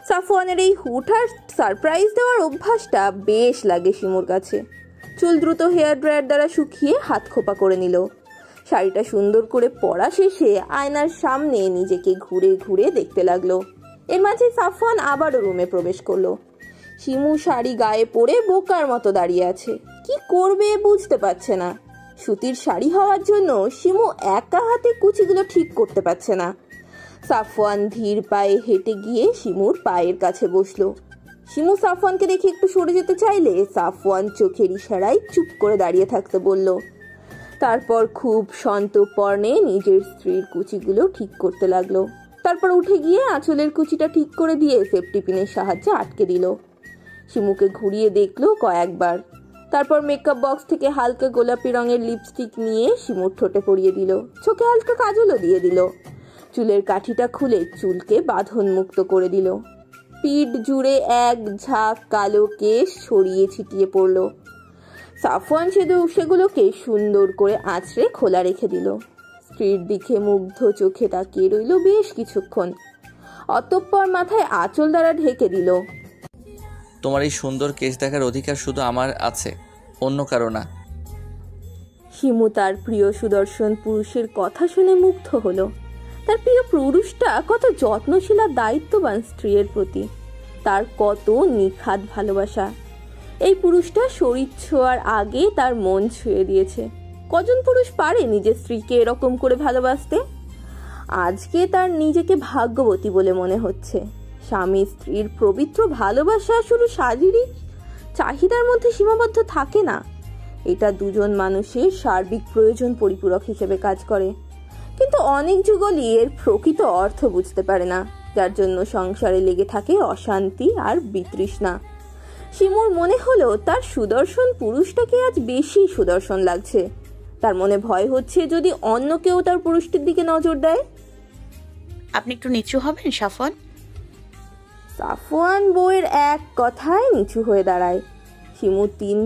সাফওয়ানের এই হুটহাট সারপ্রাইজ দেওয়ার অভ্যাসটা বেশ লাগে শিমুর কাছে। চুল দ্রুত হেয়ার ড্রায়ার দ্বারা শুকিয়ে হাত খোপা করে নিল। শাড়িটা সুন্দর করে পরা শেষে আয়নার সামনে নিজেকে ঘুরে ঘুরে দেখতে লাগলো। এর মাঝে সাফওয়ান আবারও রুমে প্রবেশ করলো। শিমু শাড়ি গায়ে পরে বোকার মতো দাঁড়িয়ে আছে, কি করবে বুঝতে পারছে না। সুতির শাড়ি হওয়ার জন্য শিমু একা হাতে কুচিগুলো ঠিক করতে পারছে না। সাফওয়ান ধীর পায়ে হেঁটে গিয়ে শিমুর পায়ের কাছে বসলো। শিমু সাফওয়ানকে দেখে একটু সরে যেতে চাইলে সাফওয়ান চোখের ইশারায় চুপ করে দাঁড়িয়ে থাকতে বলল। তারপর খুব সন্তর্পণে নিজের স্ত্রীর কুচিগুলো ঠিক করতে লাগলো। তারপর উঠে গিয়ে আঁচলের কুচিটা ঠিক করে দিয়ে সেফটি পিনের সাহায্যে আটকে দিল। শিমুকে ঘুরিয়ে দেখলো কয়েকবার। তারপর মেকআপ বক্স থেকে হালকা গোলাপি রঙের লিপস্টিক নিয়ে শিমুর ঠোঁটে পরিয়ে দিল, চোখে হালকা কাজলও দিয়ে দিল। চুলের কাঠিটা খুলে চুলকে বাঁধন মুক্ত করে দিল। পিঠ জুড়ে এক ঝাঁক কালো কেশ ছড়িয়ে ছিটিয়ে পড়ল। সাফওয়ান সেগুলোকে সুন্দর করে আঁচড়ে খোলা রেখে দিল। স্ত্রীর দিকে মুগ্ধ চোখে তাকিয়ে রইল বেশ কিছুক্ষণ। অতঃপর মাথায় আঁচল দ্বারা ঢেকে দিল। তোমার এই সুন্দর কেশ দেখার অধিকার শুধু আমার আছে, অন্য কারো না। শিমু তার প্রিয় সুদর্শন পুরুষের কথা শুনে মুগ্ধ হলো। তার প্রিয় পুরুষটা কত যত্নশীল আর দায়িত্ববান স্ত্রীর প্রতি, তার কত নিখাদ ভালোবাসা। এই পুরুষটা শরীর ছোঁয়ার আগে তার মন ছুঁয়ে দিয়েছে। কজন পুরুষ পারে নিজের স্ত্রীকে এরকম করে ভালোবাসতে? আজকে তার নিজেকে ভাগ্যবতী বলে মনে হচ্ছে। স্বামী স্ত্রীর পবিত্র ভালোবাসা শুধু শারীরিক চাহিদার মধ্যে সীমাবদ্ধ থাকে না, এটা দুজন মানুষের সার্বিক প্রয়োজন পরিপূরক হিসেবে কাজ করে। কিন্তু অনেক যুগলই এর প্রকৃত অর্থ বুঝতে পারে না, যার জন্য সংসারে লেগে থাকে অশান্তি আর বিতৃষ্ণা। শিমুর মনে হলো তার সুদর্শন পুরুষটাকে আজ বেশি সুদর্শন লাগছে। তার মনে ভয় হচ্ছে যদি অন্য কেউ তার পুরুষটির দিকে নজর দেয়। আপনি একটু নিচু হবেন সাফওয়ান? সাফওয়ান বউয়ের এক কথায় নিচু হয়ে দাঁড়ায়। শিমু 3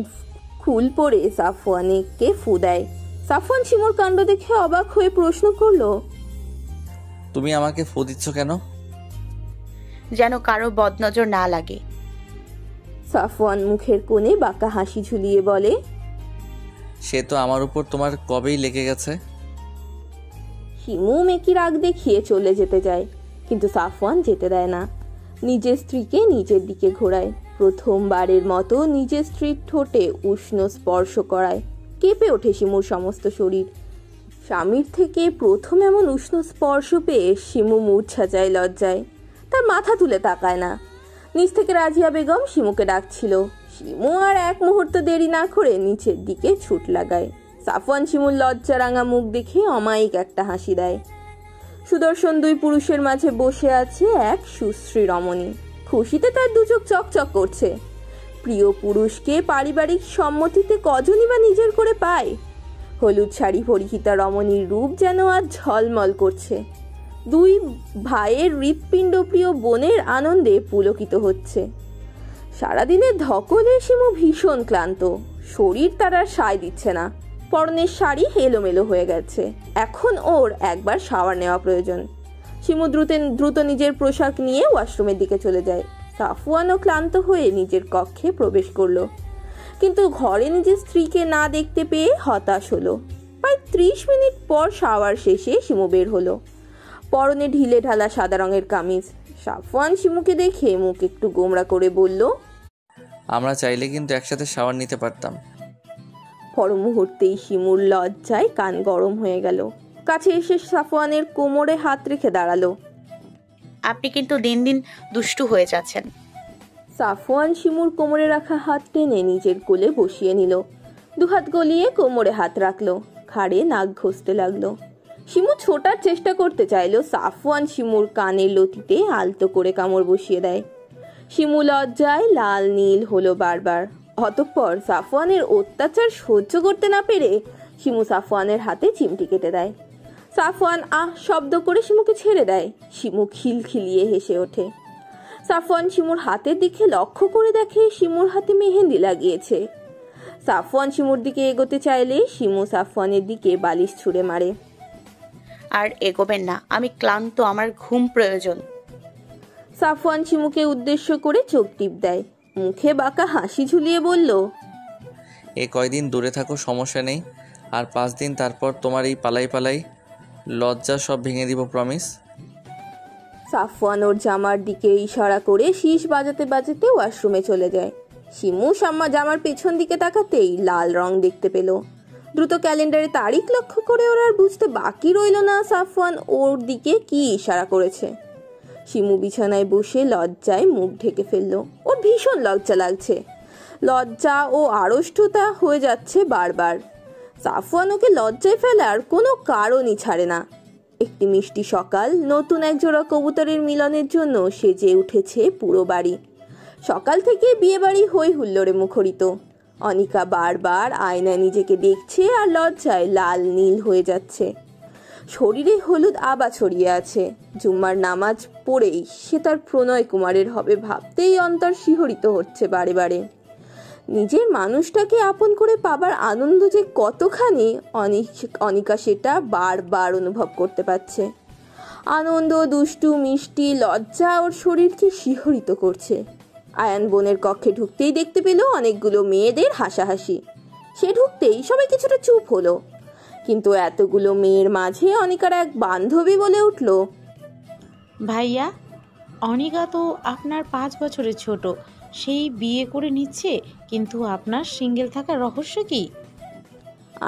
ফুল পরে সাফওয়ানকে ফু দেয়। সাফওয়ান শিমুর কাণ্ড দেখে অবাক হয়ে প্রশ্ন করলো, তুমি আমাকে ফু দিচ্ছ কেন? যেন কারো বদনজর না লাগে। সাফওয়ান মুখের কোণে বাঁকা হাসি ঝুলিয়ে বলে, সে তো আমার উপর তোমার কবেই লেগে গেছে। শিমু মেকি রাগ দেখিয়ে চলে যেতে যায়, কিন্তু সাফওয়ান যেতে দেয় না। নিজের স্ত্রীকে নিজের দিকে ঘোরায়। প্রথমবারের মতো নিজের স্ত্রীর ঠোঁটে উষ্ণ স্পর্শ করায়। কেঁপে ওঠে শিমুর সমস্ত শরীর। স্বামীর থেকে প্রথম এমন উষ্ণ স্পর্শ পেয়ে শিমু মূর্ছা যায় লজ্জায়। তার মাথা তুলে তাকায় না। নিচ থেকে রাজিয়া বেগম শিমুকে ডাকছিল। শিমু আর এক মুহূর্ত দেরি না করে নিচের দিকে ছুট লাগায়। সাফওয়ান শিমুর লজ্জা রাঙা মুখ দেখে অমায়িক একটা হাসি দেয়। সুদর্শন 2 পুরুষের মাঝে বসে আছে এক সুশ্রী রমণী। খুশিতে তার 2 চোখ চকচক করছে। প্রিয় পুরুষকে পারিবারিক সম্মতিতে কজনই বা নিজের করে পায়। হলুদ শাড়ি পরিহিতা রমণীর রূপ যেন আজ ঝলমল করছে। 2 ভাইয়ের হৃৎপিণ্ড প্রিয় বোনের আনন্দে পুলকিত হচ্ছে। সারাদিনের ধকলে শিমু ভীষণ ক্লান্ত। শরীর তার আর সায় দিচ্ছে না। পরনের শাড়ি এলোমেলো হয়ে গেছে। এখন ওর একবার শাওয়ার নেওয়া প্রয়োজন। শিমু দ্রুত নিজের পোশাক নিয়ে ওয়াশরুমের দিকে চলে যায়। সাফওয়ানও ক্লান্ত হয়ে নিজের কক্ষে প্রবেশ করলো, কিন্তু ঘরে নিজের স্ত্রীকে না দেখতে পেয়ে হতাশ হলো। প্রায় 30 মিনিট পর শাওয়ার শেষে শিমু বের হলো। পরনে ঢিলে ঢালা সাদা রঙের কামিজ। সাফওয়ান শিমুকে দেখে মুখ একটু গোমড়া করে বলল, আমরা চাইলে কিন্তু একসাথে শাওয়ার নিতে পারতাম। পর মুহূর্তেই শিমুর লজ্জায় কান গরম হয়ে গেল। কাছে এসে সাফওয়ানের কোমরে হাত রেখে দাঁড়ালো। আপনি কিন্তু দিন দিন দুষ্টু হয়ে যাচ্ছেন। সাফওয়ান শিমুর কোমরে রাখা হাত টেনে নিজের কোলে বসিয়ে নিল। 2 হাত গলিয়ে কোমরে হাত রাখলো। ঘাড়ে নাক ঘষতে লাগলো। শিমু ছোটার চেষ্টা করতে চাইলো। সাফওয়ান শিমুর কানের লতিতে আলতো করে কামড় বসিয়ে দেয়। শিমু লজ্জায় লাল নীল হলো বারবার। অতঃপর সাফওয়ানের অত্যাচার সহ্য করতে না পেরে শিমু সাফওয়ানের হাতে চিমটি কেটে দেয়। সাফওয়ান আহ শব্দ করে শিমুকে ছেড়ে দেয়। শিমু খিলখিলিয়ে হেসে ওঠে। সাফওয়ান শিমুর হাতের দিকে লক্ষ্য করে দেখে শিমুর হাতে মেহেন্দি লাগিয়েছে। সাফওয়ান শিমুর দিকে এগোতে চাইলে শিমু সাফওয়ানের দিকে বালিশ ছুঁড়ে মারে। আর এগোবেন না, আমি ক্লান্ত, আমার ঘুম প্রয়োজন। সাফওয়ান শিমুকে উদ্দেশ্য করে চোখ টিপ দেয়। মুখে বাঁকা হাসি ঝুলিয়ে বলল, এ কয়দিন দূরে থাকো, সমস্যা নেই। আর 5 দিন তারপর তোমার এই পালাই পালাই লজ্জা সব ভেঙে দিব, প্রমিস। সাফওয়ান ওর জামার দিকে ইশারা করে শীষ বাজাতে বাজাতে ওয়াশরুমে চলে যায়। শিমু জামার পেছন দিকে তাকাতেই লাল রং দেখতে পেল। দ্রুত ক্যালেন্ডারে তারিখ লক্ষ্য করে ওর আর বুঝতে বাকি রইল না সাফওয়ান ওর দিকে কি ইশারা করেছে। শিমু বিছানায় বসে লজ্জায় মুখ ঢেকে ফেলল। ওর ভীষণ লজ্জা লাগছে, লজ্জা ও আড়ষ্টতা হয়ে যাচ্ছে বারবার। সাফওয়ান ওকে লজ্জায় ফেলার কোনো কারণই ছাড়ে না। একটি মিষ্টি সকাল, নতুন একজোড়া কবুতরের মিলনের জন্য সেজে উঠেছে পুরো বাড়ি। সকাল থেকে বিয়ে বাড়ি হই হুল্লোড়ে মুখরিত। অনিকা বারবার আয়নায় নিজেকে দেখছে আর লজ্জায় লাল নীল হয়ে যাচ্ছে। শরীরে হলুদ আবা ছড়িয়ে আছে। জুম্মার নামাজ পড়েই সে তার প্রণয় কুমারের হবে ভাবতেই অন্তর শিহরিত হচ্ছে বারে বারে। নিজের মানুষটাকে আপন করে পাবার আনন্দ যে কতখানি অনিকা সেটা বারবার অনুভব করতে পারছে। আনন্দ, দুষ্টু, মিষ্টি, লজ্জা ওর শরীরকে শিহরিত করছে। আয়ান বোনের কক্ষে ঢুকতেই দেখতে পেল অনেকগুলো মেয়েদের হাসাহাসি। সে ঢুকতেই সবাই কিছুটা চুপ হলো, কিন্তু এতগুলো মেয়ের মাঝে অনিকার এক বান্ধবী বলে উঠল, ভাইয়া, অনিকা তো আপনার 5 বছরের ছোট, সেই বিয়ে করে নিচ্ছে, কিন্তু আপনার সিঙ্গেল থাকার রহস্য কি?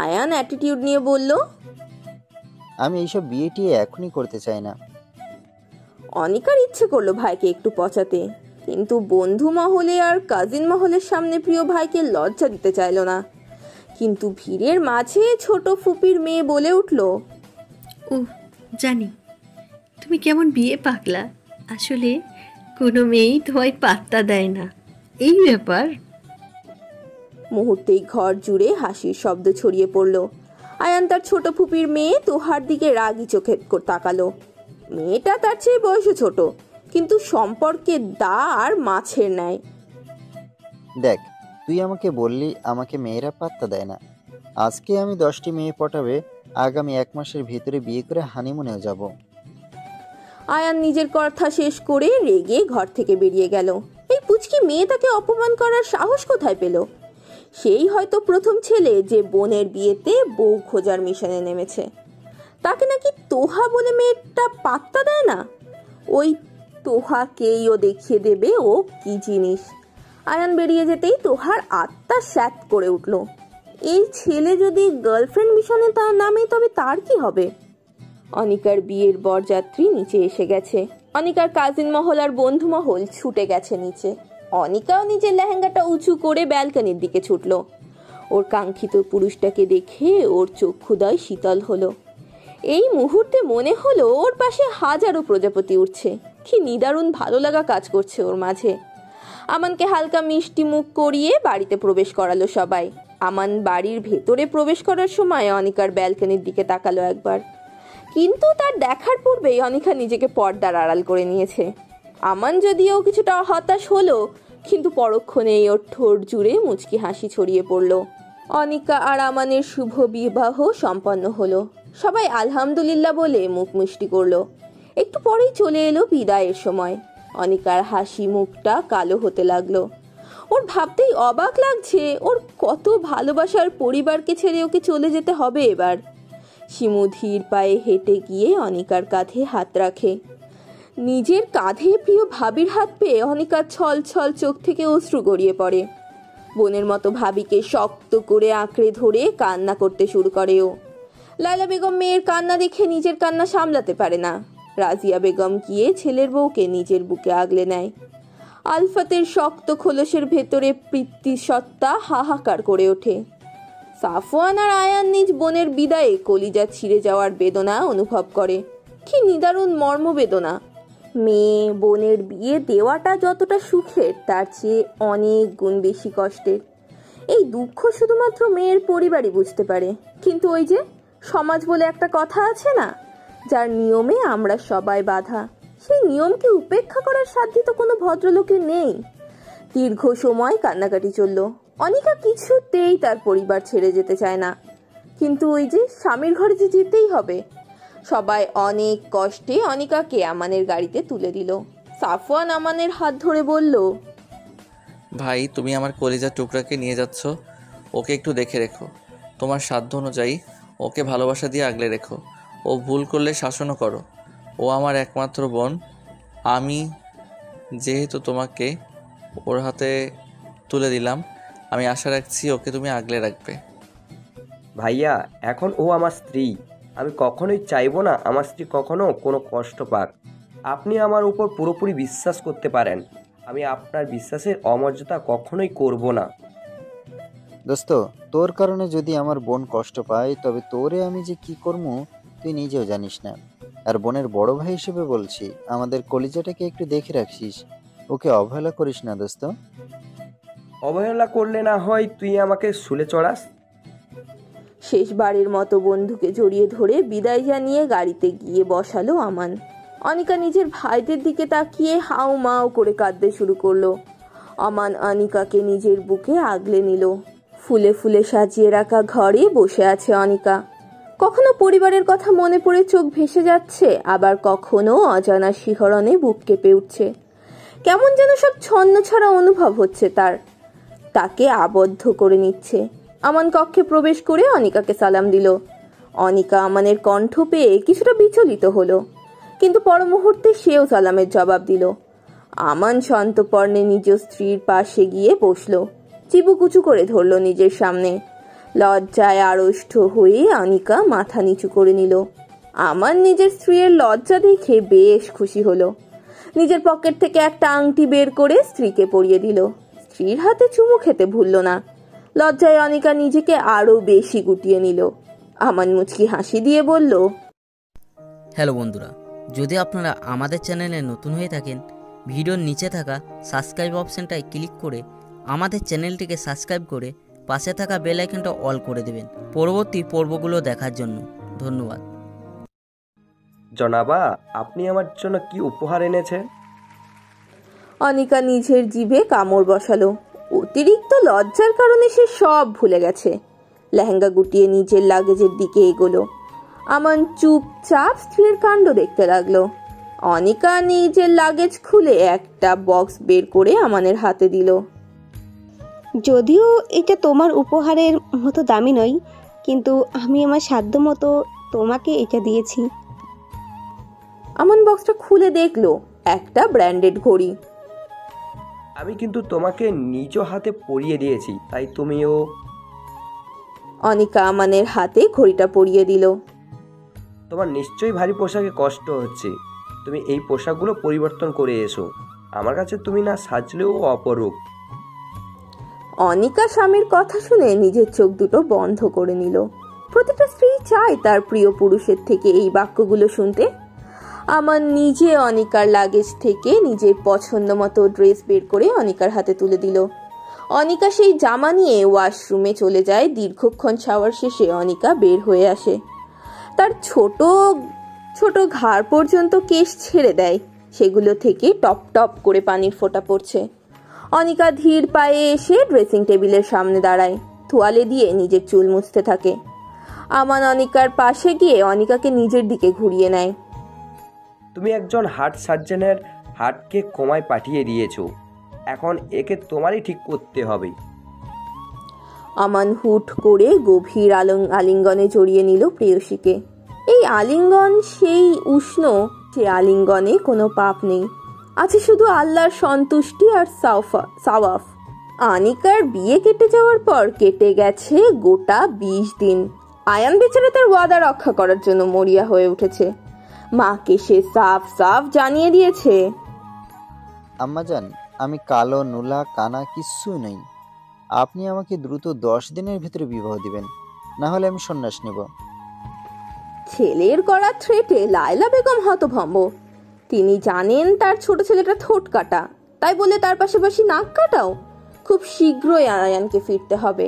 আয়ান অ্যাটিটিউড নিয়ে বলল, আমি এইসব বিয়ে টিয়ে এখনই করতে চাই না। অনিকার ইচ্ছে করলো ভাইকে একটু পচাতে, কিন্তু বন্ধু মহলে আর কাজিন মহলের সামনে প্রিয় ভাইকে লজ্জা দিতে চাইল না। কিন্তু ভিড়ের মাঝে ছোট ফুপির মেয়ে বলে উঠল, ও জানি তুমি কেমন বিয়ে পাগলা, আসলে কোনো মেয়েই তোমায় পাত্তা দেয় না, এই ব্যাপার। মুহূর্তেই ঘর জুড়ে হাসির শব্দ ছড়িয়ে পড়ল। আয়ান তার ছোট ফুপির মেয়ে তোহার দিকে রাগি চোখে তাকালো। মেয়েটা তার চেয়ে বয়সে ছোট, কিন্তু সম্পর্কে দা আর মাছের ন্যায়। দেখ, তুই আমাকে বললি আমাকে মেয়েরা পাত্তা দেয় না। আজকে আমি 10টি মেয়ে পটাবে, আগামী 1 মাসের ভিতরে বিয়ে করে হানিমুনেও যাব। আয়ান নিজের কথা শেষ করে রেগে ঘর থেকে বেরিয়ে গেল। এই পুচকি মেয়ে তাকে অপমান করার সাহস কোথায় পেল? সেই হয়তো প্রথম ছেলে যে বোনের বিয়েতে বউ খোঁজার মিশনে নেমেছে। তাকে নাকি তোহা বলে মেয়েটা পাত্তা দেয় না। ওই তোহাকেই ও দেখিয়ে দেবে ও কি জিনিস। আয়ান বেরিয়ে যেতেই তোহার আত্মা স্যাত করে উঠল। এই ছেলে যদি গার্লফ্রেন্ড মিশনে তার নামে, তবে তার কি হবে? অনিকার বিয়ের বরযাত্রী নিচে এসে গেছে। অনিকার কাজিন মহল আর বন্ধু মহল ছুটে গেছে নিচে। অনিকাও নিজের লেহেঙ্গাটা উঁচু করে ব্যালকনির দিকে ছুটল। ওর কাঙ্ক্ষিত পুরুষটাকে দেখে ওর চক্ষুদয় শীতল হলো। এই মুহূর্তে মনে হলো ওর পাশে হাজারো প্রজাপতি উঠছে। কি নিদারুণ ভালো লাগা কাজ করছে ওর মাঝে। আমানকে হালকা মিষ্টি মুখ করিয়ে বাড়িতে প্রবেশ করালো সবাই। আমান বাড়ির ভেতরে প্রবেশ করার সময় অনিকার ব্যালকনির দিকে তাকালো একবার, কিন্তু তার দেখার পূর্বেই অনিকা নিজেকে পর্দার আড়াল করে নিয়েছে। আমান যদিও কিছুটা হতাশ হলো, কিন্তু পরক্ষণেই ওর ঠোঁট জুড়ে মুচকি হাসি ছড়িয়ে পড়ল। অনিকা আর আমানের শুভ বিবাহ সম্পন্ন হলো। সবাই আলহামদুলিল্লাহ বলে মুখ মিষ্টি করলো। একটু পরেই চলে এলো বিদায়ের সময়। অনিকার হাসি মুখটা কালো হতে লাগলো। ওর ভাবতেই অবাক লাগছে ওর কত ভালোবাসার পরিবারকে ছেড়ে ওকে চলে যেতে হবে এবার। শিমু ধীর পায়ে হেঁটে গিয়ে অনিকার কাঁধে হাত রাখে। নিজের কাঁধে প্রিয় ভাবির হাত পেয়ে অনিকার ছল ছল চোখ থেকে অশ্রু গড়িয়ে পড়ে। বোনের মতো ভাবিকে শক্ত করে আঁকড়ে ধরে কান্না করতে শুরু করে ও। লায়লা বেগম মেয়ের কান্না দেখে নিজের কান্না সামলাতে পারে না। রাজিয়া বেগম গিয়ে ছেলের বউকে নিজের বুকে আগলে নেয়। আলফাতের শক্ত খোলসের ভেতরে প্রীতি সত্তা হাহাকার করে ওঠে। সাফওয়ান আর আয়ান নিজ বোনের বিদায়ে কলিজা ছিঁড়ে যাওয়ার বেদনা অনুভব করে। কি নিদারুণ মর্মবেদনা! মেয়ে বোনের বিয়ে দেওয়াটা যতটা সুখের, তার চেয়ে অনেক গুণ বেশি কষ্টের। এই দুঃখ শুধুমাত্র মেয়ের পরিবারই বুঝতে পারে। কিন্তু ওই যে সমাজ বলে একটা কথা আছে না, যার নিয়মে আমরা সবাই বাঁধা, সেই নিয়মকে উপেক্ষা করার সাধ্য তো কোনো ভদ্রলোকের নেই। দীর্ঘ সময় কান্নাকাটি চলল। অনিকা কিছুতেই তার পরিবার ছেড়ে যেতে চায় না, কিন্তু ওই যে স্বামীর ঘরে যে যেতেই হবে। সবাই অনেক কষ্টে অনিকাকে আমানের গাড়িতে তুলে দিল। সাফওয়ান আমানের হাত ধরে বলল, ভাই, তুমি আমার কলিজার টুকরাকে নিয়ে যাচ্ছ, ওকে একটু দেখে রেখো। তোমার সাধ্য অনুযায়ী ওকে ভালোবাসা দিয়ে আগলে রেখো। ও ভুল করলে শাসনও করো। ও আমার একমাত্র বোন। আমি যেহেতু তোমাকে ওর হাতে তুলে দিলাম, আমি আশা রাখছি ওকে তুমি আগলে রাখবে। ভাইয়া, এখন ও আমার স্ত্রী। আমি কখনোই চাইবো না আমার স্ত্রী কখনো কোনো কষ্ট পাক। আপনি আমার উপর পুরোপুরি বিশ্বাস করতে পারেন। আমি আপনার বিশ্বাসের অমর্যাদা কখনোই করব না। দোস্ত, তোর কারণে যদি আমার বোন কষ্ট পায় তবে তোরে আমি যে কি করবো তুই নিজেও জানিস না। আর বোনের বড় ভাই হিসেবে বলছি, আমাদের কলিজাটাকে একটু দেখে রাখিস। ওকে অবহেলা করিস না দোস্ত। অবহেলা করলে না হয় তুই আমাকে শুলে চড়াস। শেষবারের মতো বন্ধুকে জড়িয়ে ধরে বিদায় জানিয়ে গাড়িতে গিয়ে বসালো আমান। অনিকা নিজের ভাইদের দিকে তাকিয়ে হাউ মাউ করে কাঁদতে শুরু করলো। আমান অনিকাকে নিজের বুকে আগলে নিল। ফুলে ফুলে সাজিয়ে রাখা ঘরে বসে আছে অনিকা। কখনো পরিবারের কথা মনে পড়ে চোখ ভেসে যাচ্ছে, আবার কখনো অজানা শিহরণে বুক কেঁপে উঠছে। কেমন যেন সব ছন্ন ছাড়া অনুভব হচ্ছে তার। তাকে আবদ্ধ করে নিচ্ছে। আমান কক্ষে প্রবেশ করে অনিকাকে সালাম দিল। অনিকা আমানের কণ্ঠ পেয়ে কিছুটা বিচলিত হলো, কিন্তু পর মুহূর্তে সেও সালামের জবাব দিল। আমান সন্তপর্ণে নিজ স্ত্রীর পাশে গিয়ে বসলো, চিবুকুচু করে ধরলো নিজের সামনে। লজ্জায় আড়ষ্ট হয়ে অনিকা মাথা নিচু করে নিল। আমান নিজের স্ত্রীর লজ্জা দেখে বেশ খুশি হলো। নিজের পকেট থেকে একটা আংটি বের করে স্ত্রীকে পরিয়ে দিল। স্ত্রীর হাতে চুমু খেতে ভুলল না। লজ্জায় অনিকা নিজেকে আরো বেশি গুটিয়ে নিল। আমান মুচকি হাসি দিয়ে বলল, হ্যালো বন্ধুরা, যদি আপনারা আমাদের চ্যানেলে নতুন হয়ে থাকেন, ভিডিওর নিচে থাকা সাবস্ক্রাইব অপশানটায় ক্লিক করে আমাদের চ্যানেলটিকে সাবস্ক্রাইব করে পাশে থাকা বেল আইকনটা অল করে দেবেন পরবর্তী পর্বগুলো দেখার জন্য। ধন্যবাদ। জনাবা, আপনি আমার জন্য কি উপহার এনেছেন? অনিকা নিজের জিভে কামড় বসালো। অতিরিক্ত লজ্জার কারণে সে সব ভুলে গেছে। লেহেঙ্গা গুটিয়ে নিজের লাগেজের দিকে এগোলো। আমান চুপচাপ স্ত্রীর কাণ্ড দেখতে লাগলো। অনিকা নিজের লাগেজ খুলে একটা বক্স বের করে আমানের হাতে দিল। যদিও এটা তোমার উপহারের মতো দামি নয়, কিন্তু আমি আমার সাধ্য মতো তোমাকে এটা দিয়েছি। আমান বক্সটা খুলে দেখলো একটা ব্র্যান্ডেড ঘড়ি। আমি কিন্তু তোমাকে নিজ হাতে পরিয়ে দিয়েছি, তাই তুমিও। অনিকা আমানের হাতে ঘড়িটা পরিয়ে দিল। তোমার নিশ্চয়ই ভারী পোশাকে কষ্ট হচ্ছে। তুমি এই পোশাকগুলো পরিবর্তন করে এসো। আমার কাছে তুমি না সাজলেও অপরূপ। অনিকা স্বামীর কথা শুনে নিজের চোখ দুটো বন্ধ করে নিল। প্রতিটা স্ত্রী চায় তার প্রিয় পুরুষের থেকে এই বাক্যগুলো শুনতে। আমার নিজে অনিকার লাগেজ থেকে নিজের পছন্দ মতো ড্রেস বের করে অনিকার হাতে তুলে দিল। অনিকা সেই জামা নিয়ে ওয়াশরুমে চলে যায়। দীর্ঘক্ষণ শাওয়ার শেষে অনিকা বের হয়ে আসে। তার ছোট ছোট ঘাড় পর্যন্ত কেশ ছেড়ে দেয়, সেগুলো থেকে টপ টপ করে পানির ফোঁটা পড়ছে। অনিকা ধীর পায়ে এসে ড্রেসিং টেবিলের সামনে দাঁড়ায়, তোয়ালে দিয়ে নিজের চুল মুছতে থাকে। আমান অনিকার পাশে গিয়ে অনিকাকে নিজের দিকে ঘুরিয়ে নেয়। তুমি একজন হার্ট সার্জনের হার্টকে কোমায় পাঠিয়ে দিয়েছো, এখন একে তোমারই ঠিক করতে হবে। আমান হুট করে গভীর আলিঙ্গনে জড়িয়ে নিল প্রেয়সীকে। এই আলিঙ্গন সেই উষ্ণ যে আলিঙ্গনে কোনো পাপ নেই, আছে শুধু আল্লাহর সন্তুষ্টি আর সাওয়াফ। আনিকার বিয়ে কেটে যাওয়ার পর কেটে গেছে গোটা 20 দিন। আয়ান বেচারা তার ওয়াদা রক্ষা করার জন্য মরিয়া হয়ে উঠেছে। মাকে সে সাফ সাফ জানিয়ে দিয়েছে, আম্মাজান, আমি কালো নুলা কানা কিচ্ছু নই। আপনি আমাকে দ্রুত 10 দিনের ভিতরে বিবাহ দিবেন, না হলে আমি সন্ন্যাস নেব। ছেলের করা থ্রেটে লায়লা বেগম হতভম্ব। তিনি জানেন তার ছোট ছেলেটা ঠোঁট কাটা, তাই বলে তার পাশাপাশি নাক কাটাও। খুব শীঘ্রই আয়ানকে ফিরতে হবে।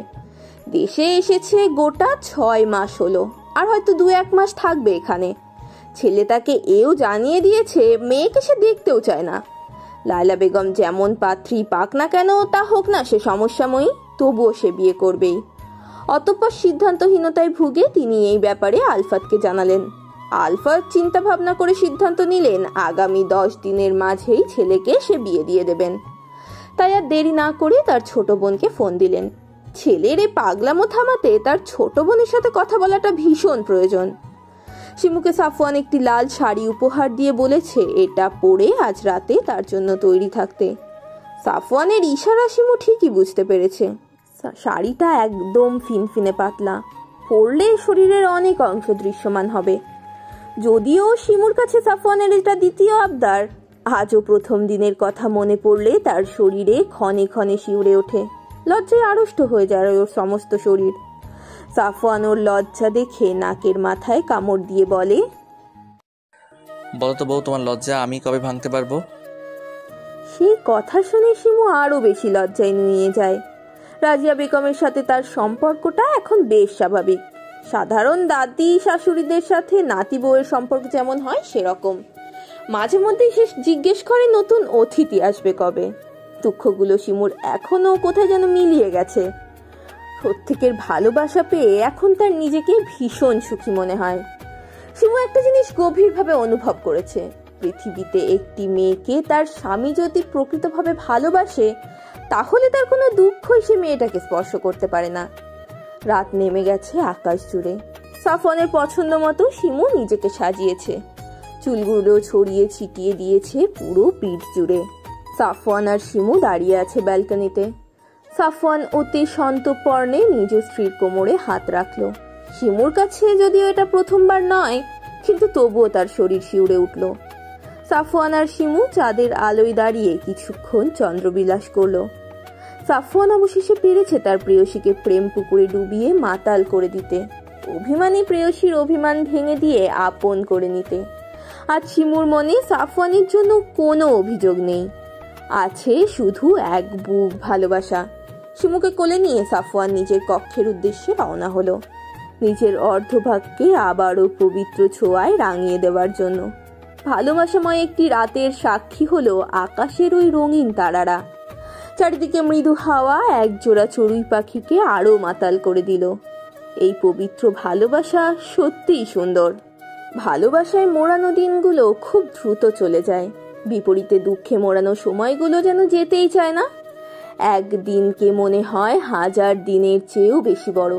দেশে এসেছে গোটা 6 মাস হলো, আর হয়তো 2-1 মাস থাকবে এখানে। ছেলে তাকে এও জানিয়ে দিয়েছে মেয়েকে সে দেখতেও চায় না। লায়লা বেগম যেমন পাত্রী পাক না কেন, তা হোক না সে সমস্যাময়ী, তবুও সে বিয়ে করবেই। অতঃপর সিদ্ধান্তহীনতায় ভুগে তিনি এই ব্যাপারে আলফাতকে জানালেন। আলফাত চিন্তা ভাবনা করে সিদ্ধান্ত নিলেন আগামী 10 দিনের মাঝেই ছেলেকে সে বিয়ে দিয়ে দেবেন। তাই আর দেরি না করে তার ছোট বোনকে ফোন দিলেন। ছেলের এই পাগলামো থামাতে তার ছোট বোনের সাথে কথা বলাটা ভীষণ প্রয়োজন। শিমুকে সাফওয়ান একটি লাল শাড়ি উপহার দিয়ে বলেছে এটা পরে আজ রাতে তার জন্য তৈরি থাকতে। সাফওয়ানের ইশারা শিমু ঠিকই বুঝতে পেরেছে। শাড়িটা একদম ফিনফিনে পাতলা, পরলে শরীরের অনেক অংশ দৃশ্যমান হবে। যদিও শিমুর কাছে সাফওয়ানের এটা দ্বিতীয় আবদার, আজও প্রথম দিনের কথা মনে পড়লে তার শরীরে ক্ষণে ক্ষণে শিউরে ওঠে, লজ্জায় আড়ষ্ট হয়ে যায় ওর সমস্ত শরীর। সাফওয়ান ওর লজ্জা দেখে নাকের মাথায় কামড় দিয়ে বলে, বলো তো বউ, তোমার লজ্জা আমি কবে ভাঙতে পারবো? সেই কথা শুনে শিমু আরো বেশি লজ্জায় নিয়ে যায়। রাজিয়া বেগমের সাথে তার সম্পর্কটা এখন বেশ স্বাভাবিক, সাধারণ দাদি শাশুড়িদের সাথে নাতি বউয়ের সম্পর্ক যেমন হয় সেরকম। মাঝে মধ্যে সে জিজ্ঞেস করে নতুন অতিথি আসবে কবে। দুঃখগুলো শিমুর এখনো কোথায় যেন মিলিয়ে গেছে। প্রত্যেকের ভালোবাসা পেয়ে এখন তার নিজেকে ভীষণ সুখী মনে হয়। শিমু একটা জিনিস গভীরভাবে অনুভব করেছে, পৃথিবীতে একটি মেয়েকে তার স্বামী যদি প্রকৃতভাবে ভালোবাসে তাহলে তার কোনো দুঃখই সে মেয়েটাকে স্পর্শ করতে পারে না। রাত নেমে গেছে আকাশ জুড়ে। সাফওয়ানের পছন্দ মতো শিমু নিজেকে সাজিয়েছে, চুলগুলো ছড়িয়ে ছিটিয়ে দিয়েছে পুরো পিঠ জুড়ে। সাফওয়ান আর শিমু দাঁড়িয়ে আছে ব্যালকনিতে। সাফওয়ান অতি সন্তর্পণে নিজ স্ত্রীর কোমরে হাত রাখলো। শিমুর কাছে যদিও এটা প্রথমবার নয়, কিন্তু তবুও তার শরীর শিউরে উঠল। সাফওয়ান আর শিমু চাঁদের আলোয় দাঁড়িয়ে কিছুক্ষণ চন্দ্রবিলাস করলো। সাফওয়ান অবশেষে পেরেছে তার প্রেয়সীকে প্রেম পুকুরে ডুবিয়ে মাতাল করে দিতে, অভিমানী প্রেয়সীর অভিমান ভেঙে দিয়ে আপন করে নিতে। আজ শিমুর মনে সাফওয়ানের জন্য কোনো অভিযোগ নেই, আছে শুধু এক বুক ভালোবাসা। শিমুকে কোলে নিয়ে সাফওয়ান নিজের কক্ষের উদ্দেশ্যে রওনা হলো, নিজের অর্ধভাগকে আবারও পবিত্র ছোঁয়ায় রাঙিয়ে দেওয়ার জন্য। ভালোবাসাময় একটি রাতের সাক্ষী হলো আকাশের ওই রঙিন তারারা। চারিদিকে মৃদু হাওয়া একজোড়া চড়ুই পাখিকে আরো মাতাল করে দিল। এই পবিত্র ভালোবাসা সত্যিই সুন্দর। ভালোবাসায় মোড়ানো দিনগুলো খুব দ্রুত চলে যায়, বিপরীতে দুঃখে মোড়ানো সময়গুলো যেন যেতেই চায় না। একদিনকে মনে হয় হাজার দিনের চেয়েও বেশি বড়।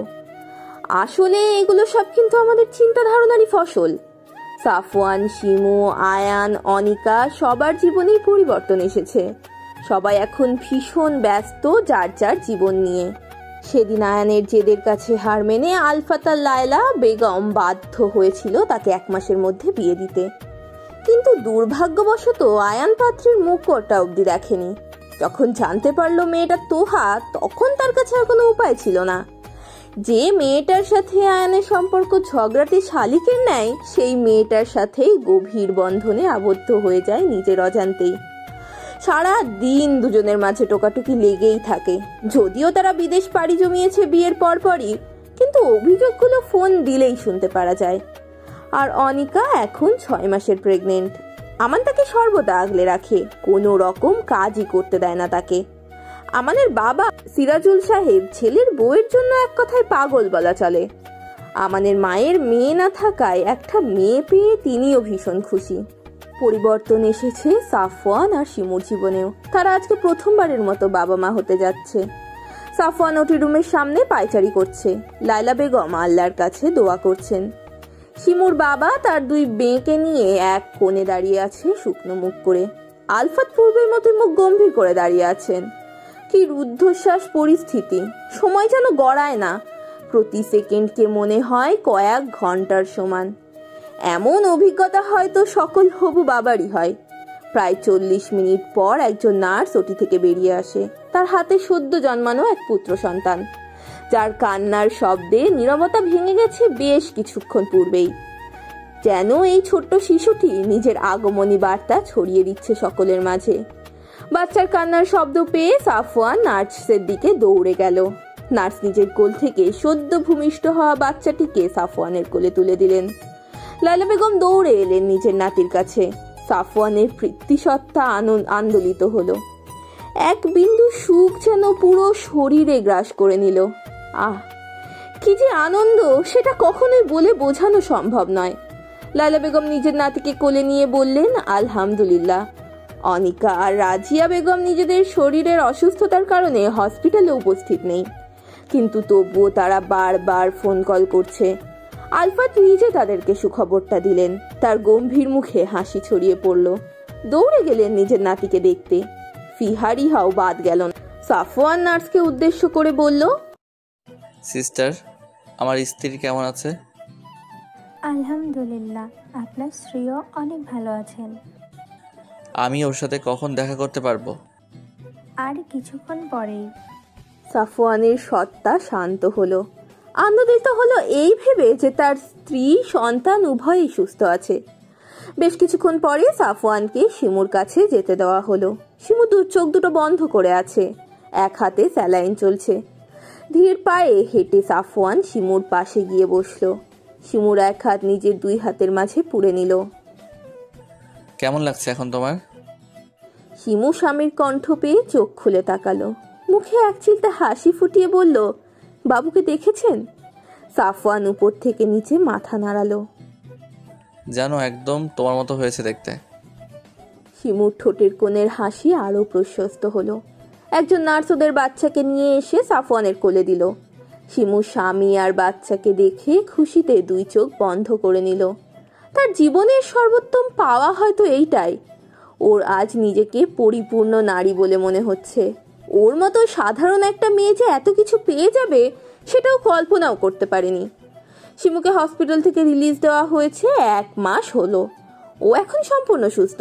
আসলে এগুলো সব কিন্তু আমাদের চিন্তা ধারণারই ফসল। সাফওয়ান, শিমু, আয়ান, অনিকা সবার জীবনেই পরিবর্তন এসেছে। সবাই এখন ভীষণ ব্যস্ত যার যার জীবন নিয়ে। সেদিন আয়ানের জেদের কাছে হার মেনে আলফাতার লায়লা বেগম বাধ্য হয়েছিল তাকে 1 মাসের মধ্যে বিয়ে দিতে, কিন্তু দুর্ভাগ্যবশত আয়ান পাত্রীর মুখটা অবধি দেখেনি। যখন জানতে পারলো মেয়েটা তোহা, তখন তার কাছে আর কোনো উপায় ছিল না। যে মেয়েটার সাথে আয়ানের সম্পর্ক ঝগড়াটে শালিকের ন্যায়, সেই মেয়েটার সাথেই গভীর বন্ধনে আবদ্ধ হয়ে যায় নিজের অজান্তেই। সারা দিন দুজনের মাঝে টোকাটুকি লেগেই থাকে। যদিও তারা বিদেশ পাড়ি জমিয়েছে বিয়ের পরপরই, কিন্তু অভিযোগগুলো ফোন দিলেই শুনতে পারা যায়। আর অনিকা এখন 6 মাসের প্রেগনেন্ট। আমান তাকে সর্বদা আগলে রাখে, কোনো রকম কাজই করতে দেয় না তাকে। আমানের বাবা সিরাজুল সাহেব ছেলের বউয়ের জন্য এক কথায় পাগল বলা চলে। আমানের মায়ের মেয়ে না থাকায় একটা মেয়ে পেয়ে তিনিও ভীষণ খুশি। পরিবর্তন এসেছে সাফওয়ান আর শিমুর জীবনেও। তারা আজকে প্রথমবারের মতো বাবা মা হতে যাচ্ছে। সাফওয়ান ওটি রুমের সামনে পায়চারি করছে, লায়লা বেগম আল্লাহর কাছে দোয়া করছেন। শিমুর বাবা তার 2 মেয়েকে নিয়ে এক কোণে দাঁড়িয়ে আছে শুকনো মুখ করে। আলফাত পূর্বের মতো মুখ গম্ভীর করে দাঁড়িয়ে আছেন। কি রুদ্ধশ্বাস পরিস্থিতি, সময় যেন গড়ায় না, প্রতি সেকেন্ডকে মনে হয় কয়েক ঘন্টার সমান। এমন অভিজ্ঞতা হয়তো সকল হবু বাবারই হয়। প্রায় 40 মিনিট পর একজন নার্স ওটি থেকে বেরিয়ে আসে। তার হাতে সদ্য জন্মানো এক পুত্র সন্তান, যার কান্নার শব্দে নীরবতা ভেঙে গেছে বেশ কিছুক্ষণ পূর্বেই। যেন এই ছোট্ট শিশুটি নিজের আগমনী বার্তা ছড়িয়ে দিচ্ছে সকলের মাঝে। বাচ্চার কান্নার শব্দ পেয়ে সাফওয়ান নার্সের দিকে দৌড়ে গেল। নার্স নিজের কোল থেকে সদ্য ভূমিষ্ঠ হওয়া বাচ্চাটিকে সাফওয়ানের কোলে তুলে দিলেন। লায়লা বেগম দৌড়ে এলেন নিজের নাতির কাছে। সাফওয়ানের পৃথিবীসত্তা আন্দোলিত হলো। এক বিন্দু সুখ যেন পুরো শরীরে গ্রাস করে নিল। আহ, কি যে আনন্দ, সেটা কখনোই বলে বোঝানো সম্ভব নয়। লায়লা বেগম নিজের নাতিকে কোলে নিয়ে বললেন আলহামদুলিল্লাহ। অনিকা আর রাজিয়া বেগম নিজেদের শরীরের অসুস্থতার কারণে হসপিটালে উপস্থিত নেই, কিন্তু তবুও তারা বারবার ফোন কল করছে। আলফাত নিজে তাদেরকে সুখবরটা দিলেন। তার গম্ভীর মুখে হাসি ছড়িয়ে পড়ল। দৌড়ে গেলেন নিজের নাতিকে দেখতে। ফিহারি হাও বাদ গেল না। সাফওয়ান নার্সকে উদ্দেশ্য করে বলল, সিস্টার, আমার স্ত্রী কেমন আছে? আলহামদুলিল্লাহ, আপনার স্ত্রীও অনেক ভালো আছেন। আমি ওর সাথে কখন দেখা করতে পারবো? আর কিছুক্ষণ পরেই। সাফওয়ানের সত্তা শান্ত হলো। আনন্দিত হলো এই ভেবে যে তার স্ত্রী সন্তান উভয়ই সুস্থ আছে। বেশ কিছুক্ষণ পরে সাফওয়ানকে শিমুর কাছে যেতে দেওয়া হলো। শিমু চোখ দুটো বন্ধ করে আছে, এক হাতে স্যালাইন চলছে। ধীর পায়ে হেঁটে সাফওয়ান শিমুর পাশে গিয়ে বসলো। শিমুর এক হাত নিজের দুই হাতের মাঝে পুরে নিল। কেমন লাগছে এখন তোমার? শিমু স্বামীর কণ্ঠ পেয়ে চোখ খুলে তাকালো। মুখে এক চিলতে হাসি ফুটিয়ে বলল, বাবুকে দেখেছেন? সাফওয়ান উপর থেকে নিচে মাথা নাড়ালো। জানো, একদম তোমার মতো হয়েছে দেখতে। শিমুর ঠোঁটের কোণের হাসি আরো প্রশস্ত হলো। একজন নার্স ওদের বাচ্চাকে নিয়ে এসে সাফওয়ানের কোলে দিল। শিমু স্বামী আর বাচ্চাকে দেখে খুশিতে দুই চোখ বন্ধ করে নিল। তার জীবনের সর্বোত্তম পাওয়া হয়তো এইটাই। ওর আজ নিজেকে পরিপূর্ণ নারী বলে মনে হচ্ছে। ওর মতো সাধারণ একটা মেয়ে যে এত কিছু পেয়ে যাবে সেটাও কল্পনাও করতে পারেনি। শিমুকে হসপিটাল থেকে রিলিজ দেওয়া হয়েছে 1 মাস হলো। ও এখন সম্পূর্ণ সুস্থ।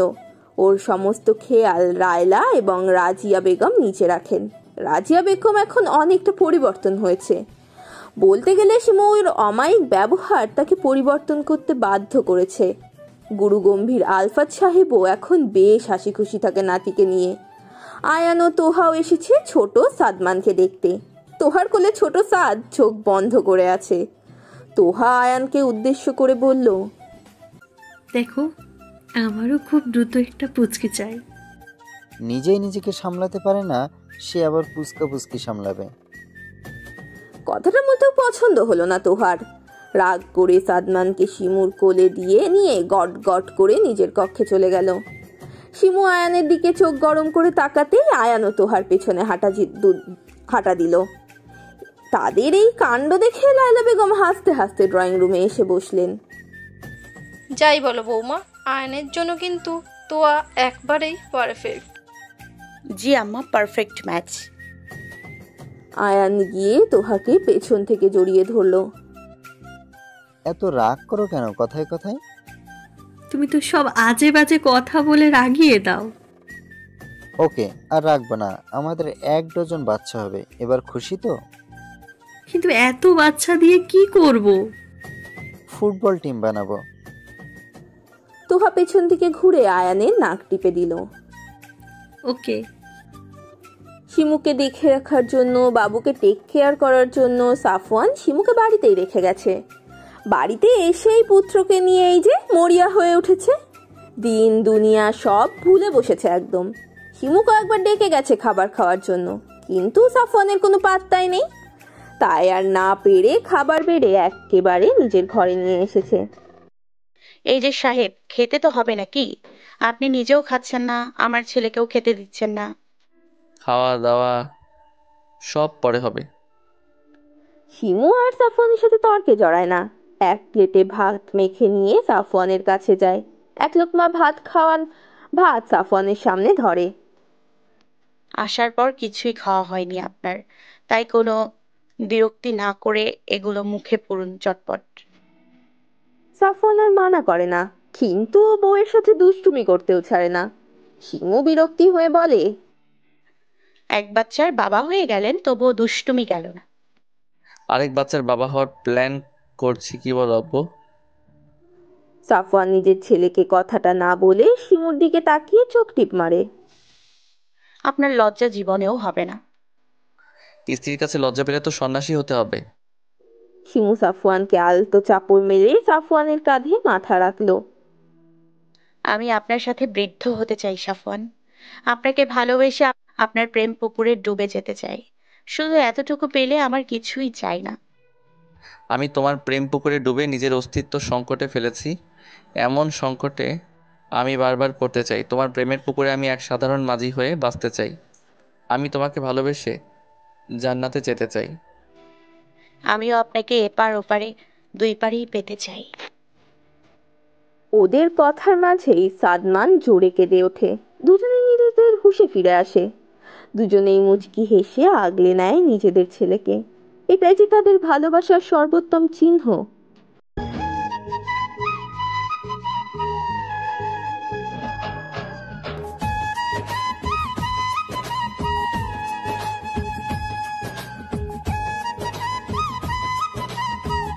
ওর সমস্ত খেয়াল রায়লা এবং রাজিয়া বেগম নিচে রাখেন। রাজিয়া বেগম এখন অনেকটা পরিবর্তন হয়েছে। বলতে গেলে শিমুর অমায়িক ব্যবহার তাকে পরিবর্তন করতে বাধ্য করেছে। গুরু গম্ভীর আলফাত সাহেবও এখন বেশ হাসি খুশি থাকে নাতিকে নিয়ে। আয়ান ও তোহাও এসেছে ছোট সাদমানকে দেখতে। তোহার কোলে ছোট সাদ চোখ বন্ধ করে আছে। তোহা আয়ানকে উদ্দেশ্য করে বলল, দেখো, আমারও খুব দ্রুত একটা পুচকি চাই। নিজেই নিজেকে সামলাতে পারে না, সে আবার পুচকা পুচকি সামলাবে। কথাটা মোটেও পছন্দ হলো না তোহার। রাগ করে সাদমানকে শিমুর কোলে দিয়ে নিয়ে গট গট করে নিজের কক্ষে চলে গেল। শিমু আয়ানের দিকে চোখ গরম করে তাকাতেই আয়ান ও তোহার পেছনে হাঁটা দিল। তাদের এই কাণ্ড দেখে লায়লা বেগম হাসতে হাসতে ড্রয়িং রুমে এসে বসলেন। যাই বলো বৌমা, আয়নের জন্য কিন্তু তোয়া একবারেই পারফেক্ট। জি আম্মা, পারফেক্ট ম্যাচ। আয়ান গিয়ে তোহাকে পেছন থেকে জড়িয়ে ধরলো। এত রাগ করো কেন কথায় কথায়? তুমি তো সব আজে বাজে কথা বলে রাগিয়ে দাও। ওকে, আর রাখবো না। আমাদের 1 ডজন বাচ্চা হবে। এবার খুশি তো? কিন্তু এত বাচ্চা দিয়ে কি করব? ফুটবল টিম বানাবো। তোহা পেছন থেকে ঘুরে আয়ানের নাক টিপে দিল। ওকে। শিমুকে দেখে রাখার জন্য, বাবুকে টেক কেয়ার করার জন্য সাফওয়ান শিমুকে বাড়িতেই রেখে গেছে। বাড়িতে এসেই পুত্রকে নিয়ে এই যে মরিয়া হয়ে উঠেছে। দিন দুনিয়া সব ভুলে বসেছে একদম। শিমু কয়েকবার ডেকে গেছে খাবার খাওয়ার জন্য, কিন্তু সাফওয়ানের কোনো পাত্তাই নেই। তাই আর না পেরে খাবার বেড়ে একেবারে নিজের ঘরে নিয়ে এসেছে। এই যে সাহেব, খেতে তো হবে নাকি? আপনি নিজেও খাচ্ছেন না, আমার ছেলেকেও খেতে দিচ্ছেন না। খাওয়া দাওয়া সব পরে হবে। শিমু আর সাফওয়ানের সাথে তর্কে জড়ায় না। এক প্লেটে ভাত মেখে নিয়ে সাফওয়ানের কাছে যায়। 1 লোকমা ভাত সাফওয়ানের সামনে ধরে। আসার পর কিছুই খাওয়া হয়নি আপনার, তাই কোনো বিরক্তি না করে এগুলো মুখে পুরুন চটপট। সাফওয়ান আর মানা করে না, কিন্তু বউয়ের সাথে দুষ্টুমি করতেও ছাড়ে না। শিমু বিরক্তি হয়ে বলে, এক বাচ্চার বাবা হয়ে গেলেন, তবুও দুষ্টুমি গেল না। আরেক বাচ্চার বাবা হওয়ার প্ল্যান করছি, কি বলো আব্বু? সাফওয়ান নিজের ছেলেকে কথাটা না বলে শিমুর দিকে তাকিয়ে চোখ টিপ মারে। আপনার লজ্জা জীবনেও হবে না। স্ত্রীর কাছে লজ্জা পেলে তো সন্ন্যাসী হতে হবে। শিমু সাফওয়ানকে আলতো চাপড় মেরে সাফওয়ানের কাঁধে মাথা রাখলো। আমি আপনার সাথে বৃদ্ধ হতে চাই সাফওয়ান। আপনাকে ভালোবেসে আপনার প্রেম পুকুরে ডুবে যেতে চাই। শুধু এতটুকু পেলে আমার কিছুই চাই না। আমি তোমার প্রেম পুকুরে ডুবে নিজের অস্তিত্ব সংকটে ফেলেছি। এমন সংকটে আমি বারবার পড়তে চাই। তোমার প্রেমের পুকুরে আমি এক সাধারণ মাঝি হয়ে বাঁচতে চাই। আমি তোমাকে ভালোবেসে জান্নাতে যেতে চাই। আমিও আপনাকে এপার ওপারে দুই পারেই পেতে চাই। ওদের কথার মাঝেই সাদমান জোরে কেঁদে ওঠে। দুজনে নিজেদের হুঁশে ফিরে আসে। দুজনেই মুচকি হেসে আগলে নেয় নিজেদের ছেলেকে। এটাই যে তাদের ভালোবাসার সর্বোত্তম চিহ্ন।